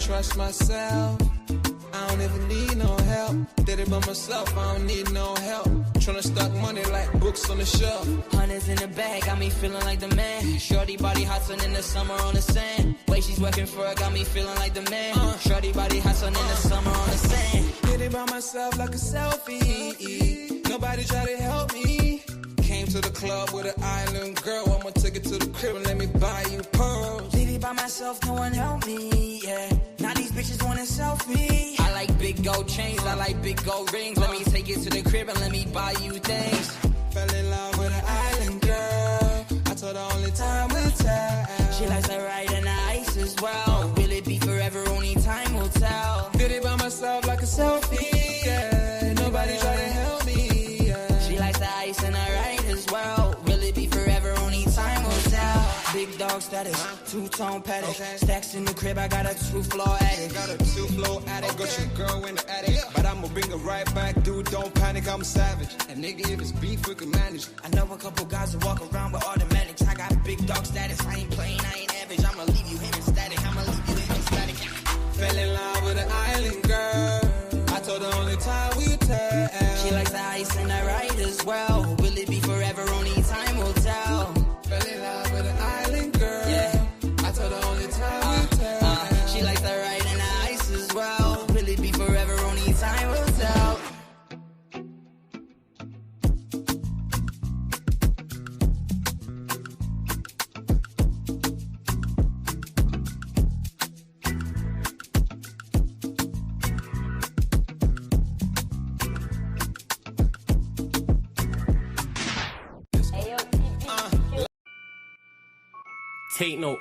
trust myself. I don't even need no help. Did it by myself, I don't need no help. Tryna stack money like books on the shelf. Hundreds in the bag, got me feeling like the man. Shorty body hot sun in the summer on the sand. Way she's working for it, got me feeling like the man. Shorty body hot sun in the summer on the sand. Did it by myself like a selfie. Nobody try to help me. Came to the club with an island girl. I'ma take it to the crib and let me buy you pearls. Did it by myself, no one help me, yeah. Now these bitches want a selfie. I like big gold chains, I like big gold rings. Let me take it to the crib and let me buy you things. Fell in love with an island girl. I told her only time will tell. She likes to ride in the ice as well. Will it be forever? Only time will tell. Did it by myself like a selfie, yeah. Nobody try to help me, yeah. She likes the ice and I ride as well. Will it be forever? Only time will tell. Big dog status, two-tone paddock. Stacks in the crib, I got a two-floor attic. Got a two-floor attic, got your girl in the attic. But I'ma bring her right back, dude, don't panic, I'm savage. And nigga, if it's beef, we can manage. I know a couple guys who walk around with automatics. I got big dog status, I ain't playing, I ain't average. I'ma leave you in static, I'ma leave you in static. Fell in love with an island girl. I told her only time will tell. She likes the ice and I ride as well. Will it be forever? Only time will tell. Fell in love with an island girl. Yeah. I told her only time will tell. She likes the ride and the ice as well. Will it be forever? Only time will tell. Take note.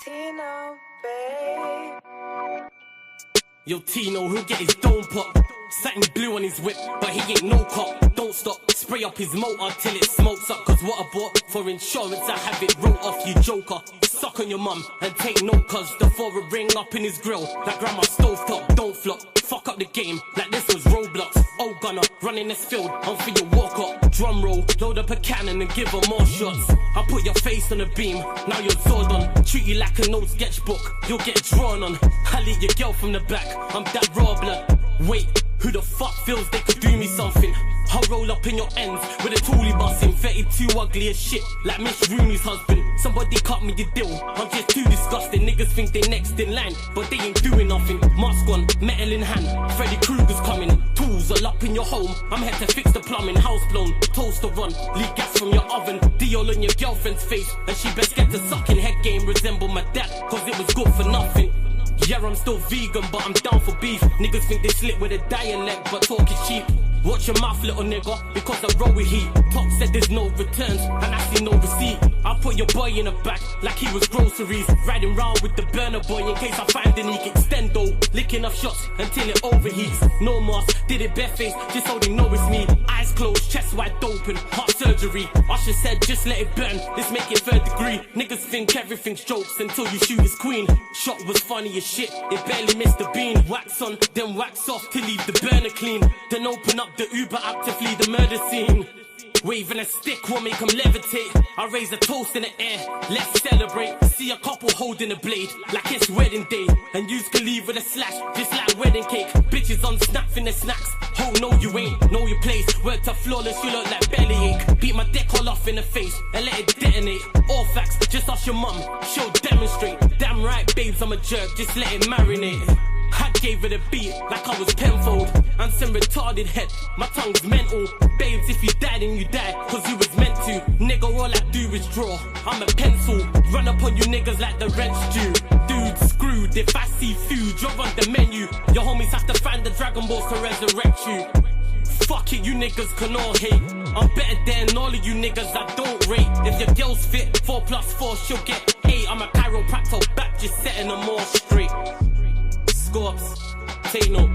Tino, babe. Yo, Tino, he'll get his dome pop. Satin blue on his whip, but he ain't no cop. Don't stop, spray up his motor till it smokes up. Cause what I bought for insurance, I have it wrote off, you joker. Suck on your mum and take note, cause the foreign ring up in his grill. Like grandma stovetop, don't flop. Fuck up the game, like this was Roblox. Oh gunner, running this field, I'm for your walk up. Drum roll, load up a cannon and give her more shots. I put your face on the beam, now you're Zordon. Treat you like an old sketchbook, you'll get drawn on. I lead your girl from the back, I'm that raw blood. Wait, who the fuck feels they could do me something? I'll roll up in your ends with a toolie busting. 32 ugly as shit, like Miss Rooney's husband. Somebody cut me the deal, I'm just too disgusting. Niggas think they next in line, but they ain't doing nothing. Mask on, metal in hand, Freddy Krueger's coming. Tools all up in your home, I'm here to fix the plumbing. House blown, toaster run, leak gas from your oven. Diol on your girlfriend's face, and she best get to sucking. Head game resemble my dad, cause it was good for nothing. Yeah, I'm still vegan, but I'm down for beef. Niggas think they slick with a dialect, but talk is cheap. Watch your mouth, little nigga, because I roll with heat. Top said there's no returns, and I see no receipt. I put your boy in the back, like he was groceries. Riding round with the burner boy, in case I find any extendo. Licking up shots until it overheats. No mask, did it barefaced, just so they know it's me. Eyes closed, chest wide open, heart surgery. Usher said just let it burn, let's make it third degree. Niggas think everything's jokes until you shoot his queen. Shot was funny as shit, it barely missed the bean. Wax on, then wax off to leave the burner clean. Then open up the Uber app to flee the murder scene. Waving a stick will make them levitate. I raise a toast in the air, let's celebrate. See a couple holding a blade, like it's wedding day. And yous can leave with a slash, just like wedding cake. Bitches on snap in the snacks. Oh no you ain't, know your place. Word to flawless, you look like bellyache. Beat my dick all off in the face, and let it detonate. All facts, just ask your mum, she'll demonstrate. Damn right babes, I'm a jerk, just let it marinate. I gave it a beat like I was Penfold. I'm some retarded head, my tongue's mental. Babes, if you died and you died, cause you was meant to. Nigga, all I do is draw, I'm a pencil. Run up on you niggas like the rent's due. Dude, screwed, if I see food, you're on the menu. Your homies have to find the Dragon Balls to resurrect you. Fuck it, you niggas can all hate. I'm better than all of you niggas I don't rate. If your girl's fit, 4+4, she'll get 8. I'm a chiropractor back, just setting them all straight. Scorps, take note.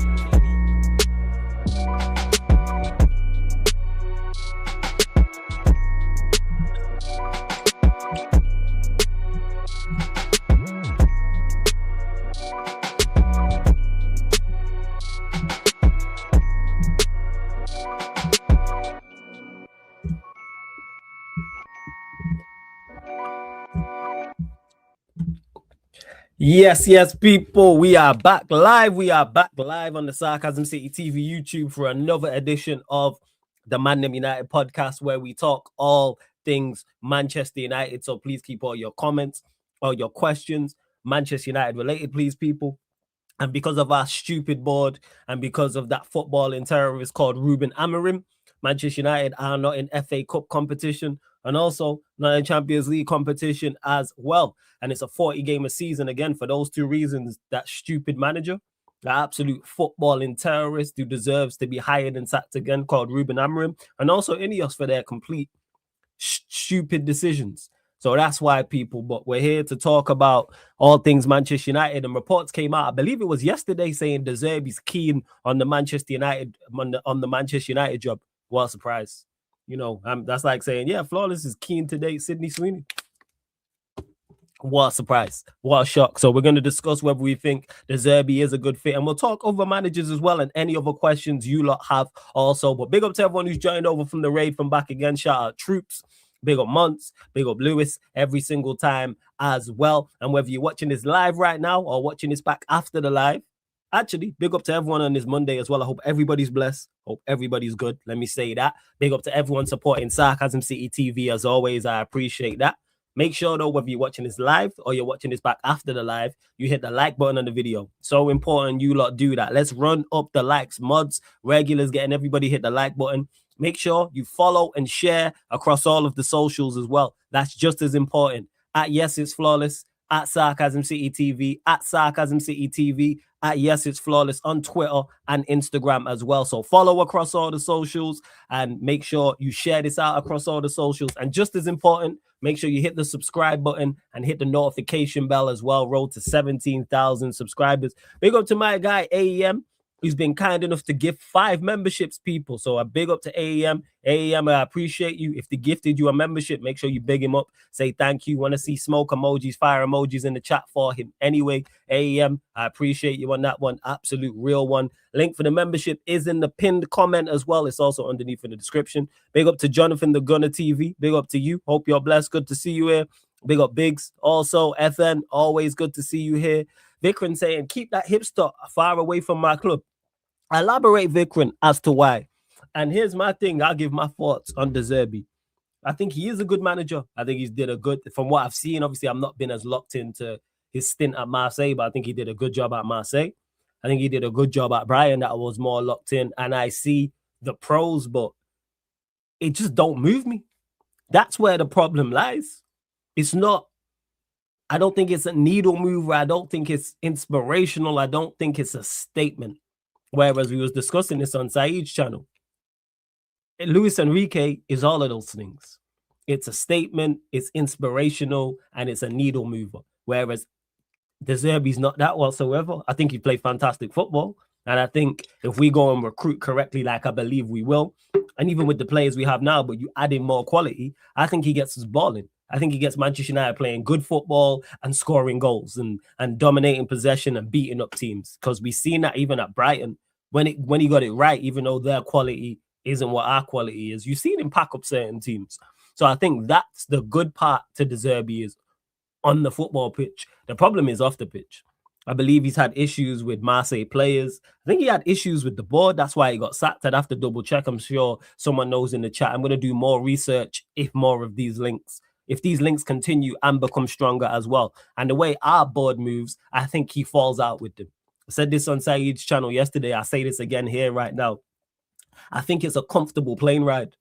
Yes, people, we are back live. We are back live on the Sarcasm City TV YouTube for another edition of the ManDem United podcast, where we talk all things Manchester United. So please keep all your comments, all your questions, Manchester United related, please, people. And because of our stupid board and because of that footballing terrorist called Ruben Amorim, Manchester United are not in FA Cup competition and also not in Champions League competition as well. And it's a 40-game season again for those two reasons. That stupid manager, the absolute footballing terrorist who deserves to be hired and sacked again, called Ruben Amorim, and also Ineos for their complete stupid decisions. So that's why, people, but we're here to talk about all things Manchester United. And reports came out, I believe it was yesterday, saying De Zerbi's keen on the Manchester United on the Manchester United job. What a surprise. You know, that's like saying, yeah, Flawless is keen to date Sydney Sweeney. What a surprise. What a shock. So we're going to discuss whether we think De Zerbi is a good fit. And we'll talk over managers as well and any other questions you lot have also. But big up to everyone who's joined over from the raid from back again. Shout out Troops. Big up Monts, big up Lewis every single time as well. And whether you're watching this live right now or watching this back after the live, actually, big up to everyone on this Monday as well. I hope everybody's blessed. Hope everybody's good. Let me say that. Big up to everyone supporting Sarcasm City TV as always. I appreciate that. Make sure, though, whether you're watching this live or you're watching this back after the live, you hit the like button on the video. So important you lot do that. Let's run up the likes. Mods, regulars, getting everybody hit the like button. Make sure you follow and share across all of the socials as well. That's just as important. At Yes It's Flawless, at Sarcasm City TV, at Sarcasm City TV, at Yes It's Flawless on Twitter and Instagram as well. So follow across all the socials and make sure you share this out across all the socials. And just as important, make sure you hit the subscribe button and hit the notification bell as well. Road to 17,000 subscribers. Big up to my guy, AEM, who's been kind enough to give 5 memberships, people. So a big up to AEM. AEM, I appreciate you. If they gifted you a membership, make sure you big him up. Say thank you. Want to see smoke emojis, fire emojis in the chat for him. Anyway, AEM, I appreciate you on that one. Absolute real one. Link for the membership is in the pinned comment as well. It's also underneath in the description. Big up to Jonathan the Gunner TV. Big up to you. Hope you're blessed. Good to see you here. Big up Biggs. Also, FN, always good to see you here. Vikran saying, keep that hipster far away from my club. Elaborate, Vikran, as to why. And here's my thing. I'll give my thoughts on De Zerbi. I think he is a good manager. I think he's did a good, from what I've seen, obviously I've not been as locked into his stint at Marseille, but I think he did a good job at Marseille. I think he did a good job at Brighton that I was more locked in. And I see the pros, but it just don't move me. That's where the problem lies. It's not, I don't think it's a needle mover. I don't think it's inspirational. I don't think it's a statement. Whereas we was discussing this on Saeed's channel. Luis Enrique is all of those things. It's a statement, it's inspirational, and it's a needle mover. Whereas De Zerbi's not that whatsoever. I think he played fantastic football. And I think if we go and recruit correctly, like I believe we will, and even with the players we have now, but you add in more quality, I think he gets us balling. I think he gets Manchester United playing good football and scoring goals and dominating possession and beating up teams. Because we've seen that even at Brighton, when he got it right, even though their quality isn't what our quality is, you've seen him pack up certain teams. So I think that's the good part to De Zerbi is on the football pitch. The problem is off the pitch. I believe he's had issues with Marseille players. I think he had issues with the board. That's why he got sacked. I'd have to double check. I'm sure someone knows in the chat. I'm going to do more research if these links continue and become stronger as well. And the way our board moves, I think he falls out with them. I said this on Saeed's channel yesterday. I say this again here right now. I think it's a comfortable plane ride.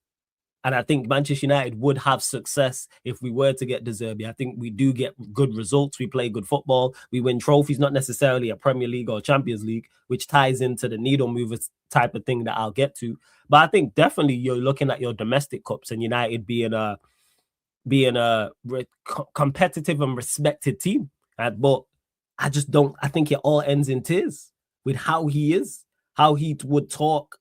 And I think Manchester United would have success if we were to get De Zerbi. I think we do get good results. We play good football. We win trophies, not necessarily a Premier League or Champions League, which ties into the needle movers type of thing that I'll get to. But I think definitely you're looking at your domestic cups and United being a competitive and respected team. But I just don't, I think it all ends in tears with how he is, how he would talk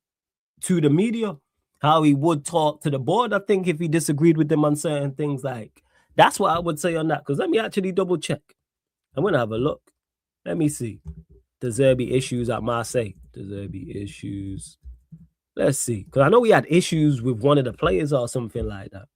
to the media, how he would talk to the board. I think if he disagreed with them on certain things, like, that's what I would say on that. Because let me actually double check. I'm going to have a look. Let me see. De Zerbi issues at Marseille. De Zerbi issues. Let's see. Because I know he had issues with one of the players or something like that.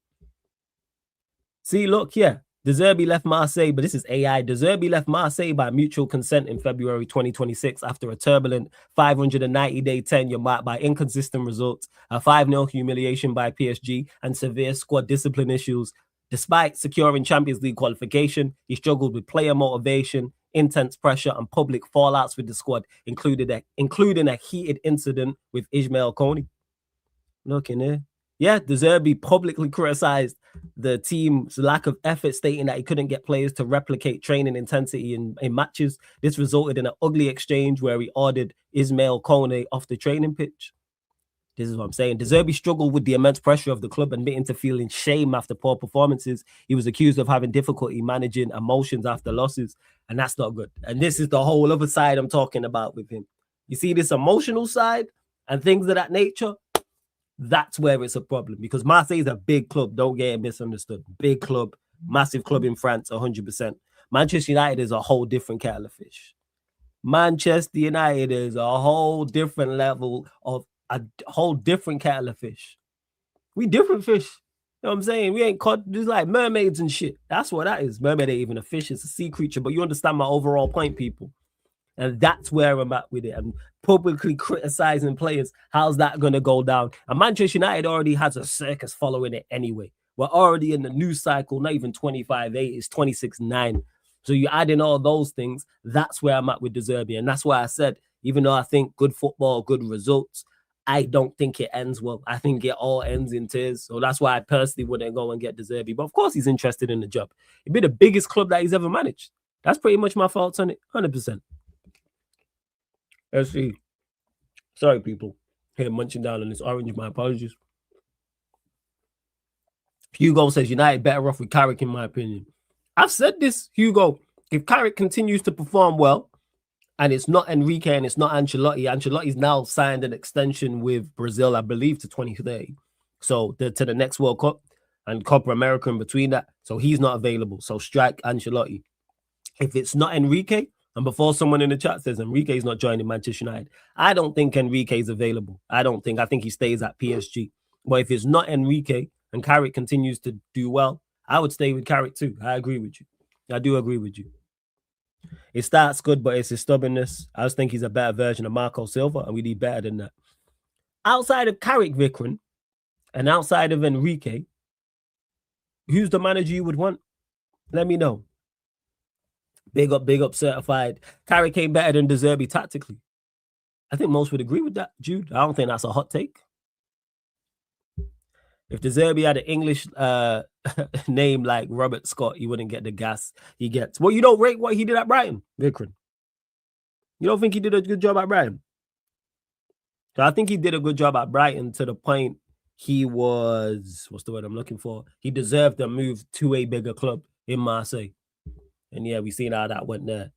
See, look, yeah. De Zerbi left Marseille, but this is AI. De Zerbi left Marseille by mutual consent in February 2026 after a turbulent 590-day tenure marked by inconsistent results, a 5-0 humiliation by PSG, and severe squad discipline issues. Despite securing Champions League qualification, he struggled with player motivation, intense pressure, and public fallouts with the squad, including a heated incident with Ismail Kone. Looking here. Yeah, De Zerbi publicly criticized the team's lack of effort, stating that he couldn't get players to replicate training intensity in matches. This resulted in an ugly exchange where he ordered Ismail Kone off the training pitch. This is what I'm saying. De Zerbi struggled with the immense pressure of the club, admitting to feeling shame after poor performances. He was accused of having difficulty managing emotions after losses, and that's not good. And this is the whole other side I'm talking about with him. You see this emotional side and things of that nature? That's where it's a problem, because Marseille is a big club. Don't get it misunderstood. Big club, massive club in France, 100%. Manchester United is a whole different kettle of fish. Manchester United is a whole different level of a whole different kettle of fish. We different fish. You know what I'm saying? We ain't caught just like mermaids and shit. That's what that is. Mermaid ain't even a fish, it's a sea creature. But you understand my overall point, people. And that's where I'm at with it. I'm publicly criticizing players. How's that going to go down? And Manchester United already has a circus following it anyway. We're already in the news cycle, not even 25-8, it's 26-9. So you add in all those things, that's where I'm at with De Zerbi. And that's why I said, even though I think good football, good results, I don't think it ends well. I think it all ends in tears. So that's why I personally wouldn't go and get De Zerbi. But of course he's interested in the job. It'd be the biggest club that he's ever managed. That's pretty much my thoughts on it, 100%. Let's see. Sorry, people. Here, munching down on this orange. My apologies. Hugo says United better off with Carrick, in my opinion. I've said this, Hugo. If Carrick continues to perform well, and it's not Enrique and it's not Ancelotti, Ancelotti's now signed an extension with Brazil, I believe, to 2030. So to the next World Cup and Copa America in between that. So he's not available. So strike Ancelotti. If it's not Enrique, and before someone in the chat says Enrique's not joining Manchester United, I don't think Enrique's available. I think he stays at PSG. But if it's not Enrique and Carrick continues to do well, I would stay with Carrick too. I agree with you. I do agree with you. It starts good, but it's his stubbornness. I just think he's a better version of Marco Silva, and we need better than that. Outside of Carrick, Vikran, and outside of Enrique, who's the manager you would want? Let me know. Big up, certified. Carrick came better than De Zerbi tactically. I think most would agree with that, Jude. I don't think that's a hot take. If De Zerbi had an English name like Robert Scott, he wouldn't get the gas he gets. Well, you don't rate what he did at Brighton, Vikran. You don't think he did a good job at Brighton? So I think he did a good job at Brighton to the point he was, what's the word I'm looking for? He deserved a move to a bigger club in Marseille. And yeah, we've seen how that went there.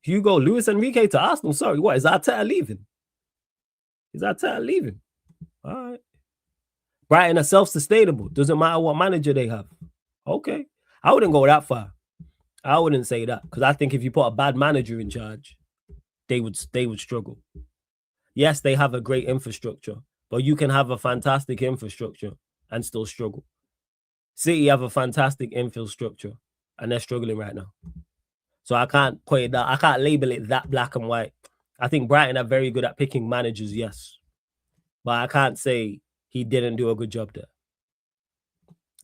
Hugo, Luis Enrique to Arsenal. Sorry, what? Is Arteta leaving? All right. Brighton are self-sustainable. Doesn't matter what manager they have. Okay. I wouldn't go that far. I wouldn't say that. Because I think if you put a bad manager in charge, they would struggle. Yes, they have a great infrastructure. But you can have a fantastic infrastructure and still struggle. City have a fantastic infrastructure. And they're struggling right now. So I can't put it that. I can't label it that black and white. I think Brighton are very good at picking managers, yes. But I can't say he didn't do a good job there.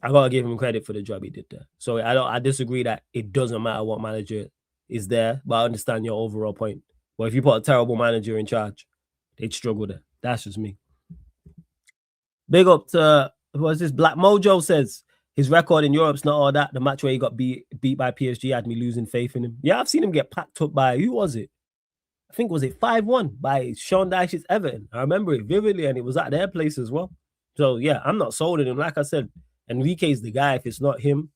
I gotta give him credit for the job he did there. So I disagree that it doesn't matter what manager is there, but I understand your overall point. But if you put a terrible manager in charge, they'd struggle there. That's just me. Big up to what's this? Black Mojo says his record in Europe's not all that. The match where he got beat by PSG had me losing faith in him. Yeah, I've seen him get packed up by, who was it? I think, was it 5-1 by Sean Dyche's Everton? I remember it vividly, and it was at their place as well. So, yeah, I'm not sold on him. Like I said, Enrique's the guy. If it's not him,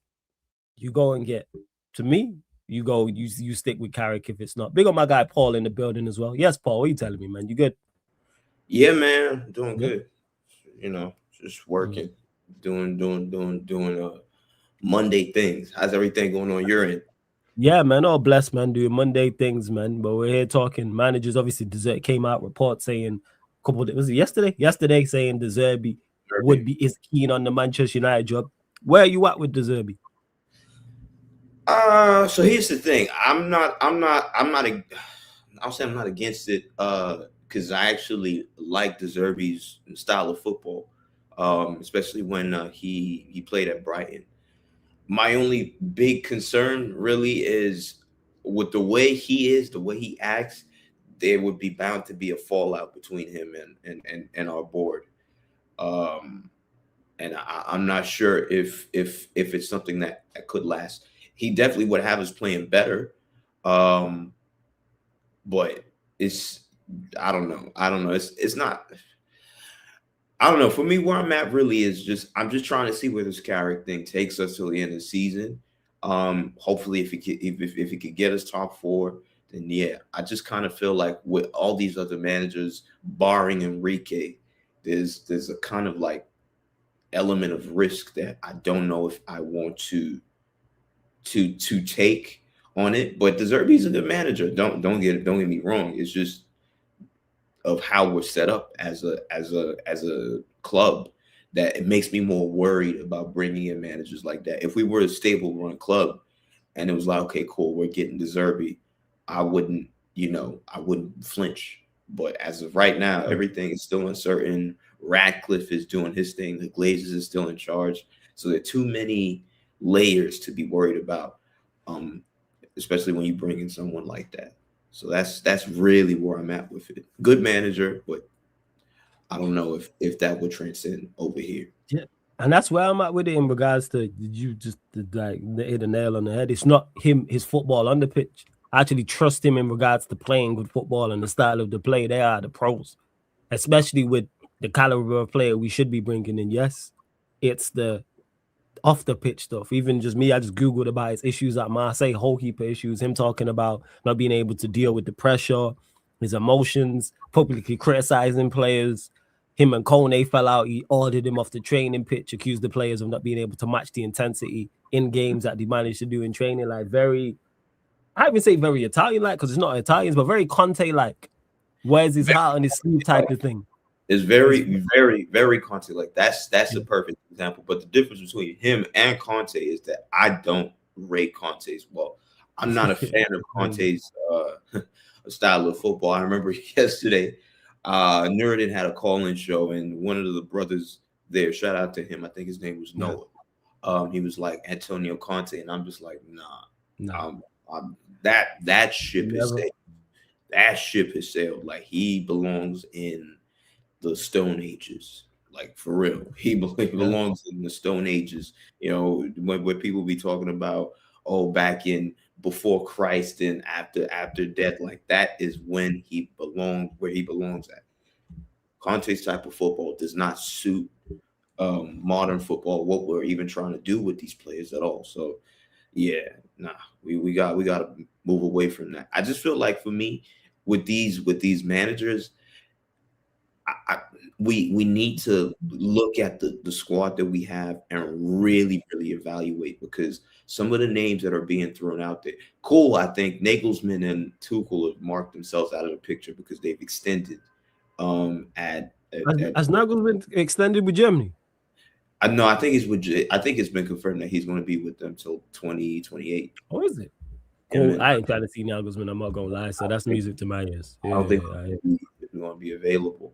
you go and get, to me, you stick with Carrick if it's not. Big up my guy Paul in the building as well. Yes, Paul, what are you telling me, man? You good? Yeah, man. Doing good. You know, just working. Doing Monday things. How's everything going on your end? Yeah, man, all blessed, man, doing Monday things, man. But we're here talking managers. Obviously, came out report saying was it yesterday? Yesterday saying De Zerbi is keen on the Manchester United job. Where are you at with De Zerbi? So here's the thing. I'll say I'm not against it. Because I actually like the ZERBI's style of football. Especially when he played at Brighton. My only big concern really is with the way he is, the way he acts, there would be bound to be a fallout between him and our board. And I'm not sure if it's something that could last. He definitely would have us playing better, but it's I don't know. It's not. I don't know. For me, where I'm at really is I'm just trying to see where this character thing takes us till the end of the season. Hopefully, if he could get us top 4, then yeah. I just kind of feel like with all these other managers, barring Enrique, there's a kind of like element of risk that I don't know if I want to take on it. But the ZERBI's a good manager. Don't get me wrong. It's just of how we're set up as a club that it makes me more worried about bringing in managers like that. If we were a stable run club and it was like, okay, cool, we're getting the ZERBI, I wouldn't flinch. But as of right now, everything is still uncertain. Ratcliffe is doing his thing. The Glazers is still in charge. So there are too many layers to be worried about, especially when you bring in someone like that. So that's really where I'm at with it. Good manager, but I don't know if that would transcend over here. Yeah, and that's where I'm at with it in regards to you just like hit a nail on the head. It's not his football on the pitch. I actually trust him in regards to playing good football and the style of the play. They are the pros, especially with the caliber of player we should be bringing in. Yes, it's the off the pitch stuff. Even just me, I just Googled about his issues at Marseille, whole heap of issues. Him talking about not being able to deal with the pressure, his emotions, publicly criticizing players. Him and Kone fell out. He ordered him off the training pitch, accused the players of not being able to match the intensity in games that they managed to do in training. Like I even say very Italian-like because it's not Italians, but very Conte-like. Where's his heart on his sleeve type of thing. It's very, very, very Conte. Like that's a perfect example. But the difference between him and Conte is that I don't rate Conte's well. I'm not a fan of Conte's style of football. I remember yesterday, Nuruddin had a call-in show, and one of the brothers there, shout out to him, I think his name was Noah. He was like Antonio Conte, and I'm just like, nah. That ship is sailed. That ship has sailed. Like he belongs in the Stone Ages, like for real. He belongs in the Stone Ages. You know, when people be talking about back in before Christ and after death, like that is when he belongs where he belongs at. Conte's type of football does not suit modern football, what we're even trying to do with these players at all. So yeah, we got to move away from that. I just feel like for me with these managers, we need to look at the squad that we have and really, really evaluate, because some of the names that are being thrown out there, cool. I think Nagelsmann and Tuchel have marked themselves out of the picture because they've extended. Has Nagelsmann extended with Germany? No, I think it's been confirmed that he's going to be with them till 2028. Oh, is it? Cool. I ain't trying to see Nagelsmann. I'm not gonna lie. So that's music to my ears. I don't think he's going to be available.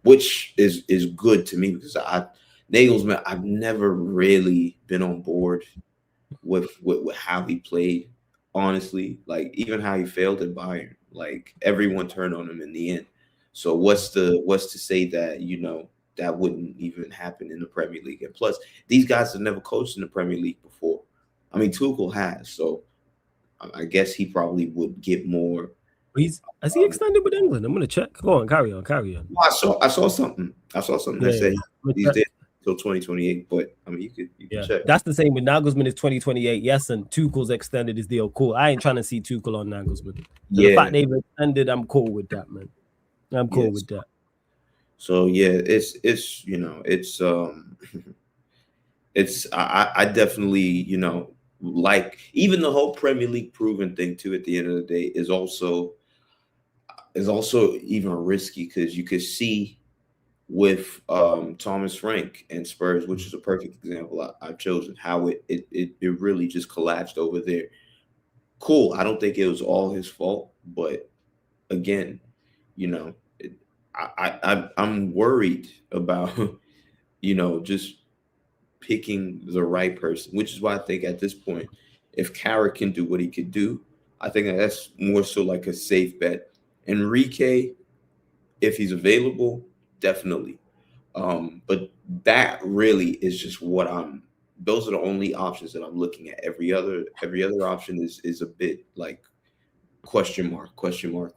Which is good to me because Nagelsmann, I've never really been on board with how he played, honestly. Like even how he failed at Bayern, like everyone turned on him in the end. So what's to say that that wouldn't even happen in the Premier League? And plus, these guys have never coached in the Premier League before. I mean, Tuchel has, so I guess he probably would get more. Has he extended with England? I'm gonna check. Go on, carry on. Well, I saw something that said he's there until 2028. But I mean, you can check. That's the same with Nagelsmann is 2028. Yes, and Tuchel's extended his deal. Cool. I ain't trying to see Tuchel on Nagelsmann. The fact they've extended, I'm cool with that, man. I'm cool with that. So yeah, I definitely like even the whole Premier League proven thing too. At the end of the day, is also even risky because you could see with Thomas Frank and Spurs, which is a perfect example I've chosen, how it really just collapsed over there. Cool. I don't think it was all his fault, but again, you know, I'm worried about just picking the right person, which is why I think at this point, if Carrick can do what he could do, I think that's more so like a safe bet. Enrique, if he's available, definitely. But that really is just what those are the only options that I'm looking at. Every other option is a bit like question mark. Glasner,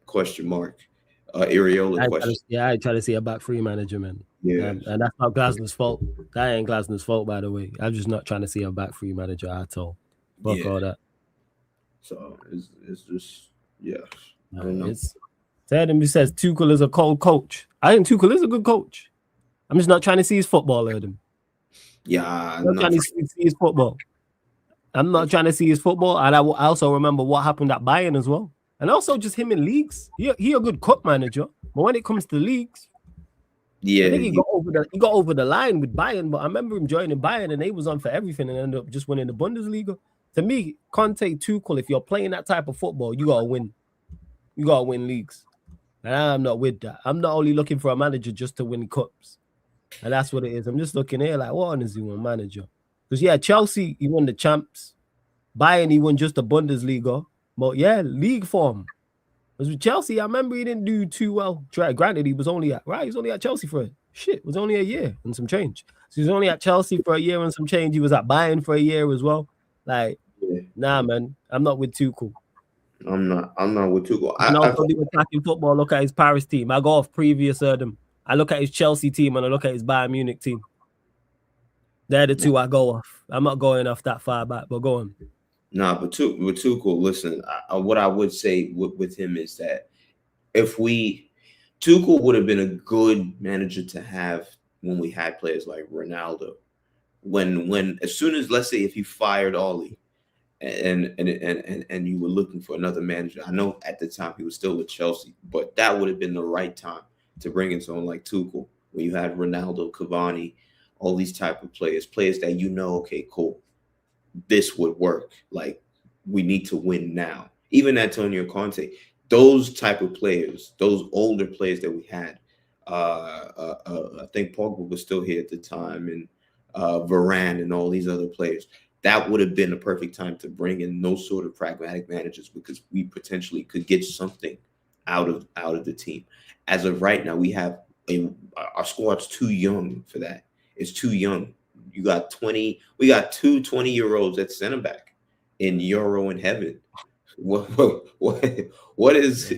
question mark. Areola, question. I try to see a back three manager, man. Yeah. And that's not Glasner's fault. That ain't Glasner's fault, by the way. I'm just not trying to see a back three manager at all. Fuck all that. So it's just, yeah. I don't know. Erdem says Tuchel is a cold coach. I think Tuchel is a good coach. I'm just not trying to see his football, Erdem. Yeah, I'm not trying to see his football. I'm not trying to see his football. And I also remember what happened at Bayern as well. And also just him in leagues. He a good cup manager. But when it comes to leagues, yeah, I think he got over the line with Bayern. But I remember him joining Bayern and they was on for everything and ended up just winning the Bundesliga. To me, Conte, Tuchel, if you're playing that type of football, you gotta win. You gotta win leagues. And I'm not with that. I'm not only looking for a manager just to win cups. And that's what it is. I'm just looking here like, what is he one manager? Because, yeah, Chelsea, he won the champs. Bayern, he won just the Bundesliga. But, yeah, league form. Because with Chelsea, I remember he didn't do too well. Granted, he was only at Chelsea for it was only a year and some change. So he was only at Chelsea for a year and some change. He was at Bayern for a year as well. Like, nah, man, I'm not with Tuchel. I'm not with Tuchel. I also do attacking football. Look at his Paris team. I go off previous I look at his Chelsea team and I look at his Bayern Munich team. They're the two I go off. I'm not going off that far back, but go on. Nah, but with Tuchel, listen, what I would say with him is that Tuchel would have been a good manager to have when we had players like Ronaldo. When as soon as, let's say, if he fired Ollie, and you were looking for another manager. I know at the time he was still with Chelsea, but that would have been the right time to bring in someone like Tuchel when you had Ronaldo, Cavani, all these type of players that okay, cool, this would work. Like, we need to win now. Even Antonio Conte, those type of players, those older players that we had. I think Pogba was still here at the time, and Varane and all these other players. That would have been a perfect time to bring in those sort of pragmatic managers because we potentially could get something out of the team. As of right now, we have our squad's too young for that. It's too young. We got two 20-year-olds at center back in Euro and heaven. What is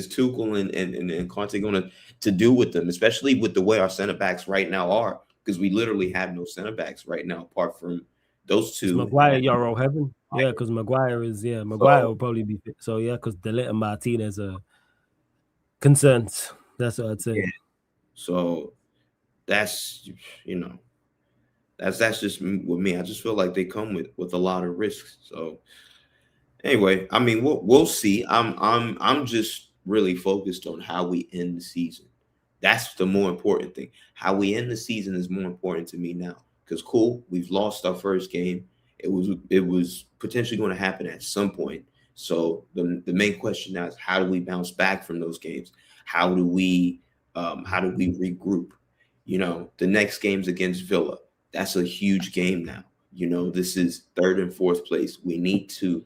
Tuchel and Conte going to do with them, especially with the way our center backs right now are? Because we literally have no center backs right now apart from those two. Maguire, Euro heaven. Yeah, because Maguire will probably be fit. So yeah, because De Ligt and Martinez are concerns. That's what I'd say. Yeah. So that's that's just with me. I just feel like they come with a lot of risks. So anyway, I mean, we'll see. I'm just really focused on how we end the season. That's the more important thing. How we end the season is more important to me now. Because cool, we've lost our first game. It was potentially going to happen at some point. So the main question now is, how do we bounce back from those games? How do we regroup? The next game's against Villa. That's a huge game now. This is third and fourth place. We need to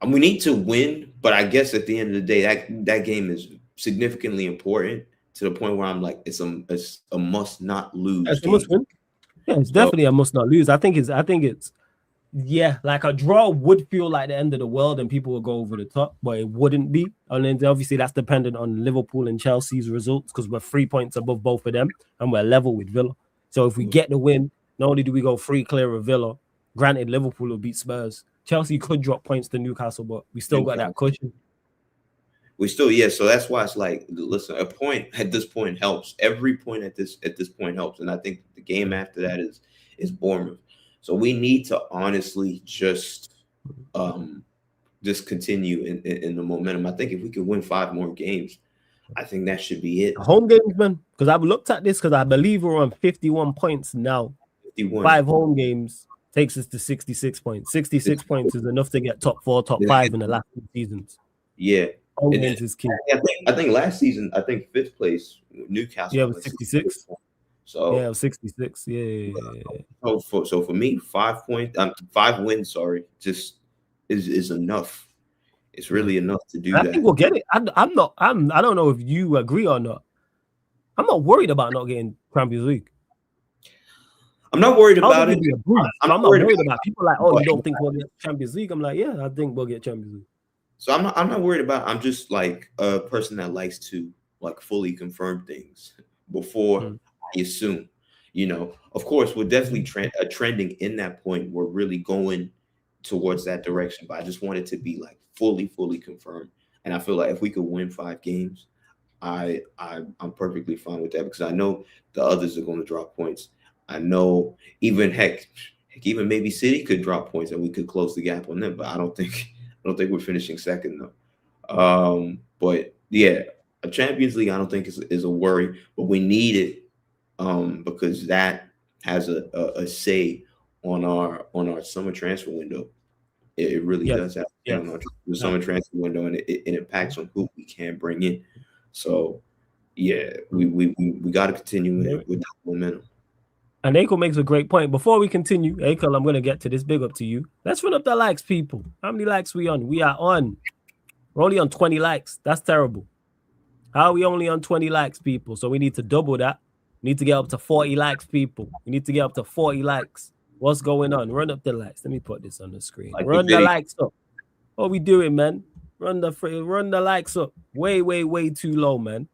win, but I guess at the end of the day, that game is significantly important to the point where I'm like, it's a must not lose. It's a must win. Yeah, it's definitely a must not lose. I think it's like a draw would feel like the end of the world and people will go over the top, but it wouldn't be. And then obviously that's dependent on Liverpool and Chelsea's results because we're 3 points above both of them and we're level with Villa. So if we get the win, not only do we go 3 clear of Villa, granted Liverpool will beat Spurs. Chelsea could drop points to Newcastle, but we still got that cushion. We still, yeah. So that's why it's like, listen, a point at this point helps. Every point at this point helps, and I think the game after that is Bournemouth. So we need to honestly just just continue in the momentum. I think if we could win 5 more games, I think that should be it. Home games, man. Because I've looked at this because I believe we're on 51 points now. 51. 5 home games takes us to 66 points. 66 points is enough to get top 4, top 5 in the last 2 seasons. Yeah. Home games is key. I think last season, I think 5th place, Newcastle. Yeah, it was 66. So yeah, it was 66. Yeah. So for me, 5 wins, just is enough. It's really enough to do that. I think we'll get it. I don't know if you agree or not. I'm not worried about not getting Champions League. I'm not worried about it. I'm not worried about people like, oh, you don't think we'll get Champions League? I'm like, yeah, I think we'll get Champions League. So I'm not worried about it. I'm just like a person that likes to like fully confirm things before I assume. You know, of course, we're definitely trending in that point. We're really going towards that direction, but I just want it to be like fully confirmed. And I feel like if we could win 5 games, I'm perfectly fine with that, because I know the others are going to drop points. I know even even maybe City could drop points and we could close the gap on them, but I don't think we're finishing second though. But yeah, a Champions League I don't think is a worry, but we need it because that has a say on our summer transfer window. It really does have on the summer transfer window, and it impacts on who we can bring in. So yeah, we got to continue with that momentum. And Akel makes a great point. Before we continue, Akel, I'm going to get to this. Big up to you. Let's run up the likes, people. How many likes we on? We're only on 20 likes. That's terrible. How are we only on 20 likes, people? So we need to double that. We need to get up to 40 likes, people. We need to get up to 40 likes. What's going on? Run up the likes. Let me put this on the screen. Run the likes up. What we doing, man? Run the likes up. Way too low, man.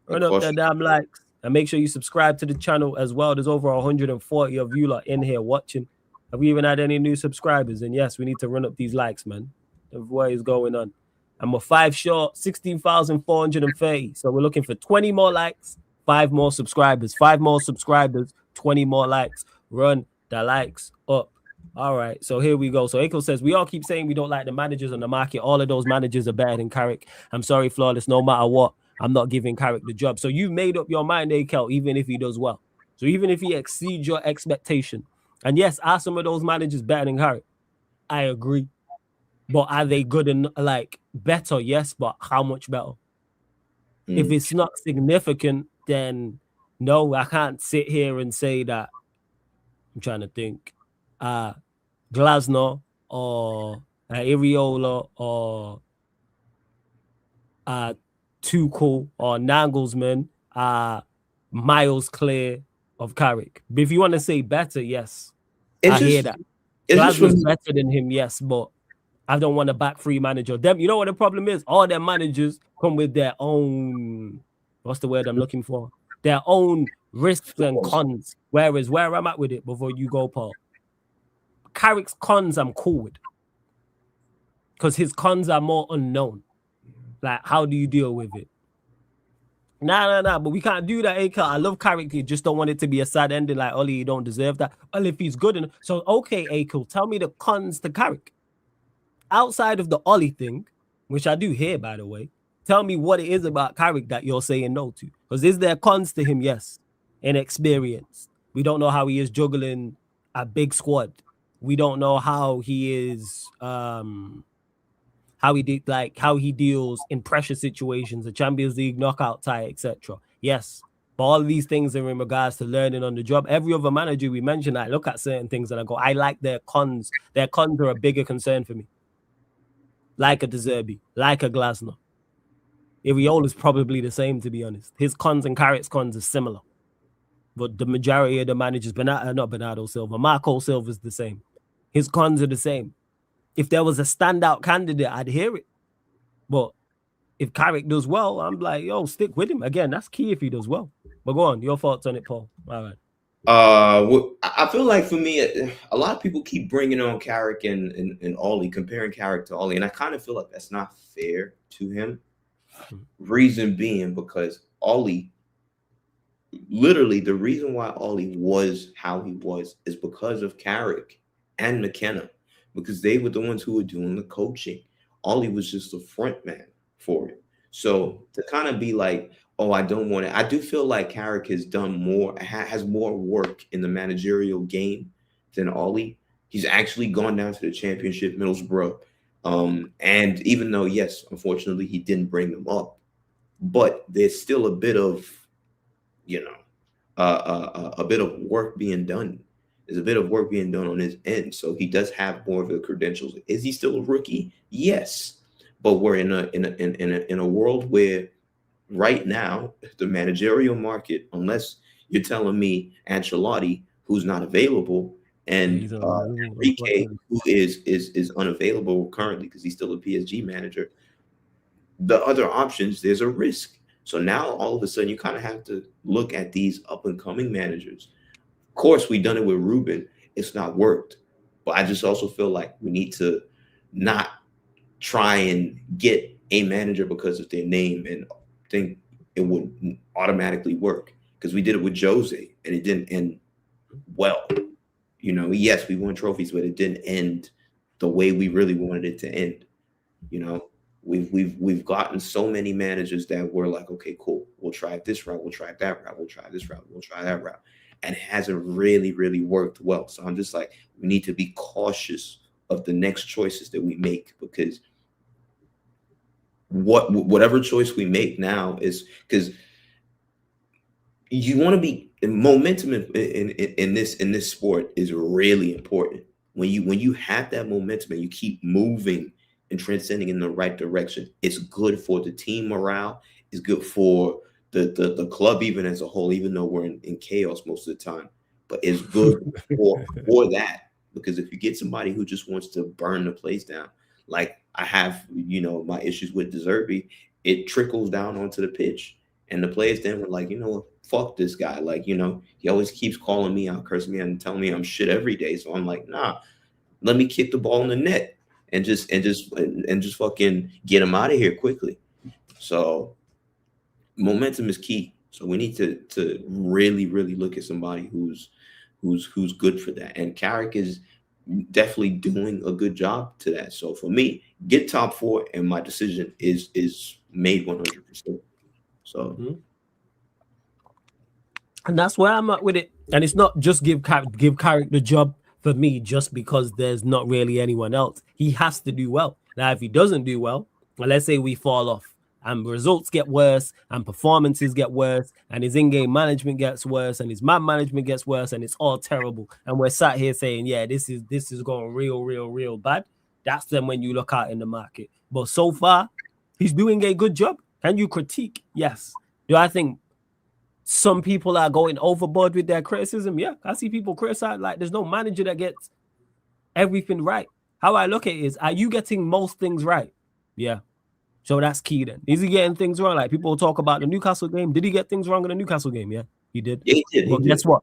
Run up the damn likes. And make sure you subscribe to the channel as well. There's over 140 of you lot in here watching. Have we even had any new subscribers? And yes, we need to run up these likes, man. What is going on? And we're 5 short, 16,430. So we're looking for 20 more likes, 5 more subscribers. 5 more subscribers, 20 more likes. Run the likes up. All right, so here we go. So Akel says, we all keep saying we don't like the managers on the market. All of those managers are better than Carrick. I'm sorry, Flawless, no matter what. I'm not giving Carrick the job. So you've made up your mind, Akel, even if he does well. So even if he exceeds your expectation. And yes, are some of those managers better than Carrick? I agree. But are they good and like better? Yes, but how much better? If it's not significant, then no, I can't sit here and say that. I'm trying to think. Glasner or Iriola or Tuchel or Nagelsmann are miles clear of Carrick. But if you want to say better, yes, I hear that. Glasner's better than him, yes, but I don't want to back 3 manager. Them, you know what the problem is? All their managers come with their own, what's the word I'm looking for? Their own risks and cons. Whereas where I'm at with it before you go, Paul. Carrick's cons I'm cool with. Because his cons are more unknown. Like, how do you deal with it? Nah, but we can't do that, Akel. I love Carrick. You just don't want it to be a sad ending like, Ollie, you don't deserve that. Well, if he's good enough. So, okay, Akel, tell me the cons to Carrick. Outside of the Ollie thing, which I do hear, by the way, tell me what it is about Carrick that you're saying no to. Because is there cons to him? Yes. Inexperienced. We don't know how he is juggling a big squad. We don't know how he is... how he deals in pressure situations, a Champions League knockout tie, etc. Yes, but all of these things are in regards to learning on the job. Every other manager we mentioned, I look at certain things and I go, I like their cons. Their cons are a bigger concern for me. Like a ZERBI, like a Glasner. Iriola's probably the same, to be honest. His cons and Carrick's cons are similar. But the majority of the managers, not Bernardo Silva, Marco Silva's the same. His cons are the same. If there was a standout candidate, I'd hear it. But if Carrick does well, I'm like, yo, stick with him. Again, that's key if he does well. But go on, your thoughts on it, Paul. All right. I feel like for me, a lot of people keep bringing on Carrick and Ollie, comparing Carrick to Ollie, and I kind of feel like that's not fair to him. Reason being because Ollie, literally the reason why Ollie was how he was is because of Carrick and McKenna. Because they were the ones who were doing the coaching. Ollie was just the front man for it. So to kind of be like, oh, I don't want it. I do feel like Carrick has done more, has more work in the managerial game than Ollie. He's actually gone down to the championship, Middlesbrough. And even though, yes, unfortunately, he didn't bring them up, but there's still a bit of, you know, a bit of work being done. There's a bit of work being done on his end. So he does have more of the credentials. Is he still a rookie? Yes. But we're in a world where right now, the managerial market, unless you're telling me Ancelotti, who's not available, and Enrique, who is unavailable currently because he's still a PSG manager, the other options, there's a risk. So now all of a sudden you kind of have to look at these up and coming managers. Of course, we've done it with Ruben. It's not worked. But I just also feel like we need to not try and get a manager because of their name and think it would automatically work. Because we did it with Jose and it didn't end well. You know, yes, we won trophies, but it didn't end the way we really wanted it to end. You know, we've gotten so many managers that were like, okay, cool, we'll try this route, we'll try that route, we'll try this route, we'll try that route, and it hasn't really worked well. So I'm just like, we need to be cautious of the next choices that we make, because whatever choice we make now is, because you want to be momentum in this sport is really important. When you have that momentum and you keep moving and transcending in the right direction, it's good for the team morale. It's good for the club even as a whole, even though we're in chaos most of the time. But it's good for that, because if you get somebody who just wants to burn the place down, like I have, you know, my issues with ZERBI, it trickles down onto the pitch, and the players then were like, you know, fuck this guy. Like, you know, he always keeps calling me out, cursing me out, and telling me I'm shit every day. So I'm like, nah, let me kick the ball in the net and just fucking get him out of here quickly. So momentum is key. So we need to really look at somebody who's good for that. And Carrick is definitely doing a good job to that. So for me, get top 4, and my decision is made 100%. So. And that's where I'm at with it. And it's not just give Carrick the job for me just because there's not really anyone else. He has to do well. Now, if he doesn't do well, let's say we fall off and results get worse and performances get worse and his in-game management gets worse and his man management gets worse and it's all terrible, and we're sat here saying, yeah, this is going real bad. That's then when you look out in the market. But so far, he's doing a good job. Can you critique? Yes. Do I think some people are going overboard with their criticism? Yeah, I see people criticize like there's no manager that gets everything right. How I look at it is, are you getting most things right? Yeah. So that's key then. Is he getting things wrong? Like people talk about the Newcastle game. Did he get things wrong in the Newcastle game? Yeah, he did. Yeah, he did. But guess what?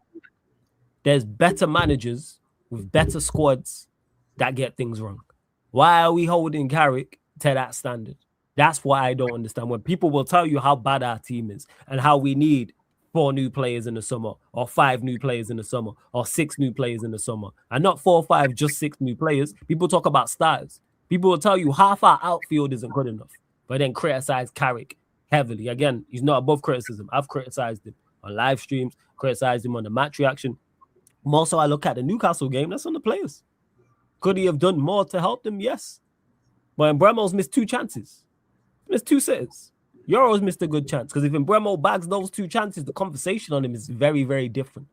There's better managers with better squads that get things wrong. Why are we holding Carrick to that standard? That's why I don't understand. When people will tell you how bad our team is and how we need 4 new players in the summer, or 5 new players in the summer, or 6 new players in the summer, and not 4 or 5, just 6 new players. People talk about starters. People will tell you half our outfield isn't good enough, but then criticize Carrick heavily. Again, he's not above criticism. I've criticized him on live streams, criticized him on the match reaction. Also, I look at the Newcastle game, that's on the players. Could he have done more to help them? Yes. But Mbremo's missed 2 chances. Missed 2 sitters. Euros missed a good chance, because if Mbremo bags those 2 chances, the conversation on him is very different.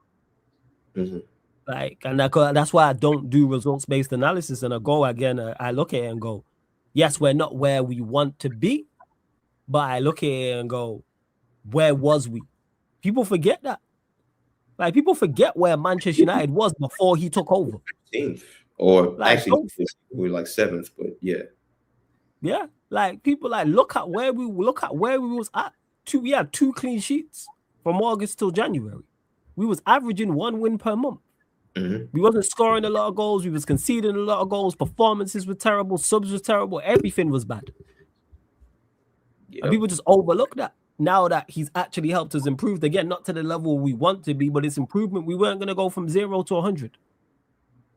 Like, and that's why I don't do results-based analysis. And I go again, I look at it and go, yes, we're not where we want to be, but I look at it and go, where was we? People forget that. Like, people forget where Manchester United was before he took over. 15th, or like, actually, we were like 7th, but yeah. Yeah, like people like look at where we was at. We had 2 clean sheets from August till January. We was averaging 1 win per month. We wasn't scoring a lot of goals. We was conceding a lot of goals. Performances were terrible. Subs were terrible. Everything was bad. Yep. And people just overlook that. Now that he's actually helped us improve, again, not to the level we want to be, but it's improvement. We weren't going to go from 0 to 100.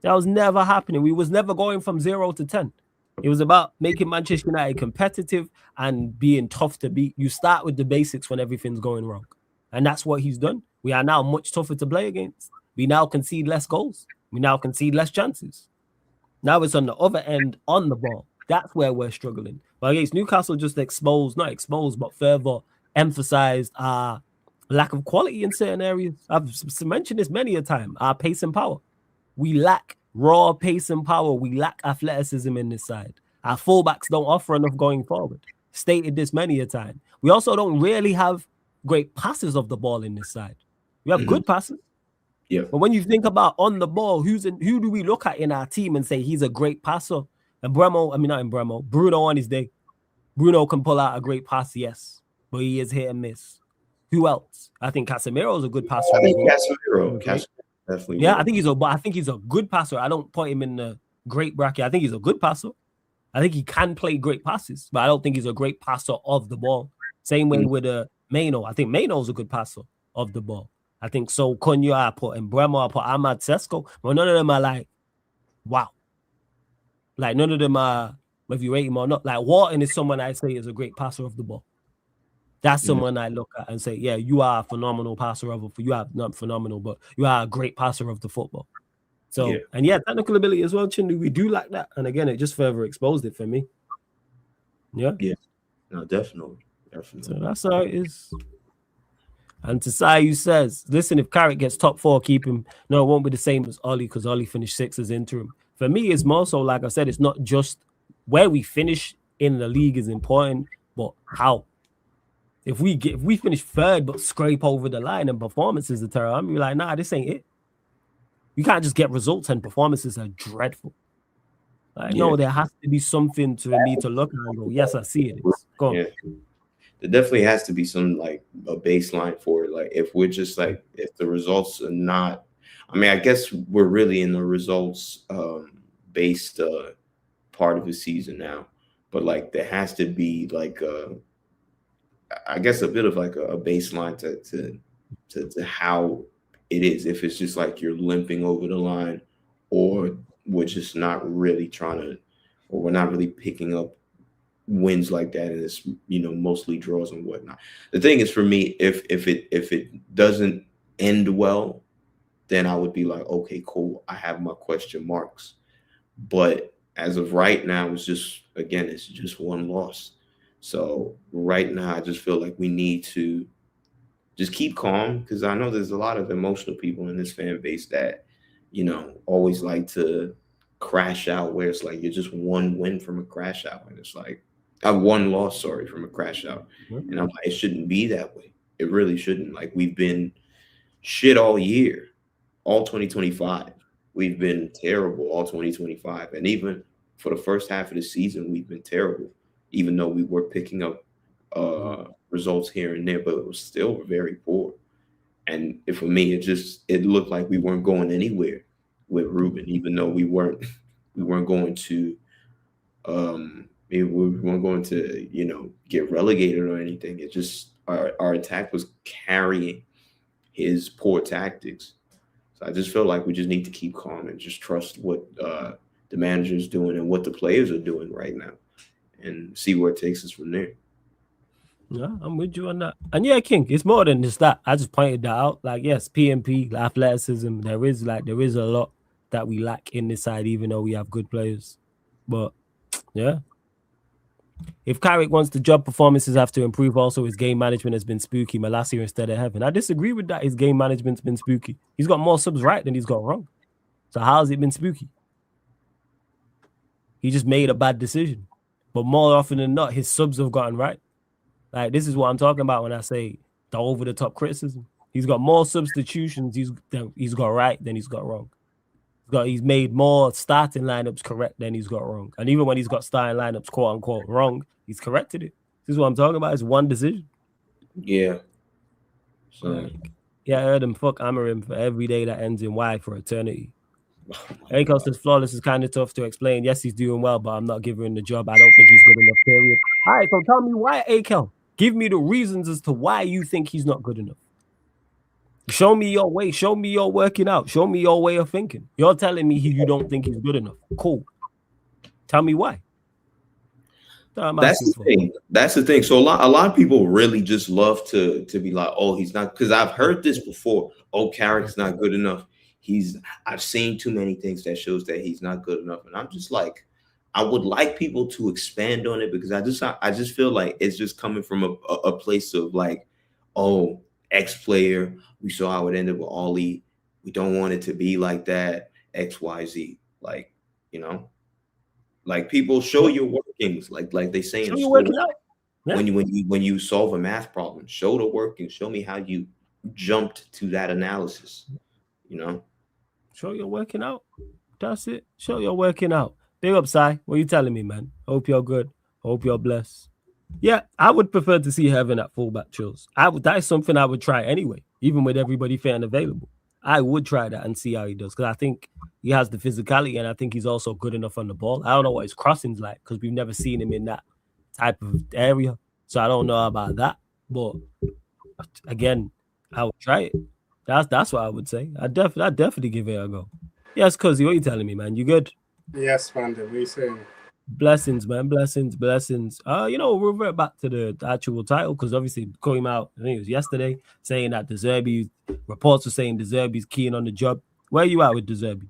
That was never happening. We was never going from 0 to 10. It was about making Manchester United competitive and being tough to beat. You start with the basics when everything's going wrong. And that's what he's done. We are now much tougher to play against. We now concede less goals. We now concede less chances. Now it's on the other end on the ball. That's where we're struggling. But against Newcastle, just not exposed, but further emphasized our lack of quality in certain areas. I've mentioned this many a time. Our pace and power. We lack raw pace and power. We lack athleticism in this side. Our fullbacks don't offer enough going forward. Stated this many a time. We also don't really have great passes of the ball in this side. We have good passes. Yeah. But when you think about on the ball, who do we look at in our team and say he's a great passer? And Bruno on his day. Bruno can pull out a great pass, yes. But he is hit and miss. Who else? I think Casemiro is a good passer. I think Casemiro. Definitely. Yeah, I think he's a good passer. I don't put him in the great bracket. I think he's a good passer. I think he can play great passes, but I don't think he's a great passer of the ball. Same way with Maino. I think Maino's a good passer of the ball. I think so. Cunha, I put Mbeumo, I put Ahmad Sesko. But none of them are like, wow. Like none of them are, if you rate him or not. Like Wharton is someone I say is a great passer of the ball. That's someone I look at and say, yeah, you are a phenomenal passer of it. You are not phenomenal, but you are a great passer of the football. So, and technical ability as well, Chindu, we do like that. And again, it just further exposed it for me. Yeah. Yeah. No, definitely. So that's how it is. And Tasayu says, listen, if Carrick gets top 4, keep him. No, it won't be the same as Ollie because Ollie finished 6th as interim. For me, it's more so, like I said, it's not just where we finish in the league is important, but how. If we finish 3rd but scrape over the line and performances are terrible, I'm like, nah, this ain't it. You can't just get results and performances are dreadful. Like, no, there has to be something to me to look at and go, yes, I see it. Go on. Yeah. There definitely has to be some like a baseline for it. Like if we're just like, if the results are not, I mean, I guess we're really in the results based part of the season now, but like there has to be like I guess a bit of like a baseline to how it is. If it's just like you're limping over the line, or we're just not really trying to, or we're not really picking up wins like that, and it's mostly draws and whatnot. The thing is, for me, if it doesn't end well, then I would be like, okay, cool, I have my question marks. But as of right now, it's just one loss. So right now, I just feel like we need to just keep calm, because I know there's a lot of emotional people in this fan base that, always like to crash out, where it's like you're just one win from a crash out. And it's like, one loss, from a crash out. And I'm like, it shouldn't be that way. It really shouldn't. Like, we've been shit all year, all 2025. We've been terrible all 2025. And even for the first half of the season, we've been terrible, even though we were picking up results here and there, but it was still very poor. And for me, it looked like we weren't going anywhere with Ruben, even though we weren't going to get relegated or anything. It just our attack was carrying his poor tactics. So I just feel like we just need to keep calm and just trust what the manager's doing and what the players are doing right now, and see where it takes us from there. Yeah, I'm with you on that. And yeah, King, it's more than just that. I just pointed that out. Like, yes, PMP, athleticism, there is a lot that we lack in this side, even though we have good players. But yeah. If Carrick wants the job, performances have to improve. Also, his game management has been spooky. Malacia instead of Heaven. I disagree with that. His game management's been spooky. He's got more subs right than he's got wrong. So how's it been spooky? He just made a bad decision. But more often than not, his subs have gotten right. Like, this is what I'm talking about when I say the over-the-top criticism. He's got more substitutions he's got right than he's got wrong. He's made more starting lineups correct than he's got wrong. And even when he's got starting lineups quote-unquote wrong, he's corrected it. This is what I'm talking about. It's one decision. Yeah. So. Yeah, I heard him fuck Amarim for every day that ends in Y for eternity. Akos says flawless is kind of tough to explain. Yes, he's doing well, but I'm not giving him the job. I don't think he's good enough, period. All right, so tell me why, Akel. Give me the reasons as to why you think he's not good enough. Show me your way. Show me your working out. Show me your way of thinking. You're telling me you don't think he's good enough. Cool. Tell me why. That's the thing. That's the thing. So a lot of people really just love to be like, oh, he's not, because I've heard this before. Oh, Carrick's not good enough. I've seen too many things that shows that he's not good enough. And I'm just like, I would like people to expand on it, because I just feel like it's just coming from a place of like, oh, X player, we saw how it ended with Ollie. We don't want it to be like that, XYZ. Like, you know, like people show your workings, like they say in school. Yeah. When you solve a math problem, show the workings. Show me how you jumped to that analysis. You know, show you're working out. That's it. Show you're working out. Big up, Si. What are you telling me, man? Hope you're good. Hope you're blessed. Yeah, I would prefer to see Heaven at fullback, Chills. That is something I would try anyway, even with everybody fair and available. I would try that and see how he does, because I think he has the physicality, and I think he's also good enough on the ball. I don't know what his crossing's like, because we've never seen him in that type of area, so I don't know about that. But again, I would try it. That's what I would say. I'd definitely give it a go. Yes, Cuzzy, what are you telling me, man? You good? Yes, ManDem. What are you saying? Blessings, man. Blessings. We'll revert back to the actual title, because obviously came out, I think it was yesterday, saying that De Zerbi, reports were saying De Zerbi's keen on the job. Where are you at with De Zerbi?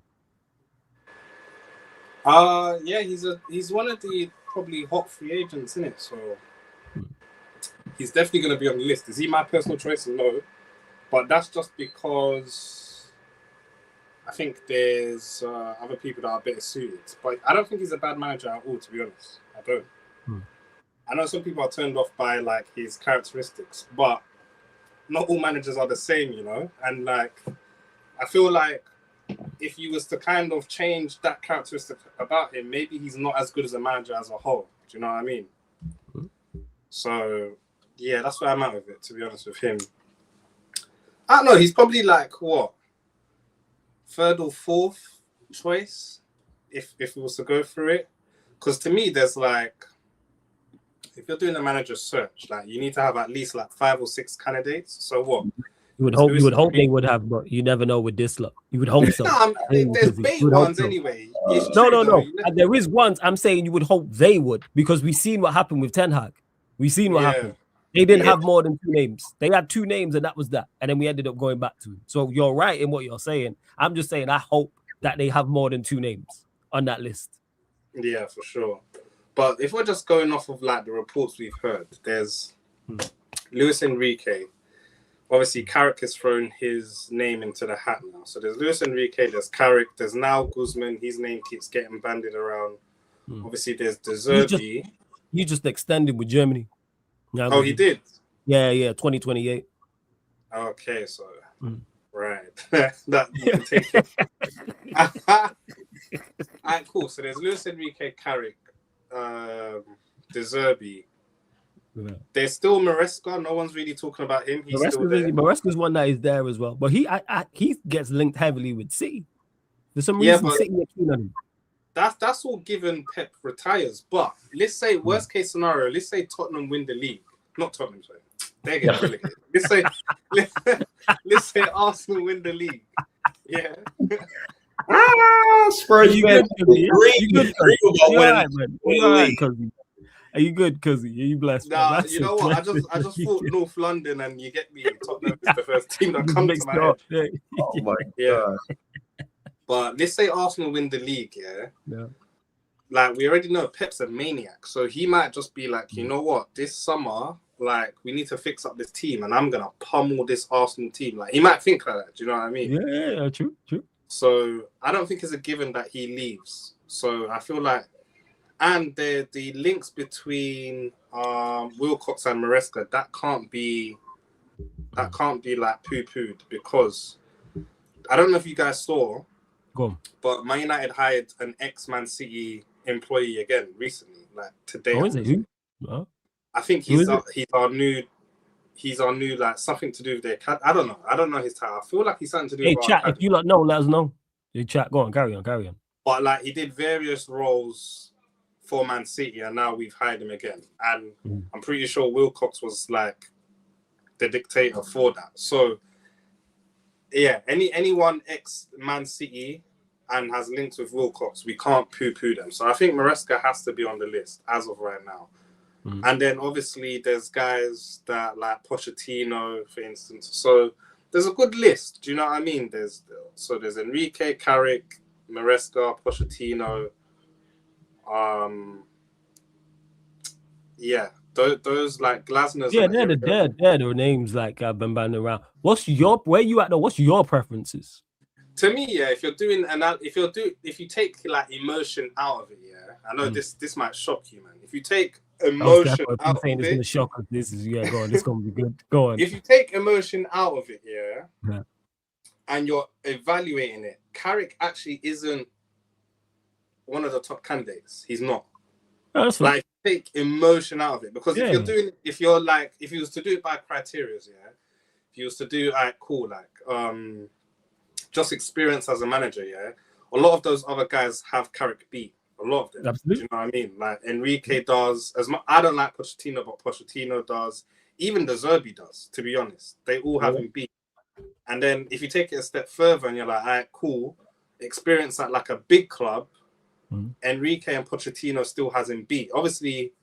Yeah, he's one of the probably hot free agents, isn't it? So he's definitely going to be on the list. Is he my personal choice? No, but that's just because I think there's other people that are better suited. But I don't think he's a bad manager at all, to be honest. I don't. I know some people are turned off by like his characteristics, but not all managers are the same, you know? And like, I feel like if you was to kind of change that characteristic about him, maybe he's not as good as a manager as a whole. Do you know what I mean? So, yeah, that's where I'm at with it, to be honest with him. I don't know, he's probably like, what? Third or fourth choice, if we was to go through it. Because to me, there's like, if you're doing a manager search, like you need to have at least like 5 or 6 candidates. So what? You would hope they would have, but you never know with this luck. You would hope so. There's bait ones anyway. No. There is ones. I'm saying you would hope they would, because we've seen what happened with Ten Hag. We've seen what happened. They didn't have more than 2 names. They had 2 names, and that was that. And then we ended up going back to him. So you're right in what you're saying. I'm just saying I hope that they have more than 2 names on that list. Yeah, for sure. But if we're just going off of like the reports we've heard, there's Luis Enrique. Obviously, Carrick has thrown his name into the hat now. So there's Luis Enrique, there's Carrick, there's now Guzman. His name keeps getting bandied around. Obviously, there's De Zerbi. You just extended with Germany. Yeah, oh, he did? Yeah, 2028. Okay, so, right. That you can take it. All right, cool. So there's Luis Enrique, Carrick, De Zerbi. Yeah. There's still Maresca. No one's really talking about him. He's still there. Maresca's one that is there as well. But he gets linked heavily with City. There's some reason City are keen on him. That's all given Pep retires. But let's say worst case scenario, let's say Tottenham win the league. Not Tottenham, sorry. They're getting relegated. Let's say Arsenal win the league. Yeah. Spurs. Are you good, Cuzzy? Are you blessed? Nah, you know what? I just thought North London, and you get me. Tottenham is the first team that comes to my head. Oh my god. But let's say Arsenal win the league, yeah. Like we already know Pep's a maniac, so he might just be like, you know what, this summer, like we need to fix up this team, and I'm gonna pummel this Arsenal team. Like he might think like that. Do you know what I mean? Yeah, true. So I don't think it's a given that he leaves. So I feel like, and the links between Wilcox and Maresca, that can't be like poo-pooed, because I don't know if you guys saw. Go on. But Man United hired an ex-Man City employee again recently, like today. Oh, is it? Who? Oh. I think he's our new like something to do with their cat. I don't know his title. I feel like he's something to do with chat. If you know, let us know. Hey, chat. Go on, carry on. But like he did various roles for Man City, and now we've hired him again. And I'm pretty sure Wilcox was like the dictator for that. So yeah, anyone ex Man City, and has links with Wilcox, we can't poo-poo them. So I think Maresca has to be on the list as of right now. And then obviously there's guys that like Pochettino, for instance. So there's a good list. Do you know what I mean? There's Enrique, Carrick, Maresca, Pochettino. Yeah, those like Glasner's. Yeah, they're the names like I've been banding around. Where you at though? What's your preferences? To me, yeah, if you take like emotion out of it, yeah, I know this might shock you, man. If you take emotion out of it, it's gonna shock us. This is go on. This is gonna be good. Go on. If you take emotion out of it, yeah, and you're evaluating it, Carrick actually isn't one of the top candidates. He's not. Oh, that's like take emotion out of it, because if you was to do it by criteria, yeah, if you was to do just experience as a manager, yeah, a lot of those other guys have Carrick beat. A lot of them. Absolutely. Do you know what I mean? Like Enrique does. I don't like Pochettino, but Pochettino does. Even the ZERBI does, to be honest. They all have him beat. And then if you take it a step further and you're like, all right, cool, experience at like a big club, Enrique and Pochettino still has him beat. Obviously,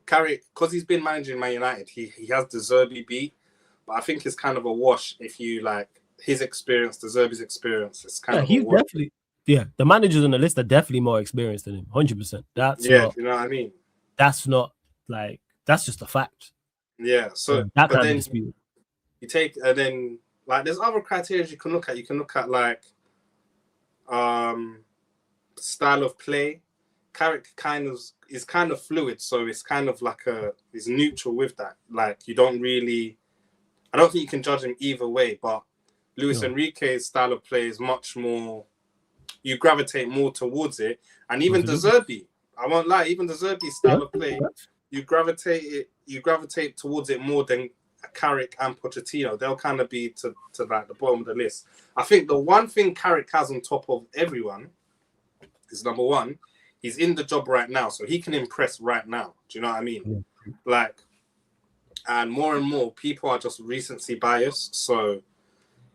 Carrick, because he's been managing Man United, he has the ZERBI beat. But I think it's kind of a wash if you like his experience, the ZERBI's experience. It's kind of a wash. Definitely. Yeah, the managers on the list are definitely more experienced than him. 100%. You know what I mean. That's not like that's just a fact. Yeah. So that but then you take and then like there's other criteria you can look at. You can look at like style of play. Carrick is kind of fluid, so it's kind of like is neutral with that. Like you don't really, I don't think you can judge him either way. But Luis Enrique's style of play is much more. You gravitate more towards it, and even the ZERBI, I won't lie, even the ZERBI style of play, you gravitate towards it more than Carrick and Pochettino. They'll kind of be to like the bottom of the list. I think the one thing Carrick has on top of everyone is number one, he's in the job right now, so he can impress right now. Do you know what I mean? Like, and more people are just recency biased. So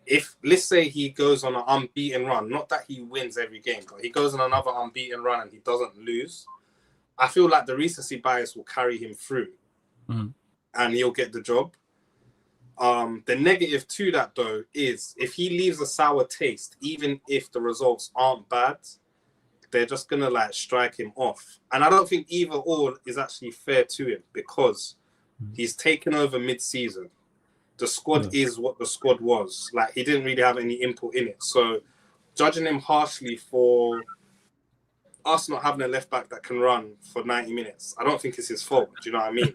if let's say he goes on an unbeaten run, not that he wins every game, but he goes on another unbeaten run and he doesn't lose, I feel like the recency bias will carry him through and he'll get the job. The negative to that though is if he leaves a sour taste, even if the results aren't bad, they're just gonna like strike him off. And I don't think either or is actually fair to him, because he's taken over mid-season. The squad is what the squad was. Like, he didn't really have any input in it. So judging him harshly for us not having a left back that can run for 90 minutes, I don't think it's his fault. Do you know what I mean?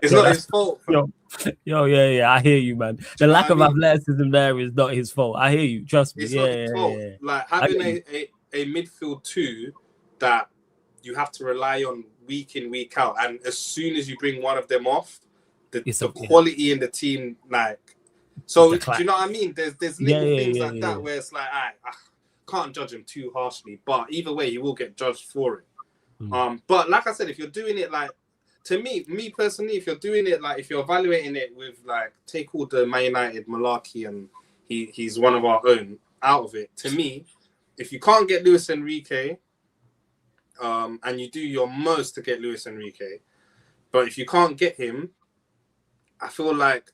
It's not his fault. Yeah, I hear you, man. The lack of athleticism there is not his fault. I hear you. Trust me. It's not his fault. Like, having a midfield two that you have to rely on week in, week out, and as soon as you bring one of them off, the quality in the team, like, so do you know what I mean? There's little things like that where it's like, I can't judge him too harshly, but either way, he will get judged for it. But like I said, if you're doing it like, to me personally, if you're doing it like, if you're evaluating it with like, take all the Man United malarkey and he's one of our own out of it. To me, if you can't get Luis Enrique, and you do your most to get Luis Enrique, but if you can't get him, I feel like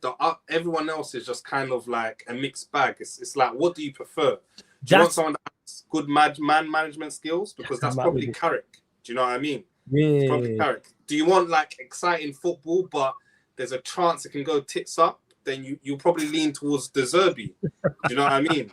everyone else is just kind of like a mixed bag. It's like, what do you prefer? Do you want someone that has good man management skills? Because that's probably Carrick. Do you know what I mean? It's probably Carrick. Do you want like exciting football, but there's a chance it can go tits up? Then you'll probably lean towards the ZERBI. Do you know what I mean?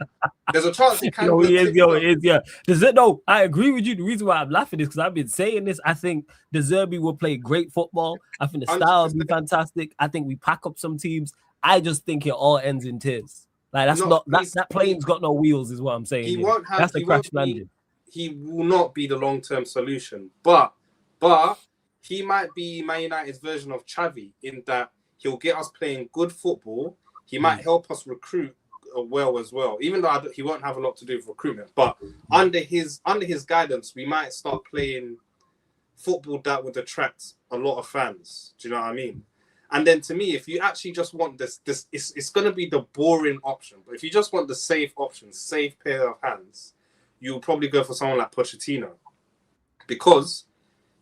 There's a chance it can go tits up. No, I agree with you. The reason why I'm laughing is because I've been saying this. I think the ZERBI will play great football. I think the style will be fantastic. I think we pack up some teams. I just think it all ends in tears. Like that plane's got no wheels, is what I'm saying. He won't have. That's the crash landing. He will not be the long-term solution, but he might be Man United's version of Xavi in that he'll get us playing good football. He might help us recruit well as well, even though he won't have a lot to do with recruitment. But under his guidance, we might start playing football that would attract a lot of fans. Do you know what I mean? And then to me, if you actually just want this it's going to be the boring option. But if you just want the safe option, safe pair of hands, you'll probably go for someone like Pochettino, because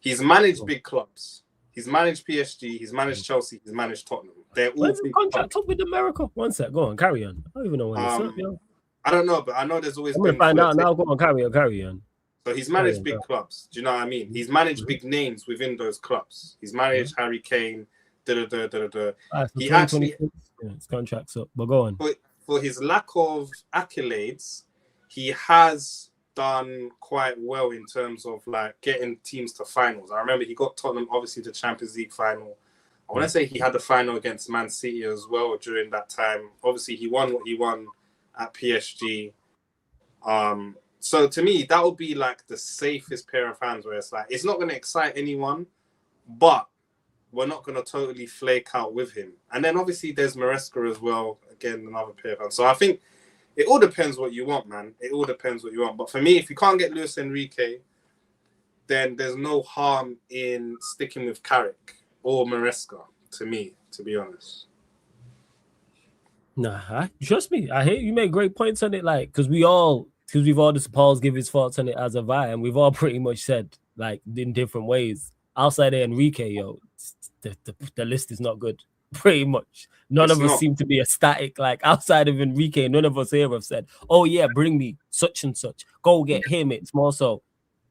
he's managed big clubs. He's managed PSG. He's managed Chelsea. He's managed Tottenham. They're all When's the big contract clubs. up with America? One sec, go on, carry on. I don't even know when it's up, yo. I don't know, but I know there's always I'm been gonna find out now. Go on, carry on. So he's managed big clubs. Do you know what I mean? He's managed big names within those clubs. He's managed Harry Kane. He actually, his contract's up, but go on. For his lack of accolades, he has done quite well in terms of like getting teams to finals. I remember he got Tottenham obviously to Champions League final. I want to say he had the final against Man City as well during that time. Obviously, he won what he won at PSG. So to me, that would be like the safest pair of hands, where it's like it's not going to excite anyone, but we're not going to totally flake out with him. And then obviously there's Maresca as well. Again, another pair of hands. So I think it all depends what you want, man. It all depends what you want. But for me, if you can't get Luis Enrique, then there's no harm in sticking with Carrick or Maresca, to me, to be honest. Nah, trust me. I hear you make great points on it. Like, because we've all just Paul's give his thoughts on it as a vibe, and we've all pretty much said like in different ways. Outside of Enrique, yo, the list is not good. Pretty much, none of us seem to be ecstatic. Like outside of Enrique, none of us here have said, "Oh yeah, bring me such and such. Go get him." It's more so,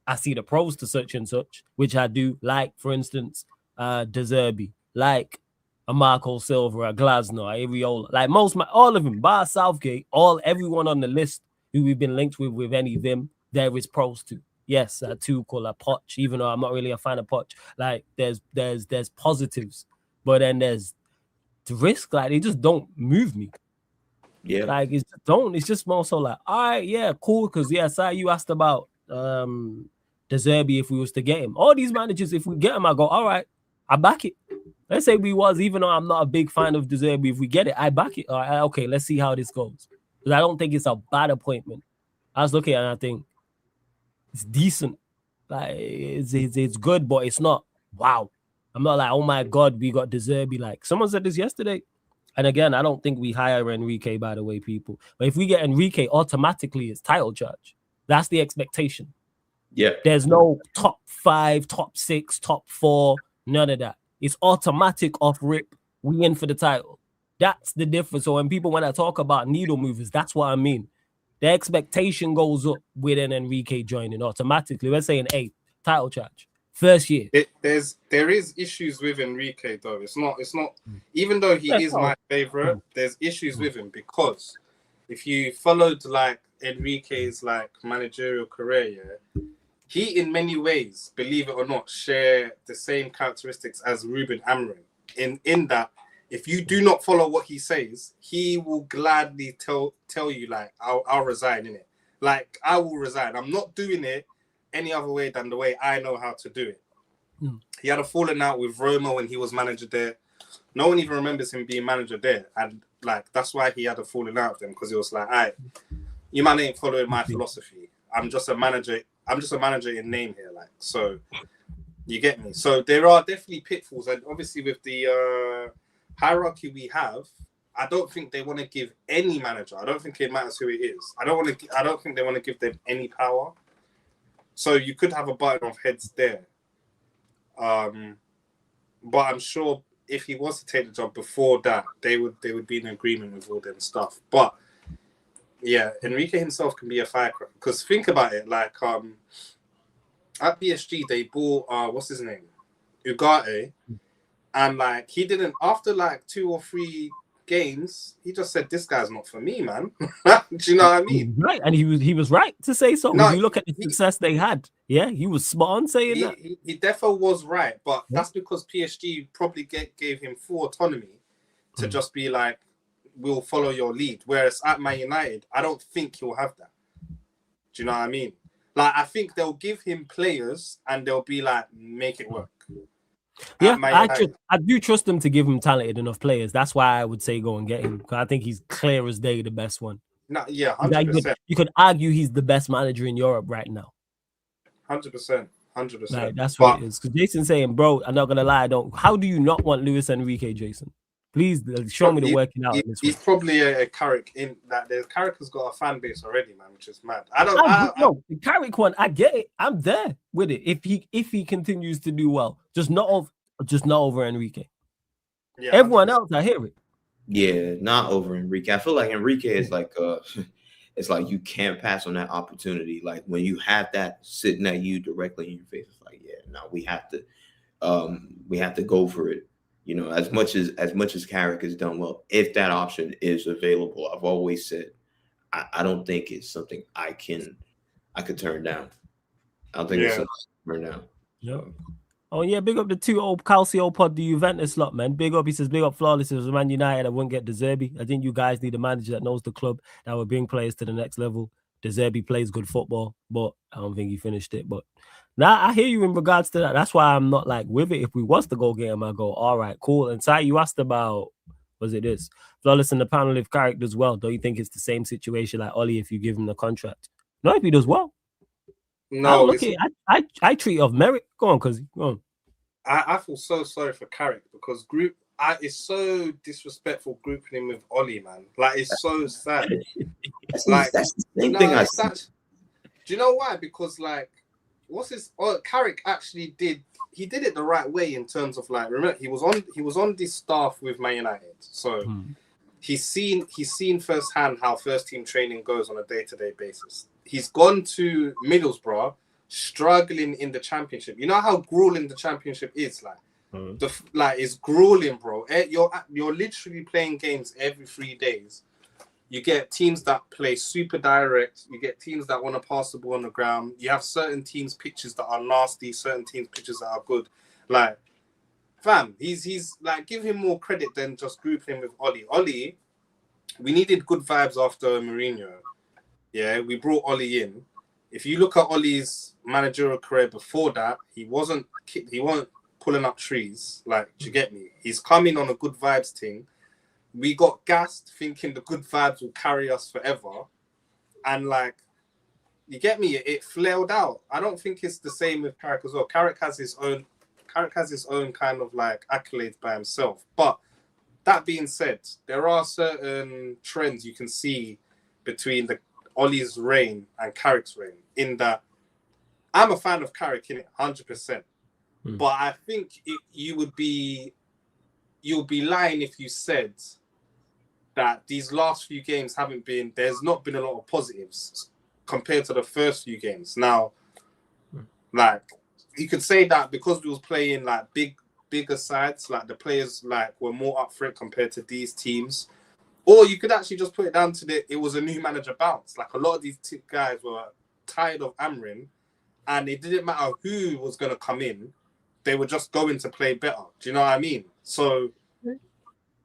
I see the pros to such and such, which I do. Like for instance, De ZERBI, like a Marco Silva, a Glasner, a Ariola, like all of them, bar Southgate, everyone on the list who we've been linked with any of them, there is pros to. Yes, Tuchel, a Poch, even though I'm not really a fan of Poch. Like there's positives, but then there's the risk. Like they just don't move me. Yeah, like it's just more so like, all right, yeah, cool. Because you asked about De ZERBI if we was to get him. All these managers, if we get him, I go, all right, I back it. Let's say even though I'm not a big fan of De ZERBI, if we get it, I back it. All right, okay, let's see how this goes. Because I don't think it's a bad appointment. I was looking at it and I think it's decent. Like it's good, but it's not wow. I'm not like, oh my God, we got De ZERBI. Like someone said this yesterday. And again, I don't think we hire Enrique, by the way, people. But if we get Enrique, automatically it's title charge. That's the expectation. Yeah. There's no top 5, top 6, top 4, none of that. It's automatic off rip. We in for the title. That's the difference. So when I talk about needle movers, that's what I mean. The expectation goes up with an Enrique joining automatically. Let's say an 8 title charge. First year. There is issues with Enrique though. It's not even though he is my favorite, there's issues with him, because if you followed like Enrique's like managerial career, he in many ways, believe it or not, share the same characteristics as Ruben Amorim. In that if you do not follow what he says, he will gladly tell you like I'll resign in it. Like I will resign. I'm not doing it any other way than the way I know how to do it. He had a falling out with Roma when he was manager there. No one even remembers him being manager there, and like that's why he had a falling out with them, because he was like, "Alright, you man ain't following my philosophy. I'm just a manager in name here." Like, so you get me. So there are definitely pitfalls, and obviously with the hierarchy we have, I don't think they want to give any manager. I don't think it matters who it is. I don't think they want to give them any power. So you could have a button of heads there. But I'm sure if he was to take the job before that, they would be in agreement with all them stuff. But yeah, Enrique himself can be a firecracker. Because think about it, like at PSG they bought what's his name? Ugarte. And like he didn't, after like 2 or 3 games, he just said, "This guy's not for me, man." Do you know what I mean? Right, and he was right to say so. No, if you look at the success they had, yeah, he was spot on saying that. He definitely was right, but that's because PSG probably gave him full autonomy to just be like, "We'll follow your lead." Whereas at Man United, I don't think he'll have that. Do you know what I mean? Like, I think they'll give him players and they'll be like, "Make it work." Yeah, I do trust them to give him talented enough players. That's why I would say go and get him, because I think he's clear as day the best one. No, yeah, 100%. You could argue he's the best manager in Europe right now. 100%. 100%. Like that's what it is. Because Jason's saying, bro, I'm not gonna lie, I don't. How do you not want Luis Enrique, Jason? Please show me the working out. He's probably a Carrick in that. There's Carrick has got a fan base already, man, which is mad. No, the Carrick one, I get it. I'm there with it. If he continues to do well, just not over Enrique. Yeah, everyone 100%. Else, I hear it. Yeah, not over Enrique. I feel like Enrique is like it's like you can't pass on that opportunity. Like when you have that sitting at you directly in your face, it's like, yeah, no, we have to go for it. You know, as much as Carrick has done well, if that option is available, I've always said I don't think it's something I could turn down. I don't think it's something I can turn down. Yeah. Oh yeah, big up the 2-0 Calcio pod, the Juventus lot, man. Big up, he says, big up Flawless. It was Man United. I wouldn't get the ZERBI. I think you guys need a manager that knows the club that will bring players to the next level. The ZERBI plays good football, but I don't think he finished it. But now I hear you in regards to that. That's why I'm not like with it. If we was to go get him, I go, all right, cool. And Sai, you asked about, was it this? Flawless in the panel, if Carrick does well, don't you think it's the same situation like Oli if you give him the contract? No, if he does well. No, I treat of merit. Go on, cuz go on. I feel so sorry for Carrick because it's so disrespectful grouping him with Oli, man. Like it's so sad. Like that's the same thing I said. Do you know why? Because like, Carrick actually did it the right way in terms of like, remember he was on this staff with Man United, so he's seen firsthand how first team training goes on a day-to-day basis. He's gone to Middlesbrough, struggling in the Championship. You know how grueling the Championship is, like it's grueling, bro. You're literally playing games every 3 days. You get teams that play super direct. You get teams that want to pass the ball on the ground. You have certain teams' pitches that are nasty, certain teams' pitches that are good. Like, fam, he's like, give him more credit than just grouping him with Oli. Oli, we needed good vibes after Mourinho. Yeah, we brought Oli in. If you look at Oli's managerial career before that, he wasn't pulling up trees. Like, do you get me? He's coming on a good vibes thing. We got gassed thinking the good vibes will carry us forever. And like, you get me? It flailed out. I don't think it's the same with Carrick as well. Carrick has his own kind of like accolades by himself. But that being said, there are certain trends you can see between the Oli's reign and Carrick's reign in that I'm a fan of Carrick in it, 100%. But I think you'll be lying if you said that these last few games there's not been a lot of positives compared to the first few games. Now, like, you could say that because we was playing like bigger sides, like the players like were more up for it compared to these teams. Or you could actually just put it down to it was a new manager bounce. Like a lot of these guys were tired of Amrin and it didn't matter who was going to come in. They were just going to play better. Do you know what I mean? So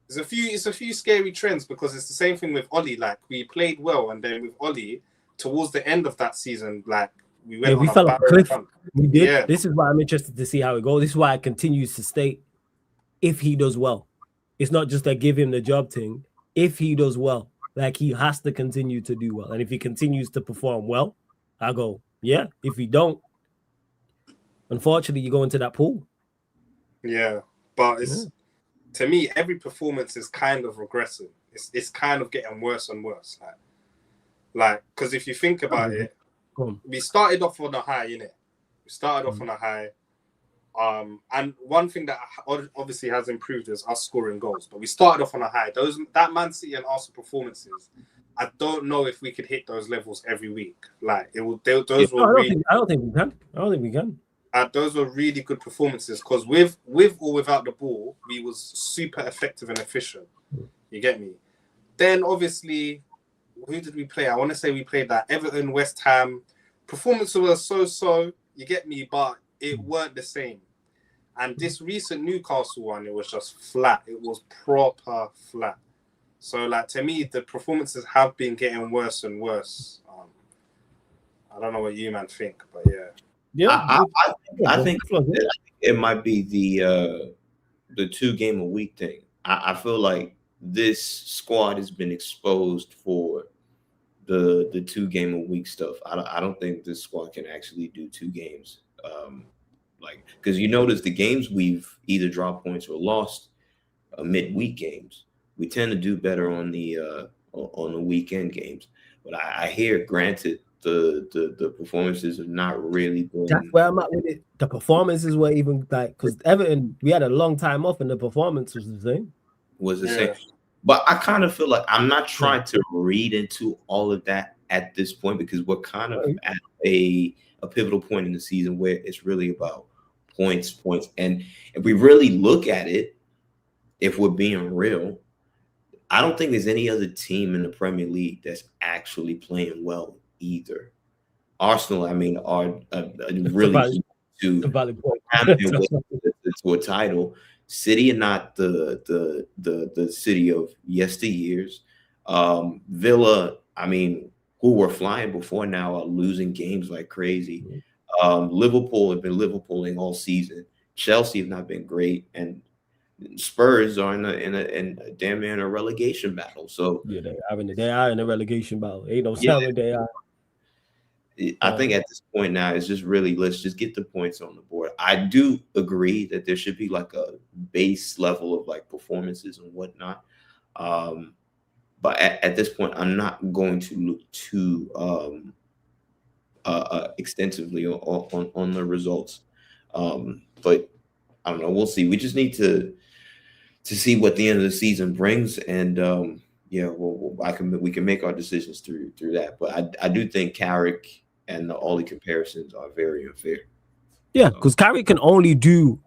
it's a few scary trends because it's the same thing with Oli. Like we played well, and then with Oli, towards the end of that season, like we fell off a cliff. We did. Yeah. This is why I'm interested to see how it goes. This is why I continues to state if he does well. It's not just a give him the job thing. If he does well, like he has to continue to do well, and if he continues to perform well, I go, yeah. If he don't, unfortunately, you go into that pool. Yeah, but to me, every performance is kind of regressing. It's kind of getting worse and worse. Like, because if you think about it, we started off on a high, innit? We started off on a high. And one thing that obviously has improved is us scoring goals. But we started off on a high. That Man City and Arsenal performances, I don't know if we could hit those levels every week. Like I don't think we can. Those were really good performances because with or without the ball, we was super effective and efficient. You get me? Then obviously, who did we play? I want to say we played that Everton, West Ham. Performances were so. You get me? But it weren't the same. And this recent Newcastle one, it was just flat. It was proper flat. So, like, to me, the performances have been getting worse and worse. I don't know what you, man, think, but yeah. Yeah, I think it might be the 2 game a week thing. I feel like this squad has been exposed for the 2 game a week stuff. I don't think this squad can actually do 2 games Like, because you notice the games we've either dropped points or lost, midweek games, we tend to do better on the weekend games. But I hear, granted, the performances have not really been. That's where I'm at with it. The performances were even like, because Everton, we had a long time off and the performance was the same. Was the same. But I kind of feel like I'm not trying to read into all of that at this point, because we're kind of at a pivotal point in the season where it's really about points. And if we really look at it, if we're being real, I don't think there's any other team in the Premier League that's actually playing well either. Arsenal, I mean, are really to a title. City are not the City of yesteryears. Villa, I mean, who were flying before now are losing games like crazy. Liverpool have been Liverpooling all season. Chelsea have not been great, and Spurs are in a damn near in a relegation battle. So yeah, they are in a relegation battle. Ain't no telling they are. I think at this point now, it's just really, let's just get the points on the board. I do agree that there should be like a base level of like performances and whatnot. But at this point, I'm not going to look too extensively on the results. But I don't know. We'll see. We just need to see what the end of the season brings, and we can make our decisions through that. But I do think Carrick and the Ollie comparisons are very unfair. Yeah, because Carrick can only do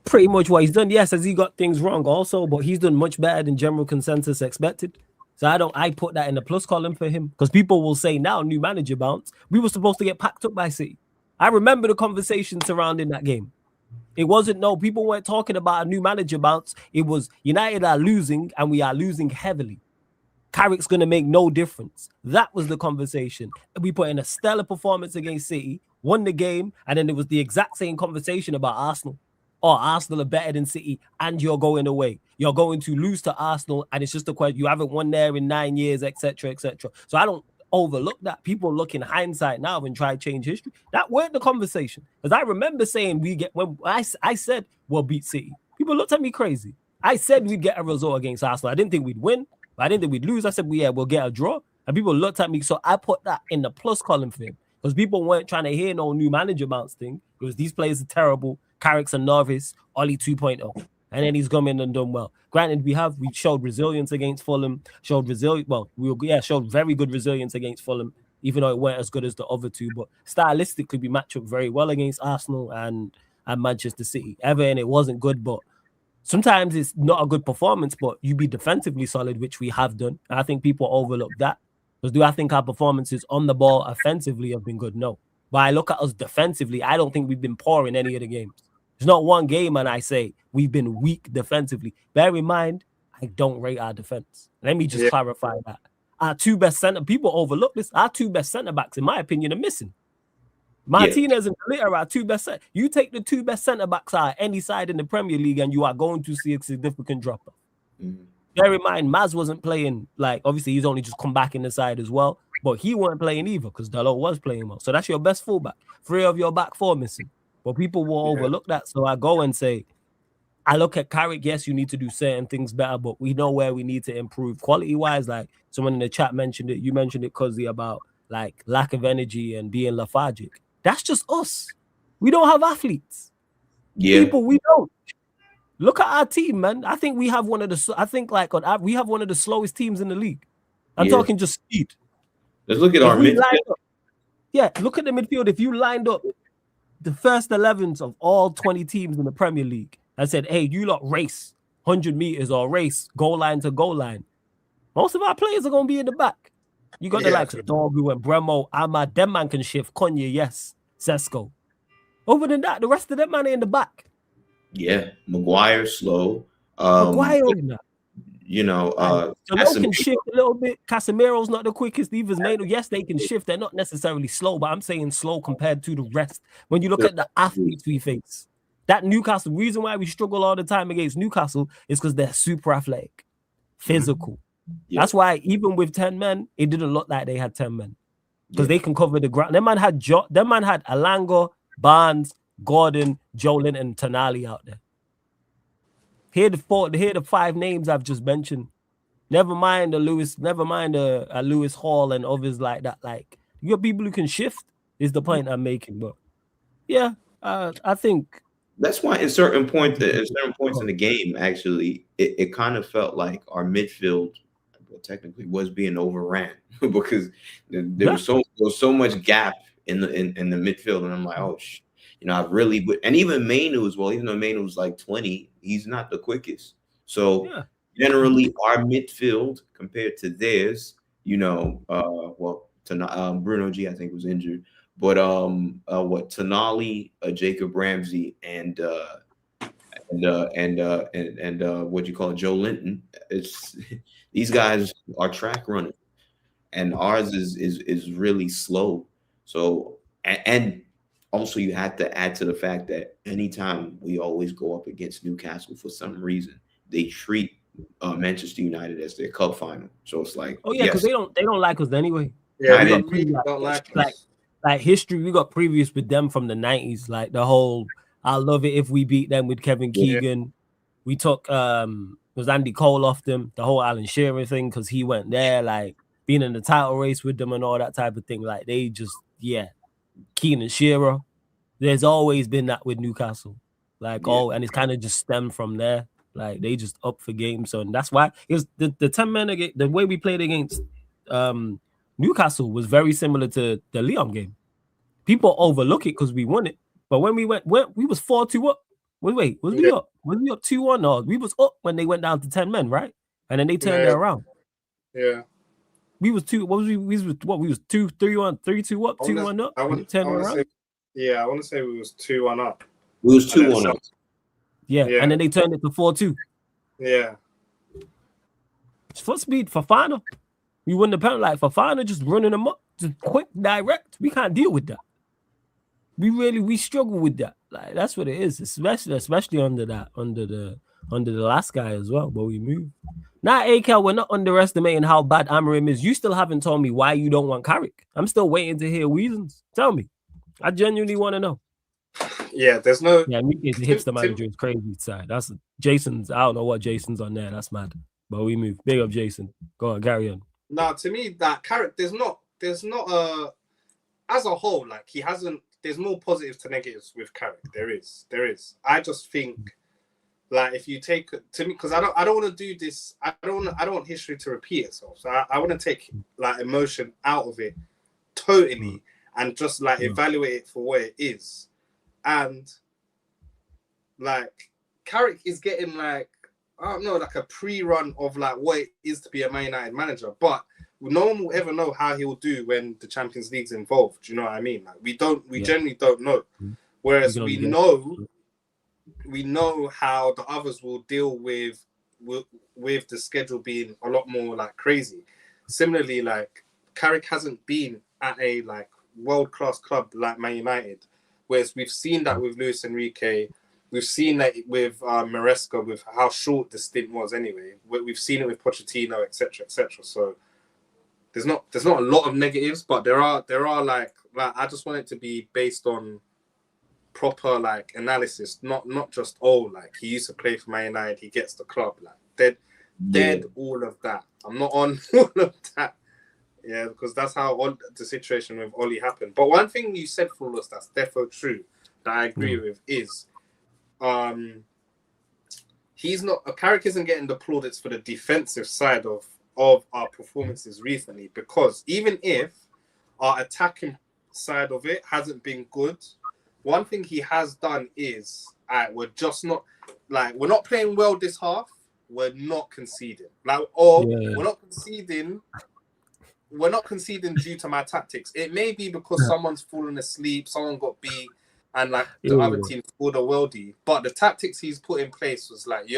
pretty much what he's done. Yes, has he got things wrong also, but he's done much better than general consensus expected. So I put that in the plus column for him, because people will say now, new manager bounce. We were supposed to get packed up by City. I remember the conversation surrounding that game. It wasn't, no, people weren't talking about a new manager bounce. It was United are losing and we are losing heavily. Carrick's going to make no difference. That was the conversation. We put in a stellar performance against City, won the game, and then it was the exact same conversation about Arsenal. Arsenal are better than City, and you're going away. You're going to lose to Arsenal, and it's just a question. You haven't won there in 9 years, etc., etc. So I don't overlook that. People look in hindsight now and try to change history. That weren't the conversation. Because I remember saying when I said we'll beat City, people looked at me crazy. I said we'd get a result against Arsenal. I didn't think we'd win, but I didn't think we'd lose. I said, we'll get a draw. And people looked at me. So I put that in the plus column for him. Because people weren't trying to hear no new manager bounce thing. It was these players are terrible. Carrick's a novice. Ollie 2.0. And then he's come in and done well. Granted, we showed resilience against Fulham. Showed very good resilience against Fulham, even though it weren't as good as the other two. But stylistically, we match up very well against Arsenal and Manchester City. Everton, it wasn't good, but sometimes it's not a good performance, but you be defensively solid, which we have done. And I think people overlook that. Because do I think our performances on the ball offensively have been good? No. But I look at us defensively, I don't think we've been poor in any of the games. There's not one game and I say we've been weak defensively. Bear in mind, I don't rate our defense. Let me just clarify that. Our two best people overlook this. Our two best centre-backs, in my opinion, are missing. Martinez and Glitter are two best. You take the two best centre-backs out any side in the Premier League and you are going to see a significant drop-off. Mm-hmm. Bear in mind, Maz wasn't playing, like, obviously he's only just come back in the side as well, but he weren't playing either because Dalot was playing well. So that's your best fullback. 3 of your back 4 missing. But people will overlook that. So I go and say, I look at Carrick, yes, you need to do certain things better, but we know where we need to improve quality-wise. Like someone in the chat mentioned it. You mentioned it, Cuzzy, about like lack of energy and being lethargic. That's just us. We don't have athletes. Yeah. People, we don't. Look at our team, man. I think we have one of the. We have one of the slowest teams in the league. I'm talking just speed. Let's look at our midfield. Look at the midfield. If you lined up the first 11s of all 20 teams in the Premier League and said, "Hey, you lot race 100 meters or race goal line to goal line," most of our players are going to be in the back. You got the likes of Dorgu and Bremo, Ahmad. Them man can shift. Konya, yes. Sesko. Other than that, the rest of them man are in the back. Yeah, Maguire slow. Maguire, Casemiro can shift a little bit. Casemiro's not the quickest either. Yes, they can shift. They're not necessarily slow, but I'm saying slow compared to the rest. When you look at the athletes we face, that Newcastle, reason why we struggle all the time against Newcastle is because they're super athletic, physical. Yeah. That's why even with 10 men, it didn't look like they had 10 men. because they can cover the ground. Them man had Alanga, Barnes, Gordon, Jolin, and Tonali out there. Here the 5 names I've just mentioned. Never mind a Lewis Hall and others like that. Like, you got people who can shift, is the point I'm making. But yeah, I think that's why in certain points in the game, actually, it kind of felt like our midfield, well, technically, was being overran because there was so much gap in the midfield, and I'm like, oh, I really would. And even Mainu as well, even though Mainu was like 20, he's not the quickest. So generally, our midfield compared to theirs, Bruno G, I think, was injured. But Tonali, Jacob Ramsey, and what you call it, Joe Linton. These guys are track running, and ours is really slow. So and also you have to add to the fact that anytime we always go up against Newcastle, for some reason they treat Manchester United as their cup final. So it's like, because they don't like us anyway. Yeah, we don't like us. Like history, we got previous with them from the 90s, like the whole "I love it if we beat them" with Kevin Keegan. We took was Andy Cole off them, the whole Alan Shearer thing, because he went there, like being in the title race with them and all that type of thing. Like they just Keenan Shearer. There's always been that with Newcastle, and it's kind of just stemmed from there. Like they just up for games, so and that's why it was the 10-man again. The way we played against Newcastle was very similar to the Lyon game. People overlook it because we won it, but when we was 4-2 up. Wait, was we up? Was we up 2-1? No, we was up when they went down to 10 men, right? And then they turned it around. Yeah, we was 2. What was we? We was 2-3-1, 3-2 up, 2-1 up. I want to say we was 2-1 up. We was 2-1 up. Yeah, and then they turned it to 4-2. Yeah. For speed, for Fafana. We wouldn't have penalty, like Fafana just running them up, just quick, direct. We can't deal with that. We struggle with that. Like that's what it is, especially under the last guy as well. But we move. Now, Akel, we're not underestimating how bad Amorim is. You still haven't told me why you don't want Carrick. I'm still waiting to hear reasons. Tell me. I genuinely want to know. Yeah, there's no. Yeah, Mika's hipster manager is crazy side. That's Jason's. I don't know what Jason's on there. That's mad. But we move. Big up, Jason. Go on, carry on. No, to me, that Carrick, there's not as a whole, like he hasn't. There's more positives to negatives with Carrick. There is. I just think, like, if you take to me, because I don't want to do this. I don't want history to repeat itself. So I want to take like emotion out of it totally and just like evaluate it for what it is. And like Carrick is getting like, I don't know, like a pre-run of like what it is to be a Man United manager, but no one will ever know how he'll do when the Champions League's involved. Do you know what I mean? Like we generally don't know. Whereas we know how the others will deal with the schedule being a lot more like crazy. Similarly, like Carrick hasn't been at a like world-class club like Man United, whereas we've seen that with Luis Enrique. We've seen that with Maresca, with how short the stint was anyway. We've seen it with Pochettino, etc., etc. So there's not a lot of negatives, but there are like I just want it to be based on proper like analysis, not just like he used to play for Man United, he gets the club, like dead all of that. I'm not on all of that. Yeah, because that's how the situation with Oli happened. But one thing you said for us that's defo true that I agree with is Carrick isn't getting the plaudits for the defensive side of our performances recently, because even if our attacking side of it hasn't been good, one thing he has done is we're not playing well this half, we're not conceding. We're not conceding due to my tactics. It may be because someone's fallen asleep, someone got beat, and like the other team scored a worldie. But the tactics he's put in place was like,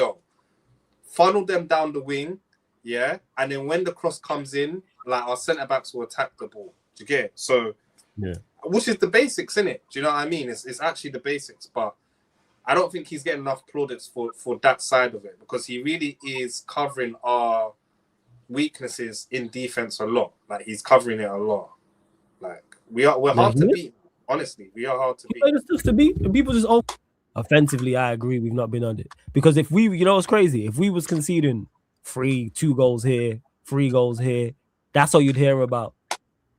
funnel them down the wing, and then when the cross comes in, like our centre backs will attack the ball. Do you get it? So, which is the basics, innit? Do you know what I mean? It's actually the basics, but I don't think he's getting enough plaudits for that side of it, because he really is covering our weaknesses in defense a lot. Like he's covering it a lot. Like we're hard to beat. Honestly, we are hard to beat. It's just to beat. The people just offensively. I agree. We've not been on it because if we, you know, what's crazy. If we was conceding 2 goals here, 3 goals here, that's all you'd hear about.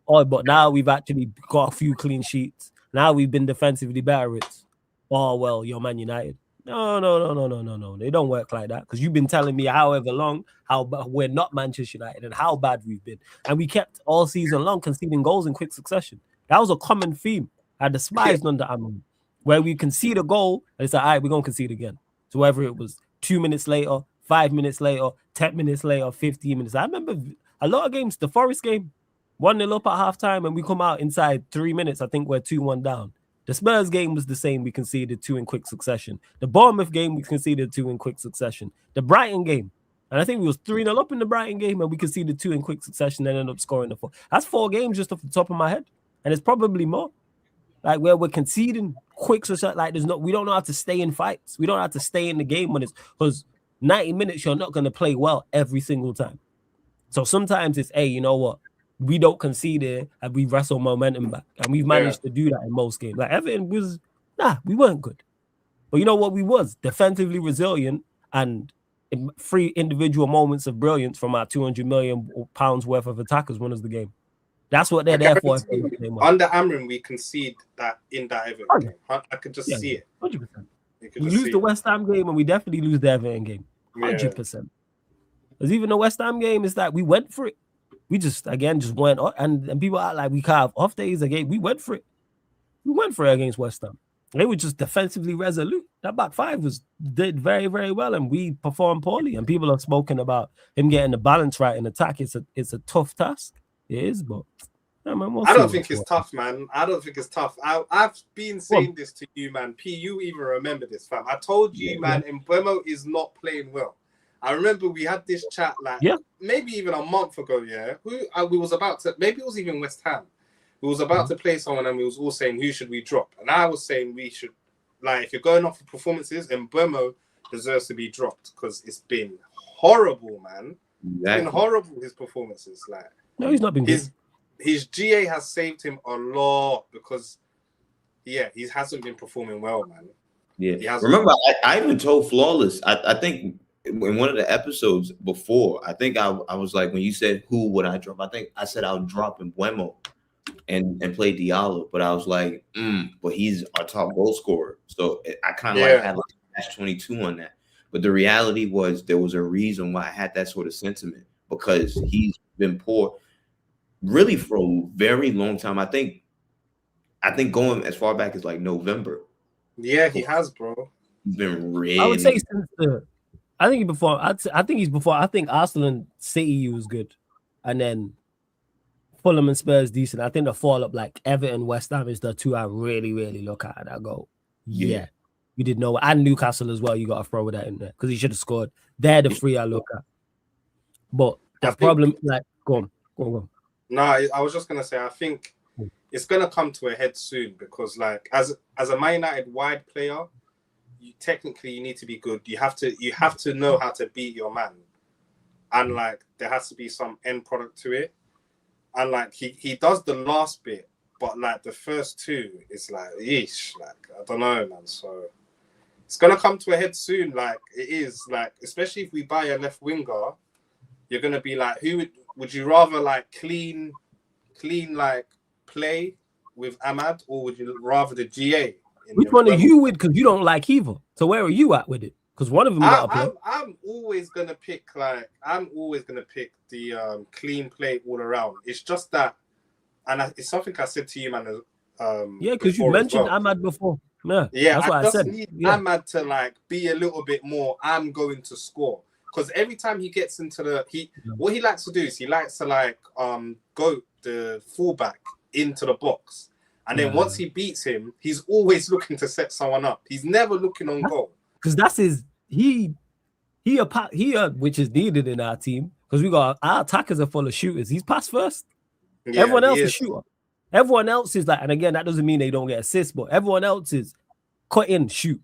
Oh, but now we've actually got a few clean sheets. Now we've been defensively better. It's well, you're Man United. No. They don't work like that because you've been telling me however long how we're not Manchester United and how bad we've been, and we kept all season long conceding goals in quick succession. That was a common theme I despised under Amram, where we concede a goal and it's like, all right, we're gonna concede again. So whether it was 2 minutes later, 5 minutes later, 10 minutes later, 15 minutes. I remember a lot of games, the Forest game, 1-0 up at halftime, and we come out inside 3 minutes. I think we're 2-1 down. The Spurs game was the same. We conceded 2 in quick succession. The Bournemouth game, we conceded 2 in quick succession. The Brighton game, and I think we was 3-0 up in the Brighton game, and we conceded 2 in quick succession and ended up scoring the 4. That's 4 games just off the top of my head, and it's probably more. Like where we're conceding quick succession, like we don't know how to stay in fights. We don't know how to stay in the game when it's because 90 minutes you're not going to play well every single time. So sometimes it's, hey, you know what? We don't concede here and we wrestle momentum back. And we've managed to do that in most games. Like Everton was, we weren't good. But you know what we was? Defensively resilient and 3 individual moments of brilliance from our £200 million worth of attackers won us the game. That's what they're there for. Under Amram, we concede that in that Everton game. I could just see it. 100%. We lose the West Ham game and we definitely lose the Everton game. 100%. Because even the West Ham game is that we went for it. We just went, and people are like, we can't have off days again. We went for it. We went for it against West Ham. They were just defensively resolute. That back 5 did very, very well, and we performed poorly. And people have spoken about him getting the balance right in attack. It's a tough task. It is, but man, I don't think it's tough, man. I don't think it's tough. I've been saying this to you, man. P, you even remember this, fam. I told you, man, Mbeumo is not playing well. I remember we had this chat maybe even a month ago, we was about to, maybe it was even West Ham. We was about to play someone and we was all saying, who should we drop? And I was saying we should, like, if you're going off the performances, Mbeumo deserves to be dropped because it's been horrible, man. Exactly. It's been horrible, his performances. Like, no, he's not been good. His GA has saved him a lot because, he hasn't been performing well, man. Yeah. Remember, I even told Flawless, I think, in one of the episodes before, I think I was like, when you said who would I drop, I think I said I would drop Mbeumo and play Diallo, but I was like, but he's our top goal scorer, so I kind of had like match 22 on that. But the reality was there was a reason why I had that sort of sentiment because he's been poor, really for a very long time. I think going as far back as like November. Yeah, he has, bro. He's been really. I would say since I think he's before. I think Arsenal and City was good, and then Fulham and Spurs decent. I think the fall up like Everton, West Ham is the 2 I really, really look at. And I go, we did know, and Newcastle as well. You got to throw that in there because he should have scored. They're the 3 I look at. But the problem, like, go on. No, I was just gonna say, I think it's gonna come to a head soon because, like, as a Man United wide player. You need to be good. You have to know how to beat your man, and like there has to be some end product to it. And like he does the last bit, but like the first 2, it's like yeesh, like I don't know, man. So it's gonna come to a head soon. Like it is, like especially if we buy a left winger, you're gonna be like, who would you rather like clean like play with Ahmad, or would you rather the GA? Which one are you with? Because you don't like either. So where are you at with it? Because one of them got to play. I'm always gonna pick the clean play all around. It's just that, and it's something I said to you, man. Because you mentioned Ahmad before. Yeah, that's what I said. Need Ahmad to like be a little bit more. I'm going to score because every time he gets into what he likes to do is he likes to like go the fullback into the box. And then once he beats him, he's always looking to set someone up. He's never looking on goal. Because that's his he which is needed in our team. Because we got our attackers are full of shooters. He's pass first. Yeah, everyone else is shooter. Everyone else is like, and again, that doesn't mean they don't get assists, but everyone else is cut in, shoot.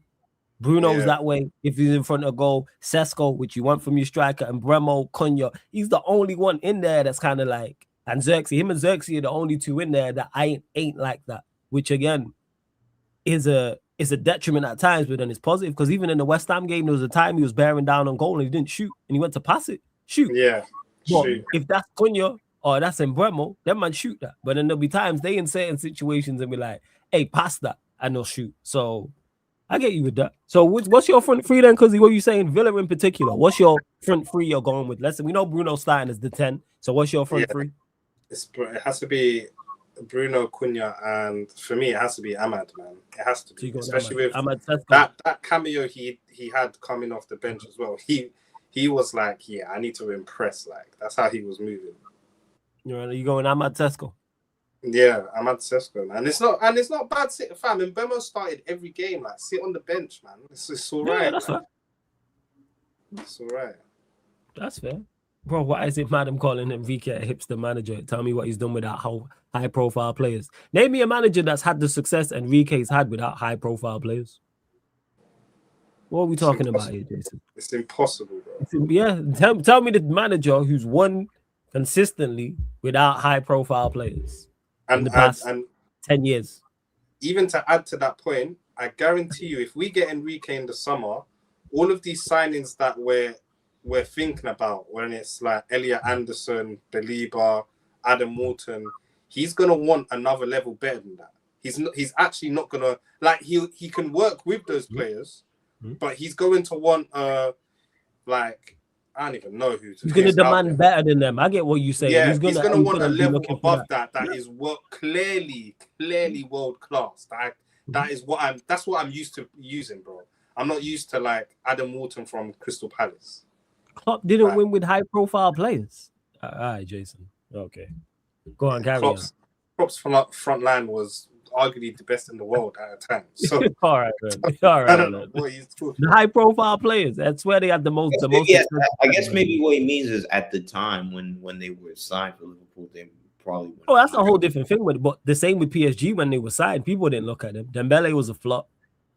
Bruno's that way. If he's in front of goal, Sesko, which you want from your striker, and Bremo, Cunha, he's the only one in there that's kind of like And Xerxes, him and Xerxes are the only two in there that ain't like that, which again is a detriment at times, but then it's positive because even in the West Ham game, there was a time he was bearing down on goal and he didn't shoot and he went to pass it. Shoot. Yeah. But Shoot. if that's Cunha or that's Embremo, then man shoot that. But then there'll be times they in certain situations and be like, hey, pass that, and they'll shoot. So I get you with that. So what's your front three then? Because what you saying, Villa in particular? What's your front three you're going with? We know Bruno's starting as the 10. So what's your front three? It has to be Bruno, Cunha, and for me, it has to be Ahmad, man. It has to be, especially with Ahmad that cameo he had coming off the bench as well. He was like, yeah, I need to impress. Like that's how he was moving. You going Ahmad Tesco? Yeah, Ahmad Tesco, man. It's not bad sitting, fam. And Bemo started every game. Like sit on the bench, man. It's all right. Yeah, that's fair. It's all right. That's fair. Bro, why is it ManDem calling Enrique a hipster manager? Tell me what he's done without high-profile players. Name me a manager that's had the success Enrique's had without high-profile players. What are we talking about here, Jason? It's impossible, bro. Yeah, tell me the manager who's won consistently without high-profile players in the past 10 years. Even to add to that point, I guarantee you, if we get Enrique in the summer, all of these signings that we're thinking about, when it's like Elliot Anderson, Belieber, Adam Walton, he's gonna want another level better than that. He's actually not gonna like he can work with those players, but he's going to want like I don't even know who's. He's gonna demand better than them. I get what you say. Yeah, he's gonna want a level above that is clearly world class. That's what I'm used to using, bro. I'm not used to like Adam Walton from Crystal Palace. Klopp didn't win with high-profile players. All right, Jason. Okay. Go on, carry on. Klopp's front line was arguably the best in the world at a time. So all right, man. All right. I don't know what he's talking about. The high-profile players. That's where they had the most. Yeah, I guess maybe what he means is at the time when they were signed for Liverpool, they probably. Oh, that's a whole different thing. But the same with PSG when they were signed, people didn't look at them. Dembele was a flop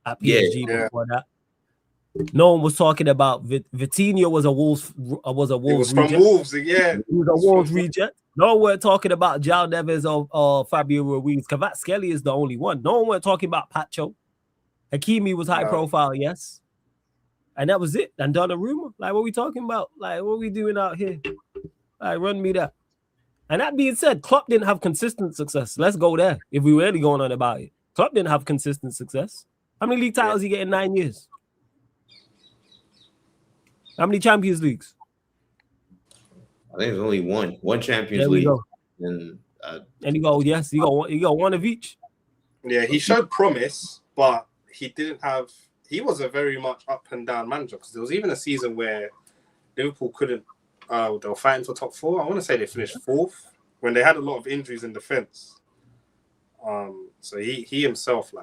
at PSG before that. No one was talking about Vitinha was a Wolves reject. From Wolves, yeah. He was a Wolves reject. No one were talking about João Neves or Fabio Ruiz. Kvaratskhelia is the only one. No one were talking about Pacho. Hakimi was high profile, yes. And that was it. And Donnarumma. Like, what are we talking about? Like, what are we doing out here? Like, run me that. And that being said, Klopp didn't have consistent success. Let's go there. If we really going on about it. Klopp didn't have consistent success. How many league titles he get in 9 years? How many Champions Leagues? I think it's only one Champions League. And you go, yes, you got one of each. Yeah, he showed promise, but he didn't have. He was a very much up and down manager because there was even a season where Liverpool couldn't. They were fighting for top four. I want to say they finished fourth when they had a lot of injuries in defense. So he himself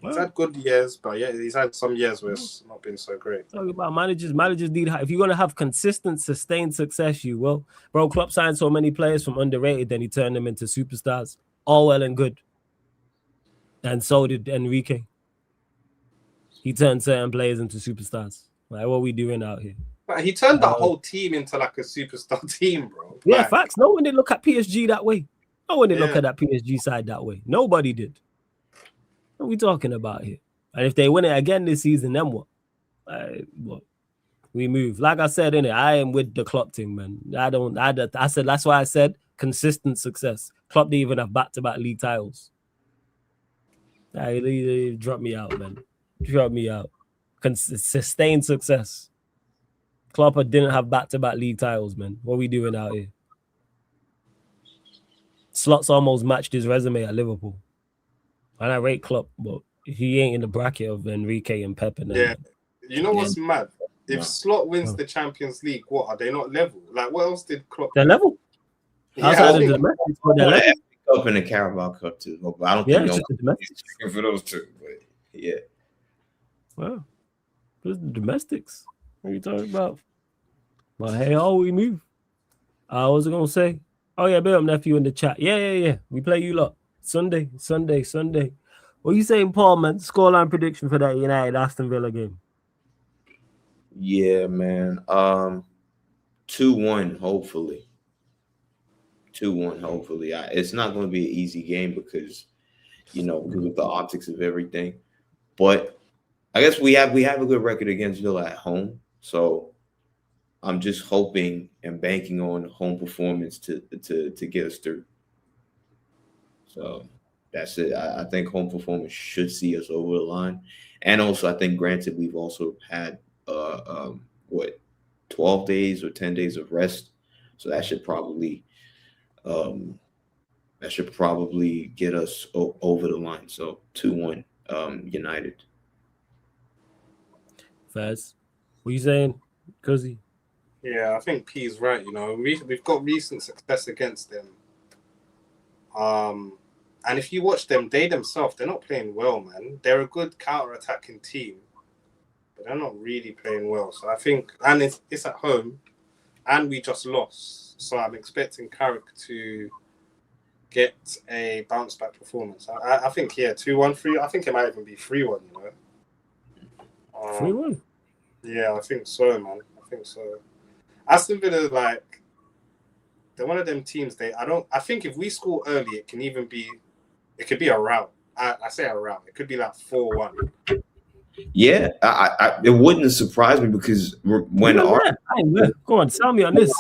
he's had good years, but yeah, he's had some years where it's not been so great. Talking about managers need, if you're going to have consistent, sustained success, you will. Bro, Klopp signed so many players from underrated, then he turned them into superstars. All well and good. And so did Enrique. He turned certain players into superstars. Like, what are we doing out here? But he turned that whole team into like a superstar team, bro. Yeah, facts. No one did look at PSG that way. No one did look at that PSG side that way. Nobody did. What are we talking about here? And if they win it again this season, then what? We move. Like I said, innit, I am with the Klopp thing, man. I said that's why I said consistent success. Klopp didn't even have back-to-back league titles. Drop me out, man. Drop me out. Sustained success. Klopp didn't have back-to-back league titles, man. What are we doing out here? Slots almost matched his resume at Liverpool. And I rate Klopp, but he ain't in the bracket of Enrique and Pep. And yeah. You know what's mad? If Slot wins the Champions League, what are they not level? Like, what else did Klopp? They're level. Outside of the domestics, they're level. Cup and the Carabao Cup too. But I don't think the for those two. But yeah. Well, there's the domestics. What are you talking about? But hey, all we move. I was gonna say, oh yeah, big up nephew in the chat. Yeah. We play you lot Sunday. What you saying, Paul? Man, scoreline prediction for that United Aston Villa game. Yeah, man. 2-1, hopefully. 2-1. Hopefully, it's not going to be an easy game because because of the optics of everything. But I guess we have a good record against Villa at home, so I'm just hoping and banking on home performance to get us through. So that's it. I think home performance should see us over the line, and also I think, granted, we've also had 12 days or 10 days of rest, so that should probably get us over the line. So 2-1 United. Faz, what you saying, Cuzzy? Yeah, I think P's right. We've got recent success against them. And if you watch them, they themselves, they're not playing well, man. They're a good counter-attacking team, but they're not really playing well. So I think, and it's at home, and we just lost. So I'm expecting Carrick to get a bounce-back performance. I think, 2-1, 3. I think it might even be 3-1, 3-1? Yeah, I think so, man. I think so. Aston Villa, they're one of them teams. I think if we score early, it could be a rout. I say a rout. It could be 4-1. Yeah, it wouldn't surprise me because when go on, tell me on this.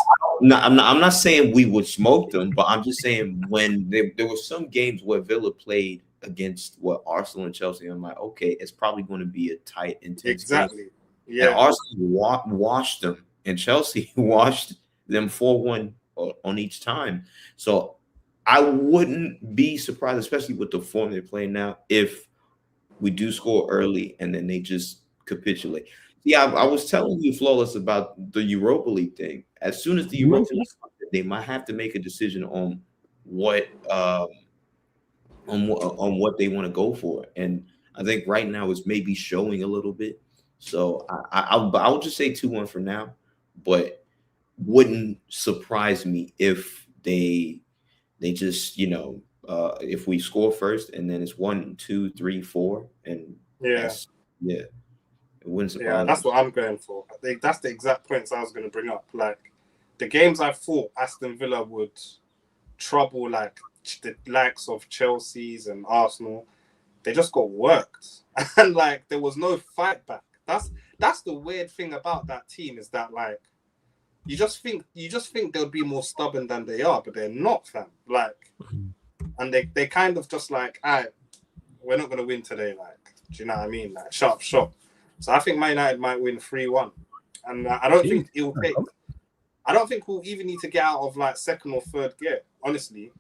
I'm not saying we would smoke them, but I'm just saying when there were some games where Villa played against Arsenal and Chelsea, I'm like, okay, it's probably going to be a tight, intense game. Yeah, and Arsenal washed them, and Chelsea washed them 4-1 on each time. So I wouldn't be surprised, especially with the form they're playing now, if we do score early and then they just capitulate. Yeah, I was telling you, Flawless, about the Europa League thing. As soon as the Europa League, they might have to make a decision on what they want to go for, and I think right now it's maybe showing a little bit. So I'll just say 2-1 for now, but wouldn't surprise me if they just if we score first and then it's 1, 2, 3, 4, and it wouldn't surprise me. Yeah, that's what I'm going for. I think that's the exact points I was going to bring up. The games I thought Aston Villa would trouble, the likes of Chelsea's and Arsenal, they just got worked, and there was no fight back. That's the weird thing about that team, is that you just think they'll be more stubborn than they are, but they're not, fam. And they kind of just alright, we're not gonna win today. Do you know what I mean? Sharp shot. So I think Man United might win 3-1, and I don't think it will take. I don't think we'll even need to get out of second or third gear. Honestly.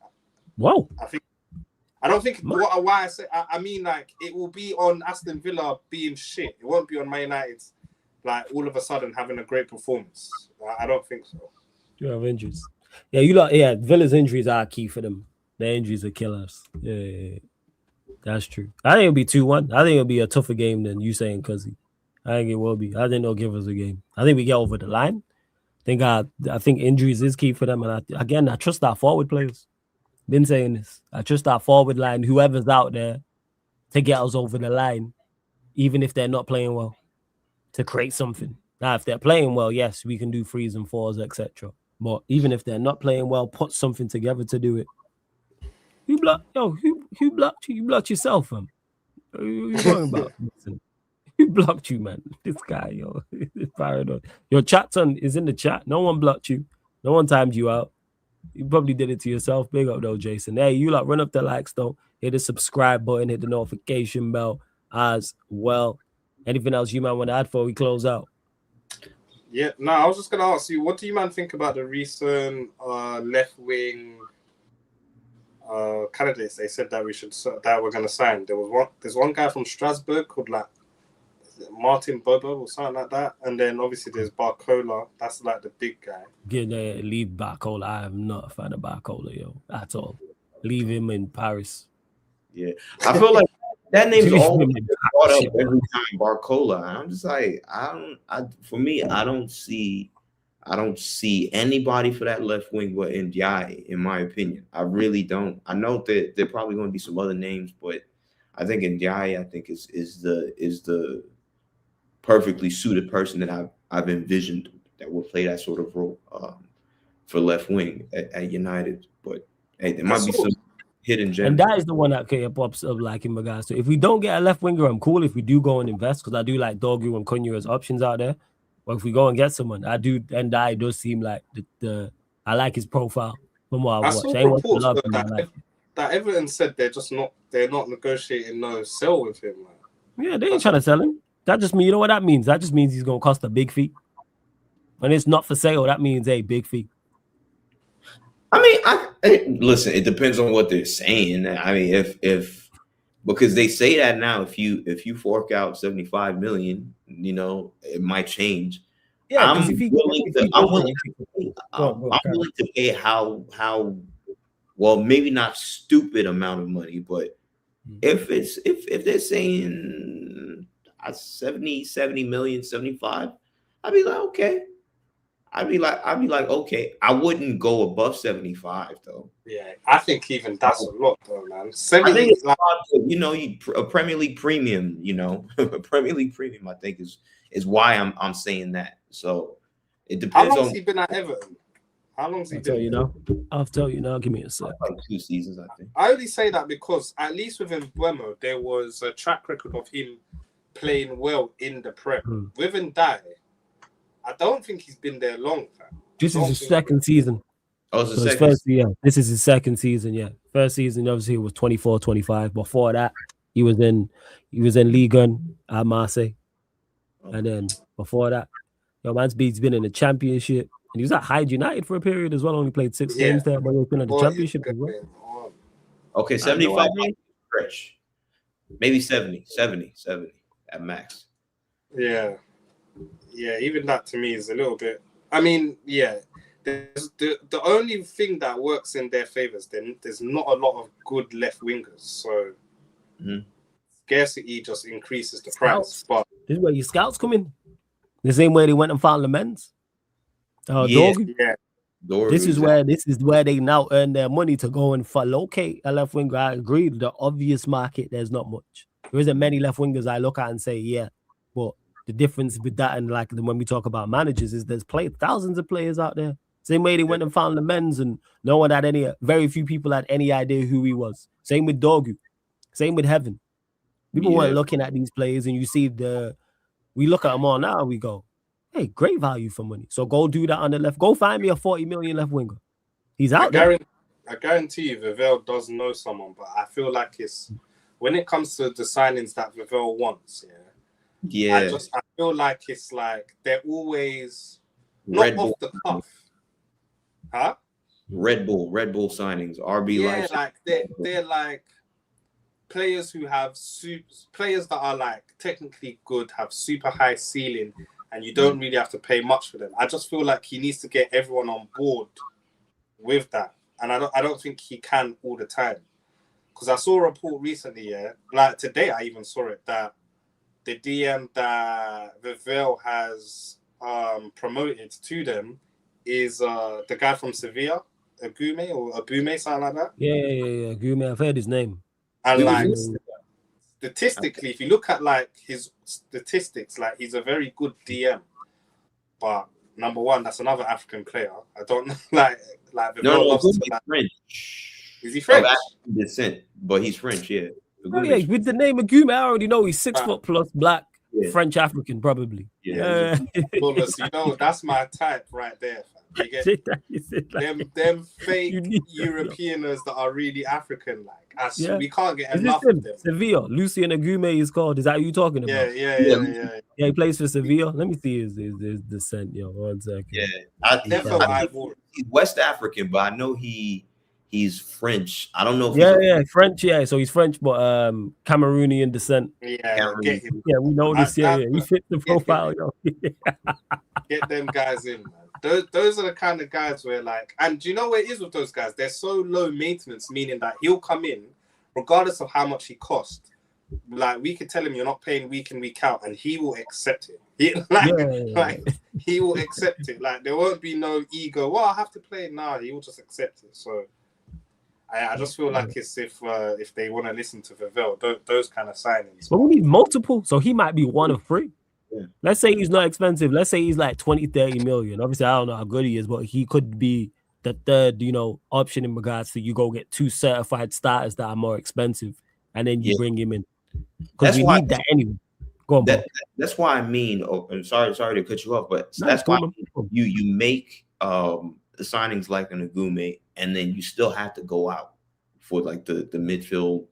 Whoa. I don't think why I say I mean it will be on Aston Villa being shit. It won't be on Man United all of a sudden having a great performance. I don't think so. You have injuries. Yeah, Villa's injuries are key for them. Their injuries are killers. Yeah. That's true. I think it'll be 2-1. I think it'll be a tougher game than you saying, Cuzzy. I think it will be. I think they'll give us a game. I think we get over the line. I think injuries is key for them, and I trust our forward players. Been saying this. I trust our forward line, whoever's out there, to get us over the line, even if they're not playing well, to create something. Now, if they're playing well, yes, we can do 3s and 4s, etc. But even if they're not playing well, put something together to do it. Who blocked you? You blocked yourself, fam. What are you talking about? Listen, who blocked you, man? This guy, is paranoid. Your chat is in the chat. No one blocked you. No one timed you out. You probably did it to yourself. Big up though, Jason. Hey, you run up the likes though. Hit the subscribe button. Hit the notification bell as well. Anything else you might want to add before we close out? Yeah, no, I was just gonna ask you, what do you man think about the recent left wing candidates? They said that we're gonna sign. There's one guy from Strasbourg called Martin Bobo or something like that, and then obviously there's Barcola. That's the big guy. Leave Barcola. I am not a fan of Barcola, at all. Leave him in Paris. Yeah, I feel like that name's always brought up every time, Barcola. And I'm just I don't see anybody for that left wing but Ndiaye, in my opinion. I really don't. I know that there probably going to be some other names, but I think Ndiaye, is the perfectly suited person that I've envisioned that will play that sort of role. for left wing at United. But hey, there might be some hidden gems. And that is the one that pops up like in regards to if we don't get a left winger, I'm cool if we do go and invest because I do like Dogu and Cunha as options out there. But if we go and get someone, I do, and that does seem like the I like his profile from what I've watched. I saw reports that Everton said they're not negotiating no sell with him. Like. Yeah, they ain't trying to sell him. That just means, you know what that means? That just means he's gonna cost a big fee. When it's not for sale, that means a big fee. I mean, listen. It depends on what they're saying. I mean, if because they say that now, if you fork out 75 million, you know, it might change. Yeah, I'm willing to pay how well, maybe not stupid amount of money, but if they're saying 70 million, 75, I'd be like, okay. I'd be like, okay. I wouldn't go above 75 though. Yeah, I think even that's a lot though, man. 70, I think it's like, you know, a Premier League premium, you know, a Premier League premium, I think is why I'm saying that. So it depends. How long has he been at Everton? How long has he been? I'll tell you now. Give me a sec. Like 2 seasons, I think. I only say that because at least with Mbeumo, there was a track record of him playing well in the Prem. With Ndai, I don't think he's been there long. This is his second season. Oh, it's the second season. Yeah, this is his second season. Yeah, first season obviously he was 24, 25. Before that, he was in Ligue 1 at Marseille, and then before that, man's been in the Championship, and he was at Hyde United for a period as well. Only played 6 games there, but he's been in the Championship as well. Okay, 75 stretch, maybe 70 at max. Yeah. Yeah, even that to me is a little bit. I mean, yeah, the only thing that works in their favors, then there's not a lot of good left wingers, so scarcity just increases the price. But this is where your scouts come in. The same way they went and found Lemens. This is where they now earn their money to go and locate a left winger. I agree. The obvious market, there's not much. There isn't many left wingers I look at and say, yeah, but. The difference with that and like when we talk about managers is there's thousands of players out there. Same way they went and found Lemens and no one had very few people had any idea who he was. Same with Dogu. Same with Heaven. People weren't looking at these players and you see we look at them all now, we go, hey, great value for money. So go do that on the left. Go find me a 40 million left winger. He's out there. I guarantee you Vivell does know someone, but I feel like it's when it comes to the signings that Vivell wants, I feel like it's like they're always not off the cuff. Huh? Red Bull signings, RB life. Yeah, like they're like players who have players that are like technically good, have super high ceiling, and you don't really have to pay much for them. I just feel like he needs to get everyone on board with that, and I don't think he can all the time. Because I saw a report recently, like today I even saw it that. The DM that Vivell has promoted to them is the guy from Sevilla, Abume, something like that. Yeah, Agume. I've heard his name. And like statistically, if you look at like his statistics, like he's a very good DM. But number one, that's another African player. I don't know, like Vivell loves to, French. Is he French? Of African descent, but he's French, yeah. Oh, yeah, with the name of Gume, I already know he's 6 foot plus, black, French African, probably. Yeah. You know, that's my type right there. You get them fake Europeaners that are really African, like. We can't get enough of them. Sevilla, Lucien Agume is called. Is that who you're talking about? Yeah. He plays for Sevilla. Let me see his descent, yo. 1 second. Yeah, he's West African, but I know he's French. I don't know if French. Yeah, so he's French, but Cameroonian descent. Yeah, we know this. He fits the profile, yo. Get them guys in, man. Those are the kind of guys where like, and do you know what it is with those guys? They're so low maintenance, meaning that he'll come in regardless of how much he costs. Like we could tell him you're not paying week in, week out, and he will accept it. He will accept it. Like there won't be no ego. Well, I have to play it now. He will just accept it. So I just feel like it's if they want to listen to Vivell, those kind of signings. But we need multiple, so he might be 1 of 3. Yeah. Let's say he's not expensive. Let's say he's like 20, 30 million. Obviously, I don't know how good he is, but he could be the third, option in regards to you go get 2 certified starters that are more expensive, and then you bring him in because we need that anyway. Go on, bro. That's why I mean. Oh, I'm sorry to cut you off, but that's why you make the signings like an Agume, and then you still have to go out for like the midfield.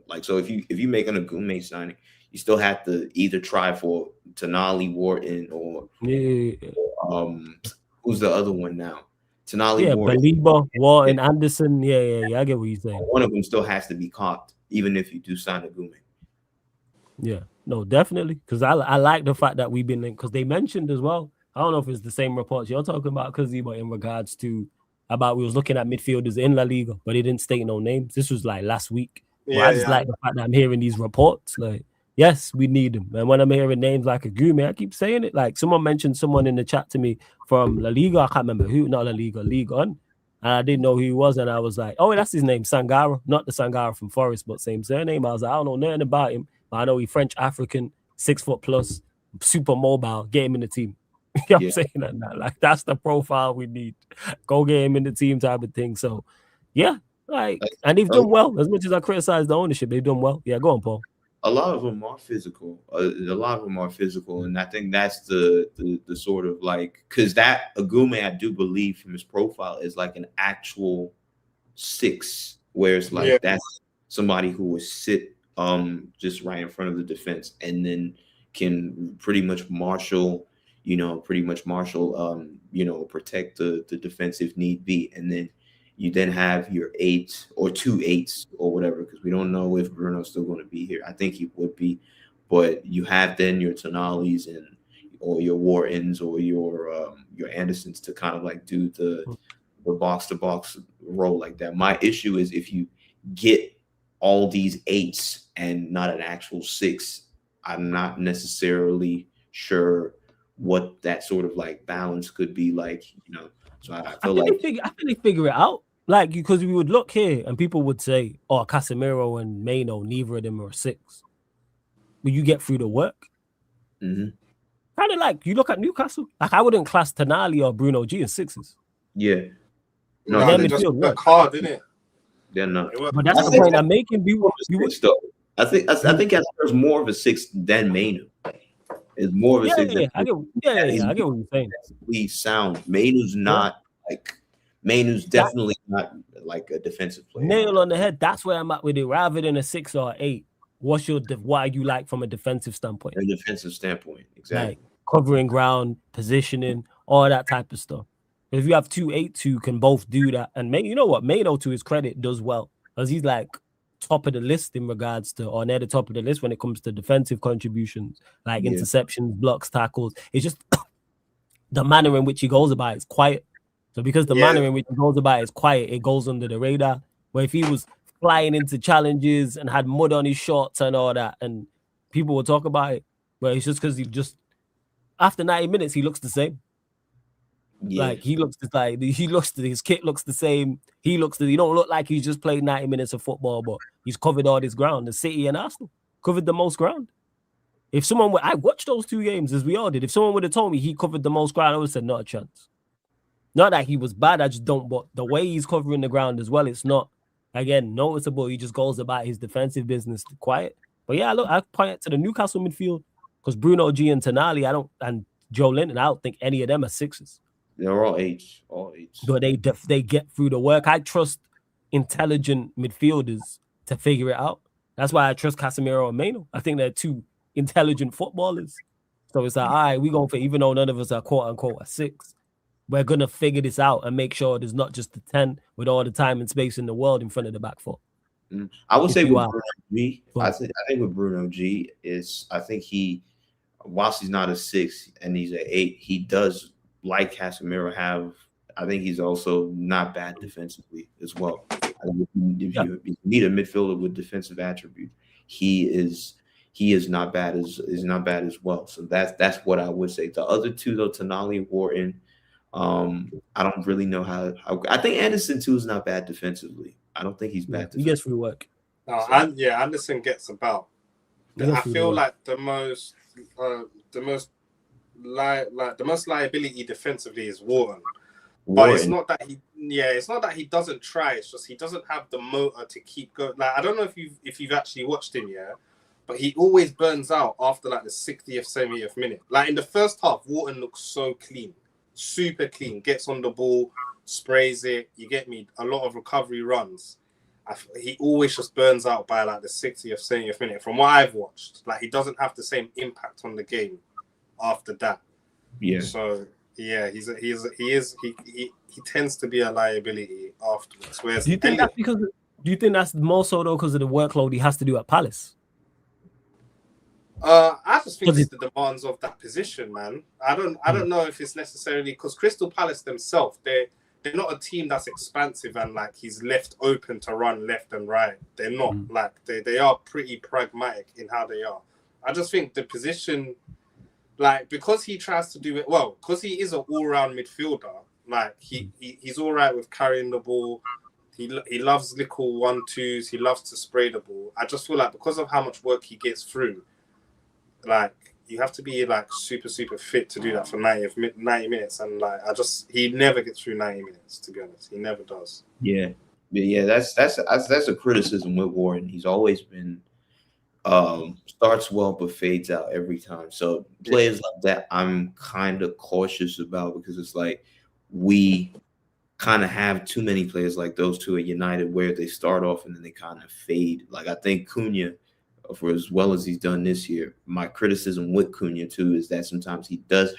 Like, so if you make an Agume signing, you still have to either try for Tonali, Wharton, or who's the other one now? Tonali, Baliba, Wharton, Anderson. Yeah. I get what you're saying. One of them still has to be caught, even if you do sign Agume. Yeah, no, definitely. Because I like the fact that we've been in, because they mentioned as well. I don't know if it's the same reports you're talking about, Kazi, but in regards to we was looking at midfielders in La Liga, but they didn't state no names. This was like last week. I just like the fact that I'm hearing these reports. Like, yes, we need them. And when I'm hearing names like Agume, I keep saying it. Like, someone mentioned someone in the chat to me from La Liga. I can't remember who, not La Liga, League On. And I didn't know who he was. And I was like, oh, that's his name, Sangara. Not the Sangara from Forest, but same surname. I was like, I don't know nothing about him. But I know he's French African, 6 foot plus, super mobile. Get him in the team. You know what I'm saying? That? Like, that's the profile we need. Go get him in the team type of thing. So, yeah. And they've done well. As much as I criticize the ownership, they've done well. Yeah, go on, Paul. A lot of them are physical. And I think that's the sort of like, because that Agume, I do believe from his profile, is like an actual 6, where it's like that's somebody who would sit just right in front of the defense and then can pretty much marshal, protect the defense if need be. And then you then have your 8 or 2 8s or whatever, because we don't know if Bruno's still going to be here. I think he would be, but you have then your Tonalis or your Whartons or your Andersons to kind of like do the box to box role like that. My issue is if you get all these 8s and not an actual 6, I'm not necessarily sure what that sort of like balance could be like, So I think they figure it out. Like, because we would look here and people would say, oh, Casemiro and Mano, neither of them are 6. But you get through the work. Mm-hmm. Kind of like, you look at Newcastle. Like, I wouldn't class Tonali or Bruno G as 6s. Yeah. No, they just work hard, didn't it? They're not. But that's the point I'm making. I think Casemiro's more of a 6 than Mano. Is more of a 6. I get what you're saying. He's sound. Manu's definitely not like a defensive player. Nail on the head. That's where I'm at with it. Rather than a 6 or 8, what you like from a defensive standpoint? A defensive standpoint, exactly. Like covering ground, positioning, all that type of stuff. If you have 2 8s who can both do that, and you know what, Mano, to his credit, does well, because he's like top of the list in regards to, or near the top of the list when it comes to defensive contributions, like interceptions, blocks, tackles. It's just the manner in which he goes about it is quiet. So because the manner in which he goes about it is quiet, it goes under the radar. Where if he was flying into challenges and had mud on his shorts and all that, and people would talk about it, but it's just because after 90 minutes, he looks the same. Yeah. Like his kit looks the same. He don't look like he's just played 90 minutes of football, but he's covered all this ground. The City and Arsenal covered the most ground. If I watched those 2 games as we all did. If someone would have told me he covered the most ground, I would have said not a chance. Not that he was bad, I just don't. But the way he's covering the ground as well, it's not again noticeable. He just goes about his defensive business quiet. But yeah, look, I point to the Newcastle midfield because Bruno G and Tonali, and Joe Linton, I don't think any of them are 6s. They're all 8s. But they get through the work. I trust intelligent midfielders to figure it out. That's why I trust Casemiro and Mano. I think they're 2 intelligent footballers. So it's like, all right, we're going for, even though none of us are quote unquote a 6, we're going to figure this out and make sure there's not just the 10 with all the time and space in the world in front of the back 4. I would say with Bruno G, I think with Bruno G I think he, whilst he's not a 6 and he's an 8, he does, like Casemiro, I think he's also not bad defensively as well. If you need a midfielder with defensive attributes, he is not bad as well. So that's what I would say. The other 2 though, Tonali and Wharton, I don't really know how I think Anderson too is not bad defensively. I don't think he's bad. He gets free work. Anderson gets about. I feel like the most liability defensively is Wharton. But it's not that Yeah, it's not that he doesn't try. It's just he doesn't have the motor to keep going. Like I don't know if you've actually watched him, yeah, but he always burns out after like the 60th, 70th minute. Like in the first half, Wharton looks so clean, super clean. Gets on the ball, sprays it. You get me? A lot of recovery runs. He always just burns out by like the 60th, 70th minute. From what I've watched, like he doesn't have the same impact on the game after that. Yeah. So yeah, he tends to be a liability afterwards. Whereas Do you think that's because? Do you think that's more so though because of the workload he has to do at Palace? I just think it's the demands of that position, man. I don't know if it's necessarily because Crystal Palace themselves, they're not a team that's expansive and like he's left open to run left and right. They're not like they are pretty pragmatic in how they are. I just think the position, like because he tries to do it well, because he is an all-round midfielder. Like he's all right with carrying the ball. He loves little 1-2s. He loves to spray the ball. I just feel like because of how much work he gets through, like you have to be like super fit to do that for 90 minutes, and like he never gets through 90 minutes. To be honest, he never does. Yeah, that's a criticism with Warren. He's always been starts well but fades out every time. So players like that, I'm kind of cautious about because it's like we kind of have too many players like those two at United where they start off and then they kind of fade. Like I think Cunha, for as well as he's done this year, my criticism with Cunha too is that sometimes he does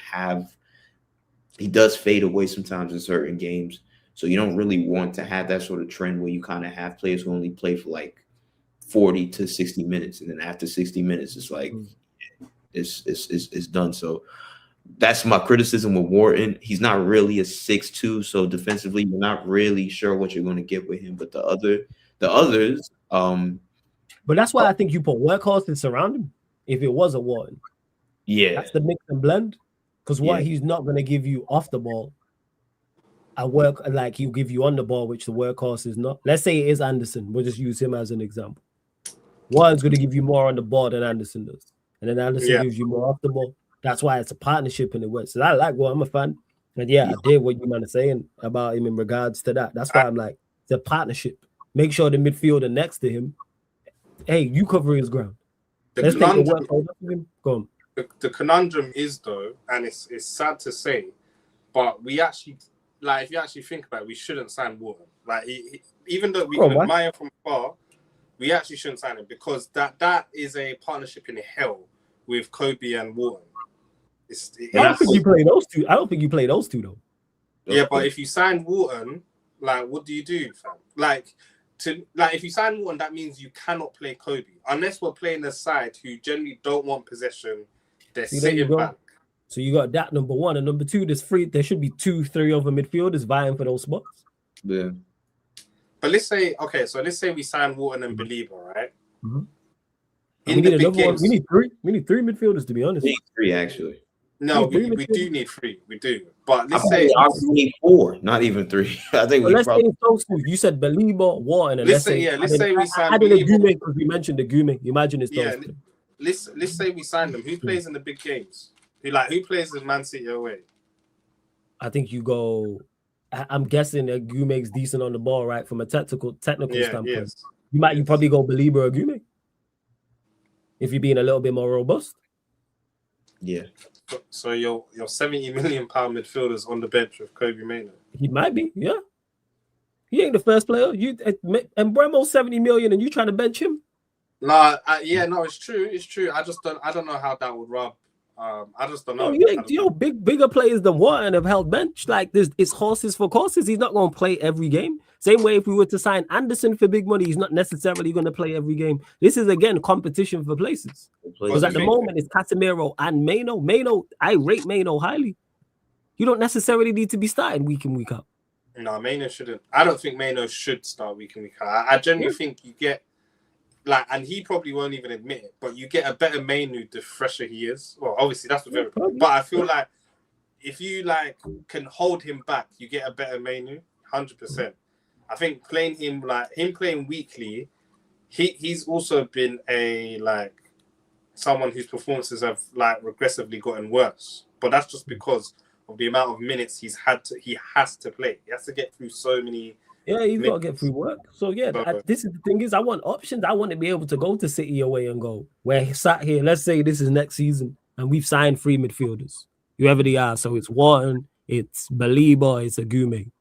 fade away sometimes in certain games. So you don't really want to have that sort of trend where you kind of have players who only play for like 40 to 60 minutes, and then after 60 minutes, it's like it's done. So that's my criticism with Wharton. He's not really a 6'2", so defensively, you're not really sure what you're going to get with him. But the others, but that's why I think you put workhorses around him. If it was a Wharton, that's the mix and blend. Because he's not going to give you off the ball, like he'll give you on the ball, which the workhorse is not. Let's say it is Anderson. We'll just use him as an example. Wharton's going to give you more on the ball than Anderson does, and then Anderson gives you more off the ball. That's why it's a partnership and it works. So I like what I'm a fan, and I did what you man are saying about him in regards to that. That's why I'm like it's a partnership. Make sure the midfielder next to him, hey, you cover his ground. Let's take the work over him. Go on. The conundrum is though, and it's sad to say, but we actually like if you actually think about it, we shouldn't sign Wharton. Like even though we can admire from afar, we actually shouldn't sign him because that is a partnership in hell with Kobe and Wharton. I don't think you play those two. I don't think you play those two though. Yeah, but if you sign Wharton, like what do you do, fam? Like if you sign Wharton, that means you cannot play Kobe unless we're playing a side who generally don't want possession. They're sitting back. So you got that number one, and number two. There should be 2-3 other midfielders vying for those spots. Yeah. But let's say we sign Wharton and Belieber, right? Mm-hmm. We need another one. We need three. We need 3 midfielders, to be honest. We need 3 actually. No, we do need 3. We do. But let's say we need 4, not even 3. I think let's say those two. You said Belieber, Wharton, and let's say we sign Belieber because we mentioned the Gume. Imagine it's those two. Let's say we sign them. Who plays in the big games? Who plays in Man City away? I think you go. I'm guessing that Gume's decent on the ball, right? From a technical standpoint, yes. You probably go Belieber or Gume if you're being a little bit more robust. Yeah. So your 70 million pound midfielder's on the bench with Kobe Mainoo. He might be, yeah. He ain't the first player. And Bremo's 70 million, and you trying to bench him? No, it's true. It's true. I don't know how that would rub. I just don't know. Bigger players than Wharton have held bench. Like it's horses for courses. He's not going to play every game. Same way if we were to sign Anderson for big money, he's not necessarily going to play every game. This is again competition for places. Because at the moment it's Casemiro and Mainoo. I rate Mainoo highly. You don't necessarily need to be starting week in, week out. No, Mainoo shouldn't. I don't think Mainoo should start week in, week out. I genuinely think you get and he probably won't even admit it, but you get a better Mainoo the fresher he is. Well, obviously that's very. But I feel like if you can hold him back, you get a better Mainoo, 100%. I think playing him playing weekly, he's also been someone whose performances have regressively gotten worse. But that's just because of the amount of minutes he has to play. He has to get through so many. Yeah, he's got to minutes. get through work. So yeah, So- this is the thing is I want options. I want to be able to go to City away and go. Where he sat here, let's say this is next season, and we've signed 3 midfielders, whoever they are. So it's Wharton, it's Baliba, it's Agume.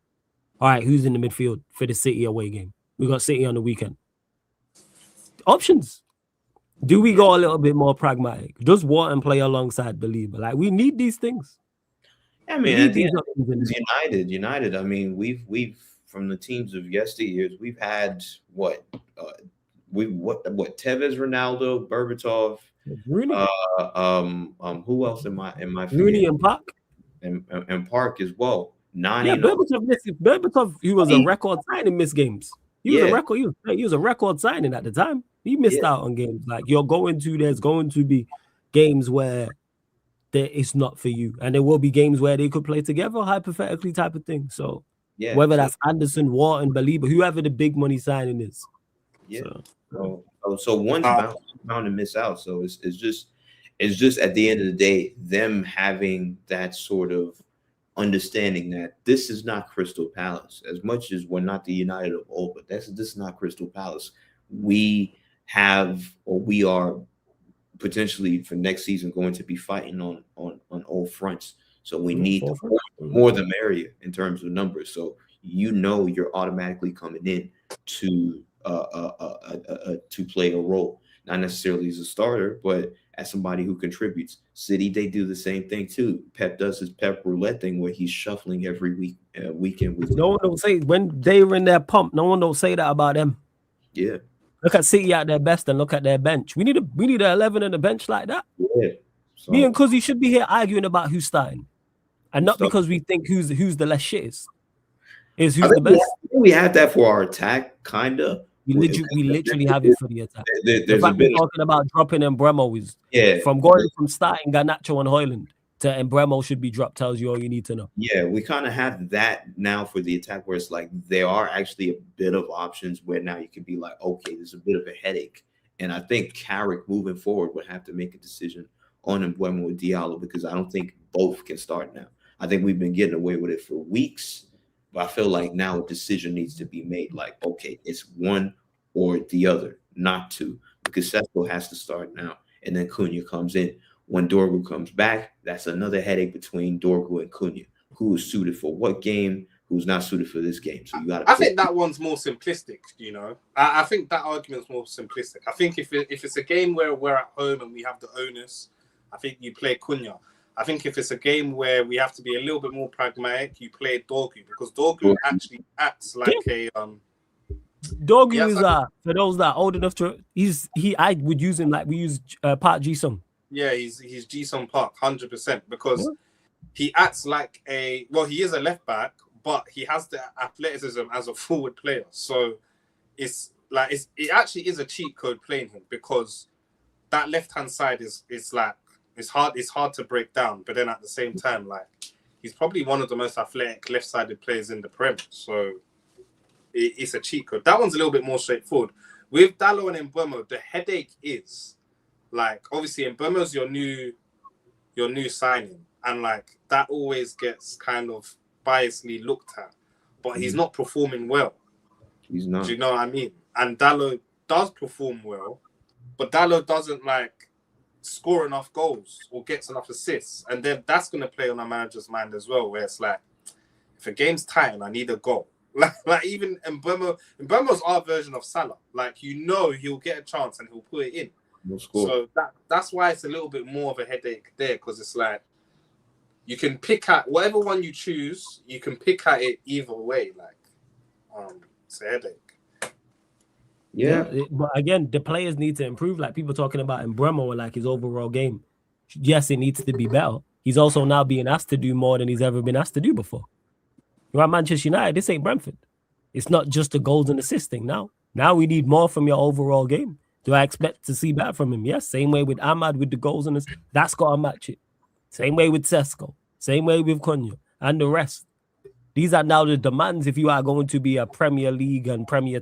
All right, who's in the midfield for the City away game? We got City on the weekend. Options. Do we go a little bit more pragmatic? Does Wharton play alongside Baliba? Like we need these things. I We mean, need at the these end, options in this. United. I mean, we've from the teams of yesteryears, we've had what Tevez, Ronaldo, Berbatov, Rooney, who else in my Rooney and Park. and Park as well. Nani, Yeah, Berbatov, he was a record signing, missed games. He was Yeah. a record. He was a record signing at the time. He missed out on games. Like there's going to be games where there is not for you, and there will be games where they could play together, hypothetically type of thing. So whether that's Anderson, Wharton, Baliba, whoever the big money signing is. Yeah. So one's bound to miss out. So it's just at the end of the day, them having that sort of understanding that this is not Crystal Palace. As much as we're not the United of old, but this is not Crystal Palace. We are potentially for next season going to be fighting on all fronts. So we need more the merrier in terms of numbers. So you're automatically coming in to play a role, not necessarily as a starter, but as somebody who contributes. City, they do the same thing too. Pep does his Pep roulette thing where he's shuffling every weekend. No one don't say when they were in their pump. No one don't say that about them. Yeah. Look at City at their best and look at their bench. We need an 11 on the bench like that. Yeah. So, Me and Cuzzy should be here arguing about who's starting, and not because we think who's the less shittest. Is who's the best. We have that for our attack, kinda. We literally have it for the attack. There's a bit talking about dropping Embremo is from starting Garnacho and Højlund to Embremo should be dropped tells you all you need to know. Yeah, we kind of have that now for the attack where it's like there are actually a bit of options where now you can be like, okay, there's a bit of a headache. And I think Carrick moving forward would have to make a decision on Embremo with Diallo because I don't think both can start now. I think we've been getting away with it for weeks, but I feel like now a decision needs to be made. Like, okay, it's one or the other, not two, because Sesko has to start now, and then Cunha comes in. When Dorgu comes back, that's another headache between Dorgu and Cunha. Who is suited for what game? Who's not suited for this game? So you got to. I think that one's more simplistic. I think that argument's more simplistic. I think if it's a game where we're at home and we have the onus, I think you play Cunha. I think if it's a game where we have to be a little bit more pragmatic, you play Dorgu because Dorgu actually acts like a Dorgu is for those that are old enough to I would use him like we use Park Ji-sung. Yeah, he's Ji-sung Park 100% because he acts like he is a left back, but he has the athleticism as a forward player. So it actually is a cheat code playing him because that left hand side is like it's hard to break down, but then at the same time, like he's probably one of the most athletic left-sided players in the Prem. So it's a cheat code. That one's a little bit more straightforward. With Dalot and Mbeumo, the headache is like obviously Mbeumo's your new signing, and like that always gets kind of biasly looked at, but he's not performing well. He's not. Do you know what I mean? And Dalot does perform well, but Dalot doesn't like score enough goals or gets enough assists, and then that's going to play on our manager's mind as well, where it's like if a game's tight and I need a goal, like even Mbeumo's our version of Salah. Like he'll get a chance and he'll put it in. So that's why it's a little bit more of a headache there, because it's like you can pick at whatever one you choose, you can pick at it either way. Like it's a headache. Yeah, but again, the players need to improve. Like people talking about Mbeumo or like his overall game. Yes, it needs to be better. He's also now being asked to do more than he's ever been asked to do before. You're at Manchester United. This ain't Brentford. It's not just the goals and assist thing now. Now we need more from your overall game. Do I expect to see that from him? Yes. Same way with Ahmad with the goals and assists. That's got to match it. Same way with Sesko. Same way with Cunha and the rest. These are now the demands if you are going to be a Premier League and Premier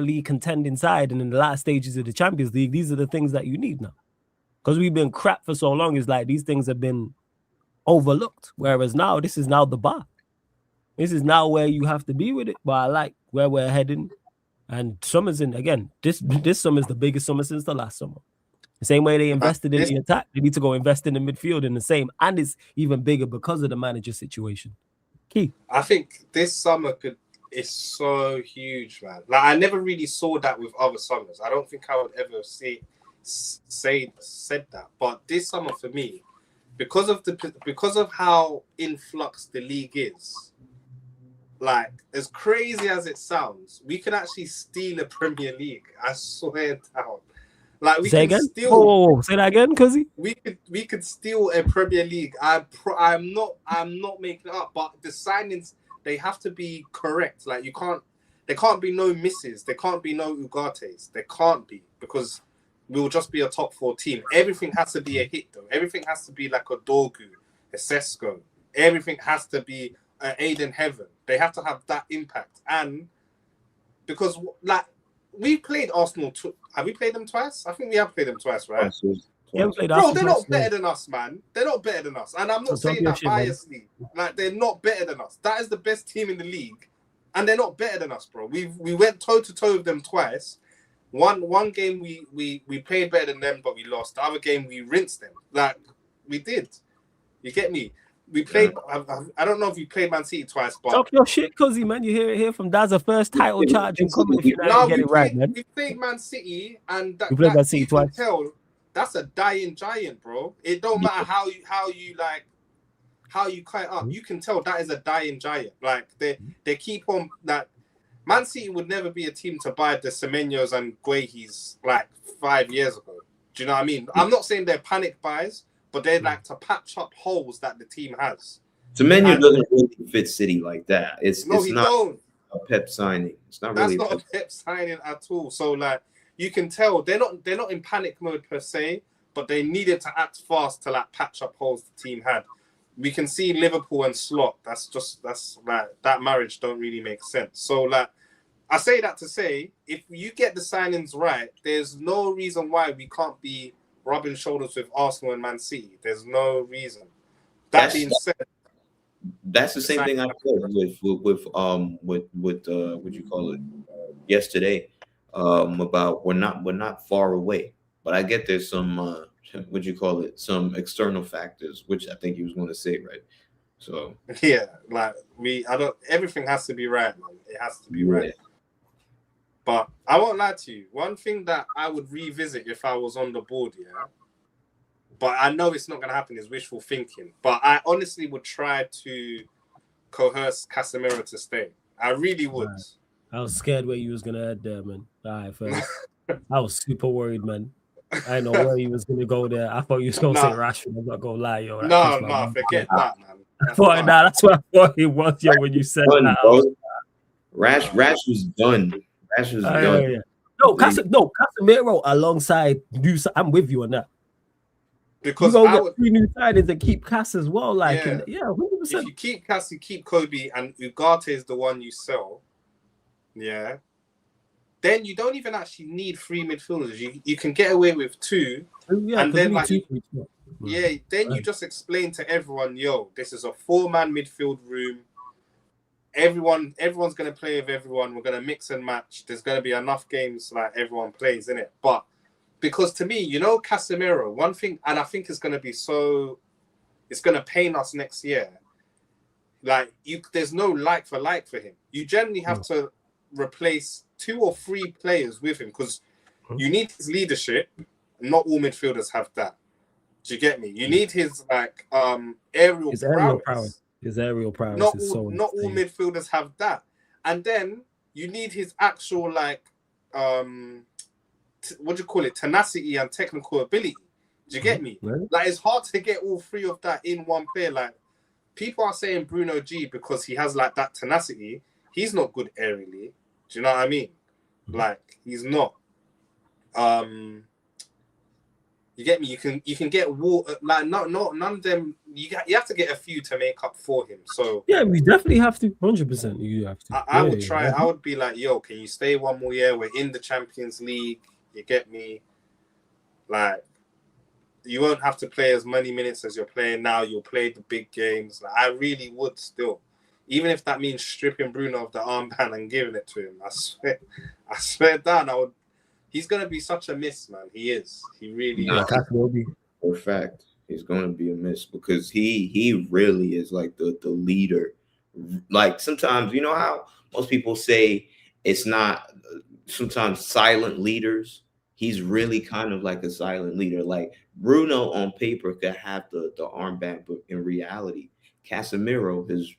League contending side, and in the last stages of the Champions League, these are the things that you need now. Because we've been crap for so long, it's like these things have been overlooked. Whereas now, this is now the bar. This is now where you have to be with it. But I like where we're heading. And summer's in again. This summer's the biggest summer since the last summer. The same way they invested in the attack, they need to go invest in the midfield in the same, and it's even bigger because of the manager situation. Key. I think this summer is so huge, man. Like I never really saw that with other summers. I don't think I would ever said that. But this summer for me, because of how influx the league is, like as crazy as it sounds, we can actually steal a Premier League. I swear down. Like we say can again? steal. Whoa. Say that again, Cuzzy. We could steal a Premier League. I'm not making it up. But the signings, they have to be correct. Like there can't be no misses. There can't be no Ugates. There can't be, because we'll just be a top 4 team. Everything has to be a hit though. Everything has to be like a Dorgu, a Sesko. Everything has to be Aiden Heaven. They have to have that impact. And because like we played Arsenal. Have we played them twice? I think we have played them twice, right? Yeah, Bro, they're not better than us, man. They're not better than us. And I'm not saying that biasly. Like, they're not better than us. That is the best team in the league. And they're not better than us, bro. We went toe-to-toe with them twice. One game we played better than them, but we lost. The other game, we rinsed them. Like, we did. You get me? We played. I don't know if we played Man City twice, but talk your shit, Cuzzy, man. You hear it here from Dad's first title charge and coming if you no, get it right, man. We played Man City, and we played Man City twice. Tell, that's a dying giant, bro. It don't matter how you cut it up. You can tell that is a dying giant. Like they keep on that. Man City would never be a team to buy the Semenyos and Guehis like 5 years ago. Do you know what I mean? I'm not saying they're panic buys, but they like to patch up holes that the team has. Semenyo doesn't really fit City like that. It's not don't. A Pep signing. It's not That's really. That's not a Pep signing at all. So like you can tell they're not in panic mode per se, but they needed to act fast to like patch up holes the team had. We can see Liverpool and Slot. That's like that marriage don't really make sense. So like I say that to say, if you get the signings right, there's no reason why we can't be rubbing shoulders with Arsenal and Man City. There's no reason. That being said, that's the same thing I said with what you call it yesterday about we're not far away, but I get there's some what you call it, some external factors, which I think he was going to say, right? So yeah, like everything has to be right, man. It has to be right. But I won't lie to you. One thing that I would revisit if I was on the board, yeah, but I know it's not going to happen, is wishful thinking. But I honestly would try to coerce Casemiro to stay. I really would. Right. I was scared where you was going to head there, man. All right, first. I was super worried, man. I know where you was going to go there. I thought you was going to say Rashford. I'm not going to lie, yo. No, forget that, man. That's what I thought it was, yo, when you said that. Rash was done. Rash was done. Yeah. No, Casemiro alongside new. I'm with you on that. Because you go get 3 new signings and keep Cass as well. Like, 100%. If you keep Cass, you keep Kobe, and Ugarte is the one you sell. Yeah. Then you don't even actually need 3 midfielders. You can get away with 2, and then like then you just explain to everyone, yo, this is a 4-man midfield room. Everyone's gonna play with everyone. We're gonna mix and match. There's gonna be enough games like everyone plays in it. But because to me, Casemiro, one thing, and I think it's gonna pain us next year. Like there's no like for him. You generally have to replace 2 or 3 players with him because you need his leadership. Not all midfielders have that. Do you get me? You need his aerial prowess. His aerial prowess not is all midfielders have that. And then you need his actual tenacity and technical ability. Do you get me? Right. Like it's hard to get all 3 of that in one player. Like people are saying Bruno G because he has like that tenacity. He's not good aerially. Do you know what I mean? Like he's not. You get me? You can get like none of them. You have to get a few to make up for him. So yeah, we definitely have to. 100%, you have to. I would try. I would be like, yo, can you stay 1 more year? We're in the Champions League. You get me? Like you won't have to play as many minutes as you're playing now. You'll play the big games. Like, I really would still, even if that means stripping Bruno of the armband and giving it to him. I swear down, I would. He's gonna be such a miss, man. He is. He really is. Will be. For a fact, he's going to be a miss because he really is like the leader. Like sometimes, you know how most people say it's not sometimes silent leaders. He's really kind of like a silent leader. Like Bruno on paper could have the armband, but in reality, Casemiro is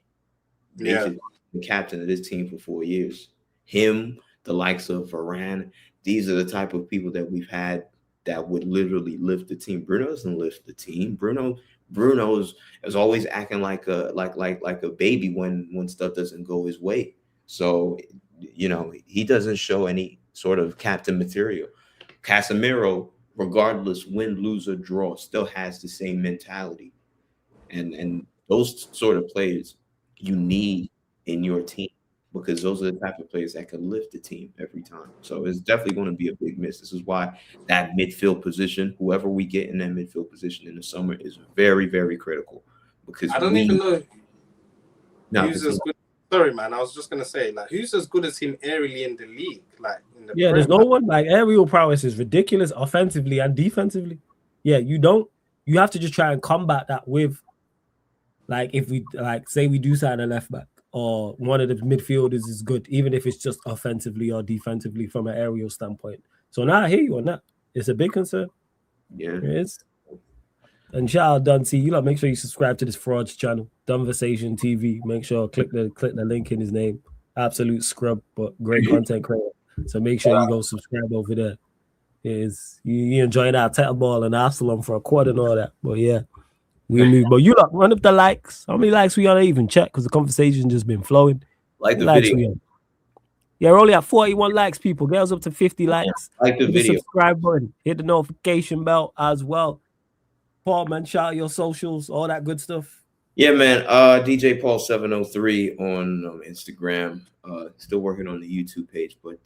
the captain of this team for 4 years. Him, the likes of Varane, these are the type of people that we've had that would literally lift the team. Bruno doesn't lift the team. Bruno's is always acting like a baby when stuff doesn't go his way. So, you know, he doesn't show any sort of captain material. Casemiro, regardless win, lose, or draw, still has the same mentality. And those sort of players you need in your team because those are the type of players that can lift the team every time. So it's definitely going to be a big miss. This is why that midfield position, whoever we get in that midfield position in the summer, is very, very critical. Because I don't even know who's as good. Sorry, man. I was just gonna say, like, who's as good as him aerially in the league? Like, in the there's no one. Like, aerial prowess is ridiculous, offensively and defensively. Yeah, you have to just try and combat that with, like, if we say we do sign a left back or one of the midfielders is good, even if it's just offensively or defensively from an aerial standpoint. So now I hear you on that. It's a big concern. Yeah, it is. And shout out Dunsey. You make sure you subscribe to this frauds channel, Conversation TV. Make sure click the link in his name. Absolute scrub, but great content creator. So make sure you go subscribe over there. You enjoying that title ball and Arsenal for a quarter and all that. But yeah, we move. But you run up the likes. How many likes we on even check? Because the conversation just been flowing. Like the video. Yeah, we're only at 41 likes, people. Get us up to 50 likes. Like the video. Subscribe button. Hit the notification bell as well. Paul, man, shout out your socials, all that good stuff. Yeah, man. DJ Paul 703 on Instagram. Still working on the YouTube page, but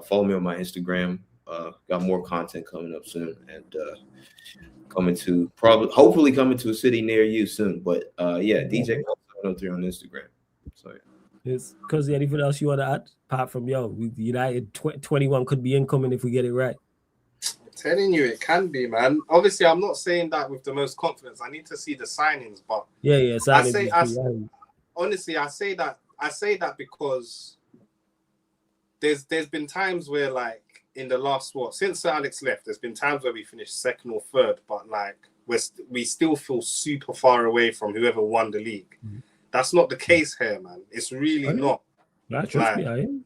follow me on my Instagram. Got more content coming up soon, and hopefully coming to a city near you soon. But DJ Paul 703 on Instagram. So yeah. It's because anything else you want to add apart from United 21 could be incoming if we get it right. Telling you, it can be, man. Obviously, I'm not saying that with the most confidence. I need to see the signings, but signings. Honestly, I say that because there's been times where, like, in the last since Sir Alex left, there's been times where we finished second or third, but like we still feel super far away from whoever won the league. Mm-hmm. That's not the case here, man. It's really not. Trust me, I am.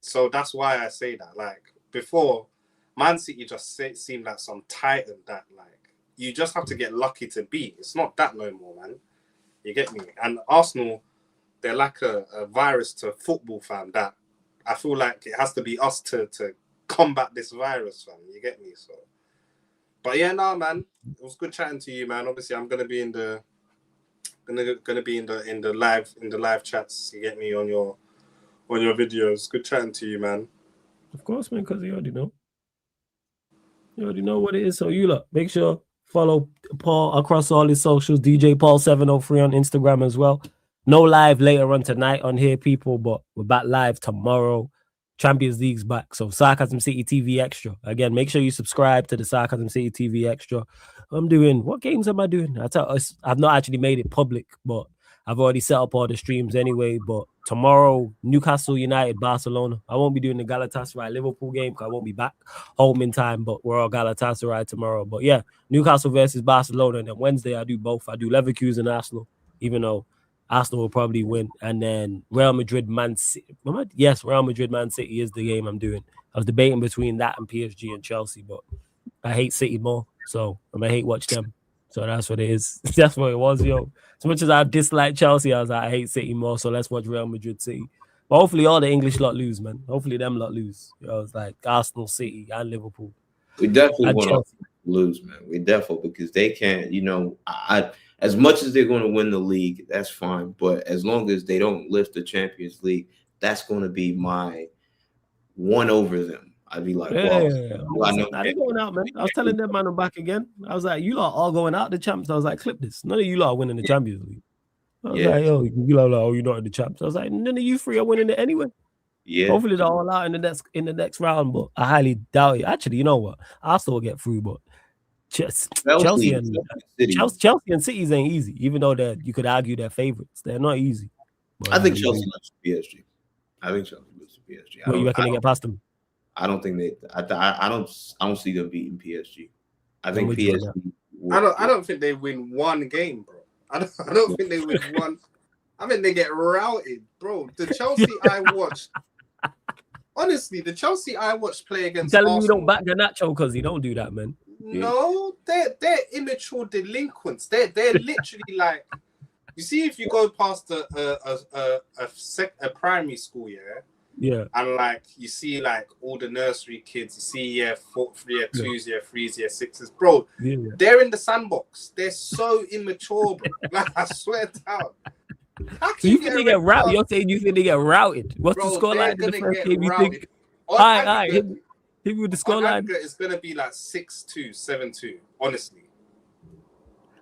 So that's why I say that. Like before, Man City just seemed like some titan that, like, you just have to get lucky to beat. It's not that no more, man. You get me? And Arsenal, they're like a virus to football, fam, that I feel like it has to be us to combat this virus, fam. You get me? So, but yeah, man, it was good chatting to you, man. Obviously, I'm gonna be in the live chats. You get me on your videos. Good chatting to you, man. Of course, man, because you already know. You already know what it is. So make sure follow Paul across all his socials. DJ Paul 703 on Instagram as well. No live later on tonight on here, people, but we're back live tomorrow. Champions League's back. So Sarcasm City TV Extra. Again, make sure you subscribe to the Sarcasm City TV Extra. What games am I doing? I've not actually made it public, but I've already set up all the streams anyway. But tomorrow, Newcastle United, Barcelona. I won't be doing the Galatasaray Liverpool game because I won't be back home in time, but we're all Galatasaray tomorrow. But yeah, Newcastle versus Barcelona. And then Wednesday, I do both. I do Leverkusen and Arsenal, even though Arsenal will probably win. And then Real Madrid, Man City. Yes, Real Madrid, Man City is the game I'm doing. I was debating between that and PSG and Chelsea, but I hate City more. So I'm going to hate watch them. So that's what it is. That's what it was, yo. As much as I dislike Chelsea, I was like, I hate City more, so let's watch Real Madrid City. But hopefully all the English lot lose, man. Hopefully them lot lose. It's like Arsenal, City, and Liverpool. We definitely want to lose, man. We definitely, because they can't, as much as they're going to win the league, that's fine. But as long as they don't lift the Champions League, that's going to be my one over them. I'd be like, Yeah, well, I know they're going out, man. I was telling them, man, I'm back again. I was like, you lot all going out the champs. I was like, clip this. None of you lot are winning the Champions League. I was like, yo, you lot are like, oh, you're not in the champs. I was like, none of you three are winning it anyway. Yeah. Hopefully they're all out in the next round, but I highly doubt it. Actually, you know what? I'll still get through, but Chelsea and Cities ain't easy, even though you could argue they're favorites. They're not easy. But I think Chelsea loses to PSG. What, you reckon they get past them? I don't think they. I don't see them beating PSG. I think PSG. I don't think they win one game, bro. I don't think they win one. I think they get routed, bro. The Chelsea I watched. Honestly, the Chelsea I watched play against Arsenal. Arsenal. You don't back Garnacho because he don't do that, man. No, they're immature delinquents. They're literally like, you see, if you go past a primary school, yeah, and like you see like all the nursery kids, you see year 4, year 2s, year 3s, year 6s, bro. Yeah. They're in the sandbox. They're so immature, bro. Like, I swear down. So you think they get routed? You're saying you think they get routed? What's the scoreline in the first game? You think? All right. Hit me with the scoreline. It's gonna be like 6-2, 7-2. Honestly,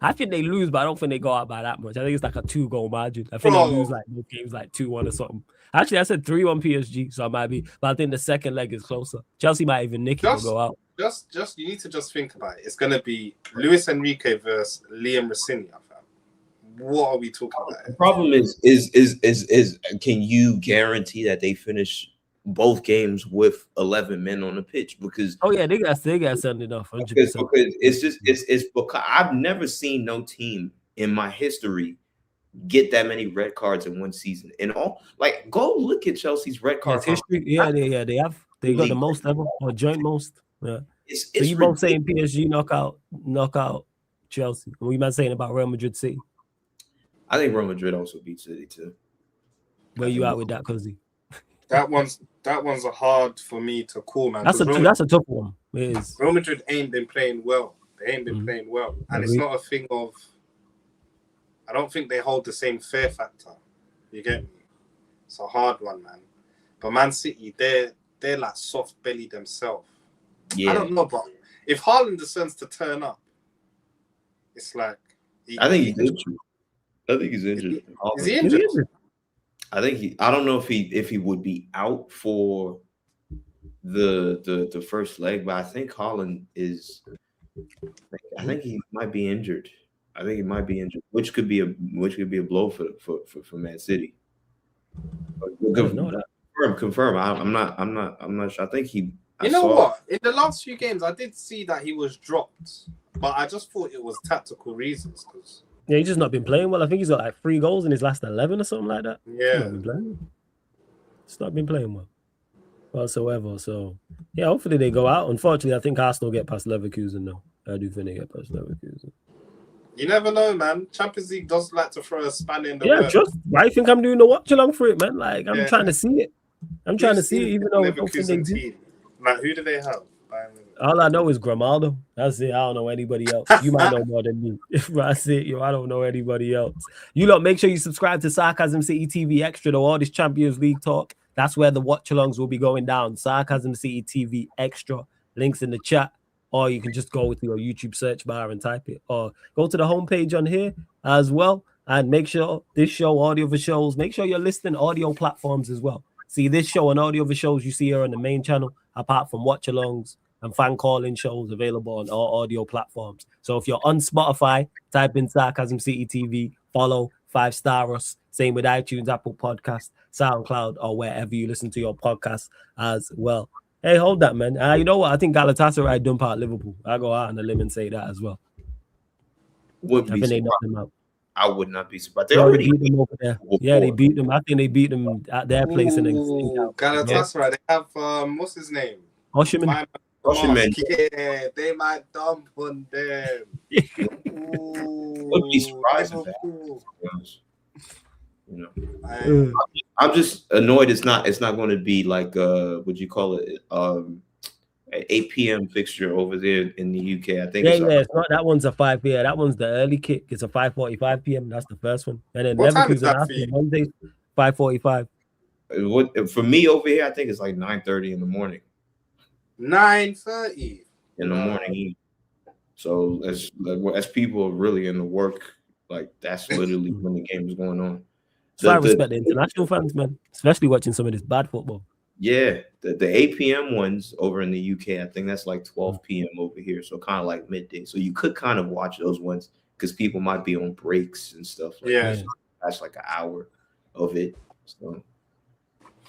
I think they lose, but I don't think they go out by that much. I think it's like a 2-goal margin. I think they lose like both games, like 2-1 or something. Actually, I said 3-1 PSG, so I might be. But I think the second leg is closer. Chelsea might even nick it and go out. Just you need to just think about it. It's gonna be Luis Enrique versus Liam Rossigna. What are we talking about? The problem is can you guarantee that they finish both games with 11 men on the pitch? Because they got sending off 100%. Because it's because I've never seen no team in my history get that many red cards in one season. And all, like, go look at Chelsea's red card history. They got the most ever, or joint most. Yeah. So you both saying PSG knockout Chelsea. What you might saying about Real Madrid City? I think Real Madrid also beat City too. Where you at with that, Cozy? That one's a hard for me to call, man. That's a tough one. It is. Real Madrid ain't been playing well. They ain't been playing well, and it's not a thing of. I don't think they hold the same fear factor. You get me? It's a hard one, man. But Man City, they're like soft belly themselves. Yeah. I don't know, but if Haaland decides to turn up, it's like. I think he's injured. Is he injured? I don't know if he would be out for the first leg, but I think Haaland is. I think he might be injured. Which could be a blow for Man City. Confirm. I'm not sure. I think he. What? In the last few games, I did see that he was dropped, but I just thought it was tactical reasons. Yeah, he's just not been playing well. I think he's got like 3 goals in his last 11 or something like that. Yeah. He's not been playing well whatsoever. So, yeah, hopefully they go out. Unfortunately, I think Arsenal get past Leverkusen, though. I do think they get past Leverkusen. You never know, man. Champions League does like to throw a spanner in the works. Just why you think I'm doing the watch along for it, man? Like, I'm trying to see it. I'm trying to see it, even though I don't think they do. Like, who do they have? All I know is Grimaldo. That's it. I don't know anybody else. You might know more than me. That's it. I don't know anybody else. You lot, make sure you subscribe to Sarcasm City TV Extra, though. All this Champions League talk. That's where the watch-alongs will be going down. Sarcasm City TV Extra. Links in the chat. Or you can just go to your YouTube search bar and type it. Or go to the homepage on here as well. And make sure this show, audio for shows, make sure you're listening audio platforms as well. See, this show and audio for shows you see here on the main channel, apart from watch-alongs and fan calling shows available on all audio platforms. So if you're on Spotify, type in Sarcasm City TV, follow, 5-star us. Same with iTunes, Apple Podcasts, SoundCloud, or wherever you listen to your podcasts as well. Hey, hold that, man. You know what? I think Galatasaray dump out Liverpool. I go out on a limb and say that as well. I would not be surprised. They already beat them over there. Yeah, they beat them. I think they beat them at their place. Galatasaray, they have, what's his name? Oshiman. Yeah, they might dump on them. Would be surprised if that. I'm just annoyed. It's not going to be like what you call it? An 8 p.m. fixture over there in the UK. I think. It's not. That one's a 5 p.m. That one's the early kick. It's a 5:45 p.m. That's the first one. And then Leverkusen Monday 5:45. For me over here, I think it's like 9:30 in the morning. 9:30 in the morning. So as people are really in the work, like that's literally when the game is going on. So I respect the international fans, man, especially watching some of this bad football. Yeah, the 8 p.m. ones over in the UK, I think that's like 12 p.m. over here, so kind of like midday. So you could kind of watch those ones because people might be on breaks and stuff. Like that. So that's like an hour of it. So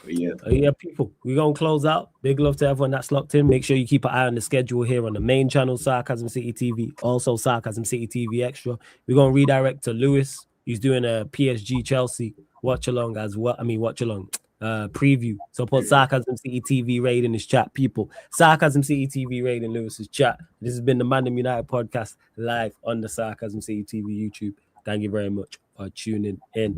yeah, people, we're gonna close out. Big love to everyone that's locked in. Make sure you keep an eye on the schedule here on the main channel, Sarcasm City TV, also Sarcasm City TV Extra. We're gonna redirect to Lewis. He's doing a PSG Chelsea watch along as well. Preview. So put Sarcasm City TV raid in his chat, people. Sarcasm City TV raid in Lewis's chat. This has been the ManDem United podcast live on the Sarcasm City TV YouTube. Thank you very much for tuning in.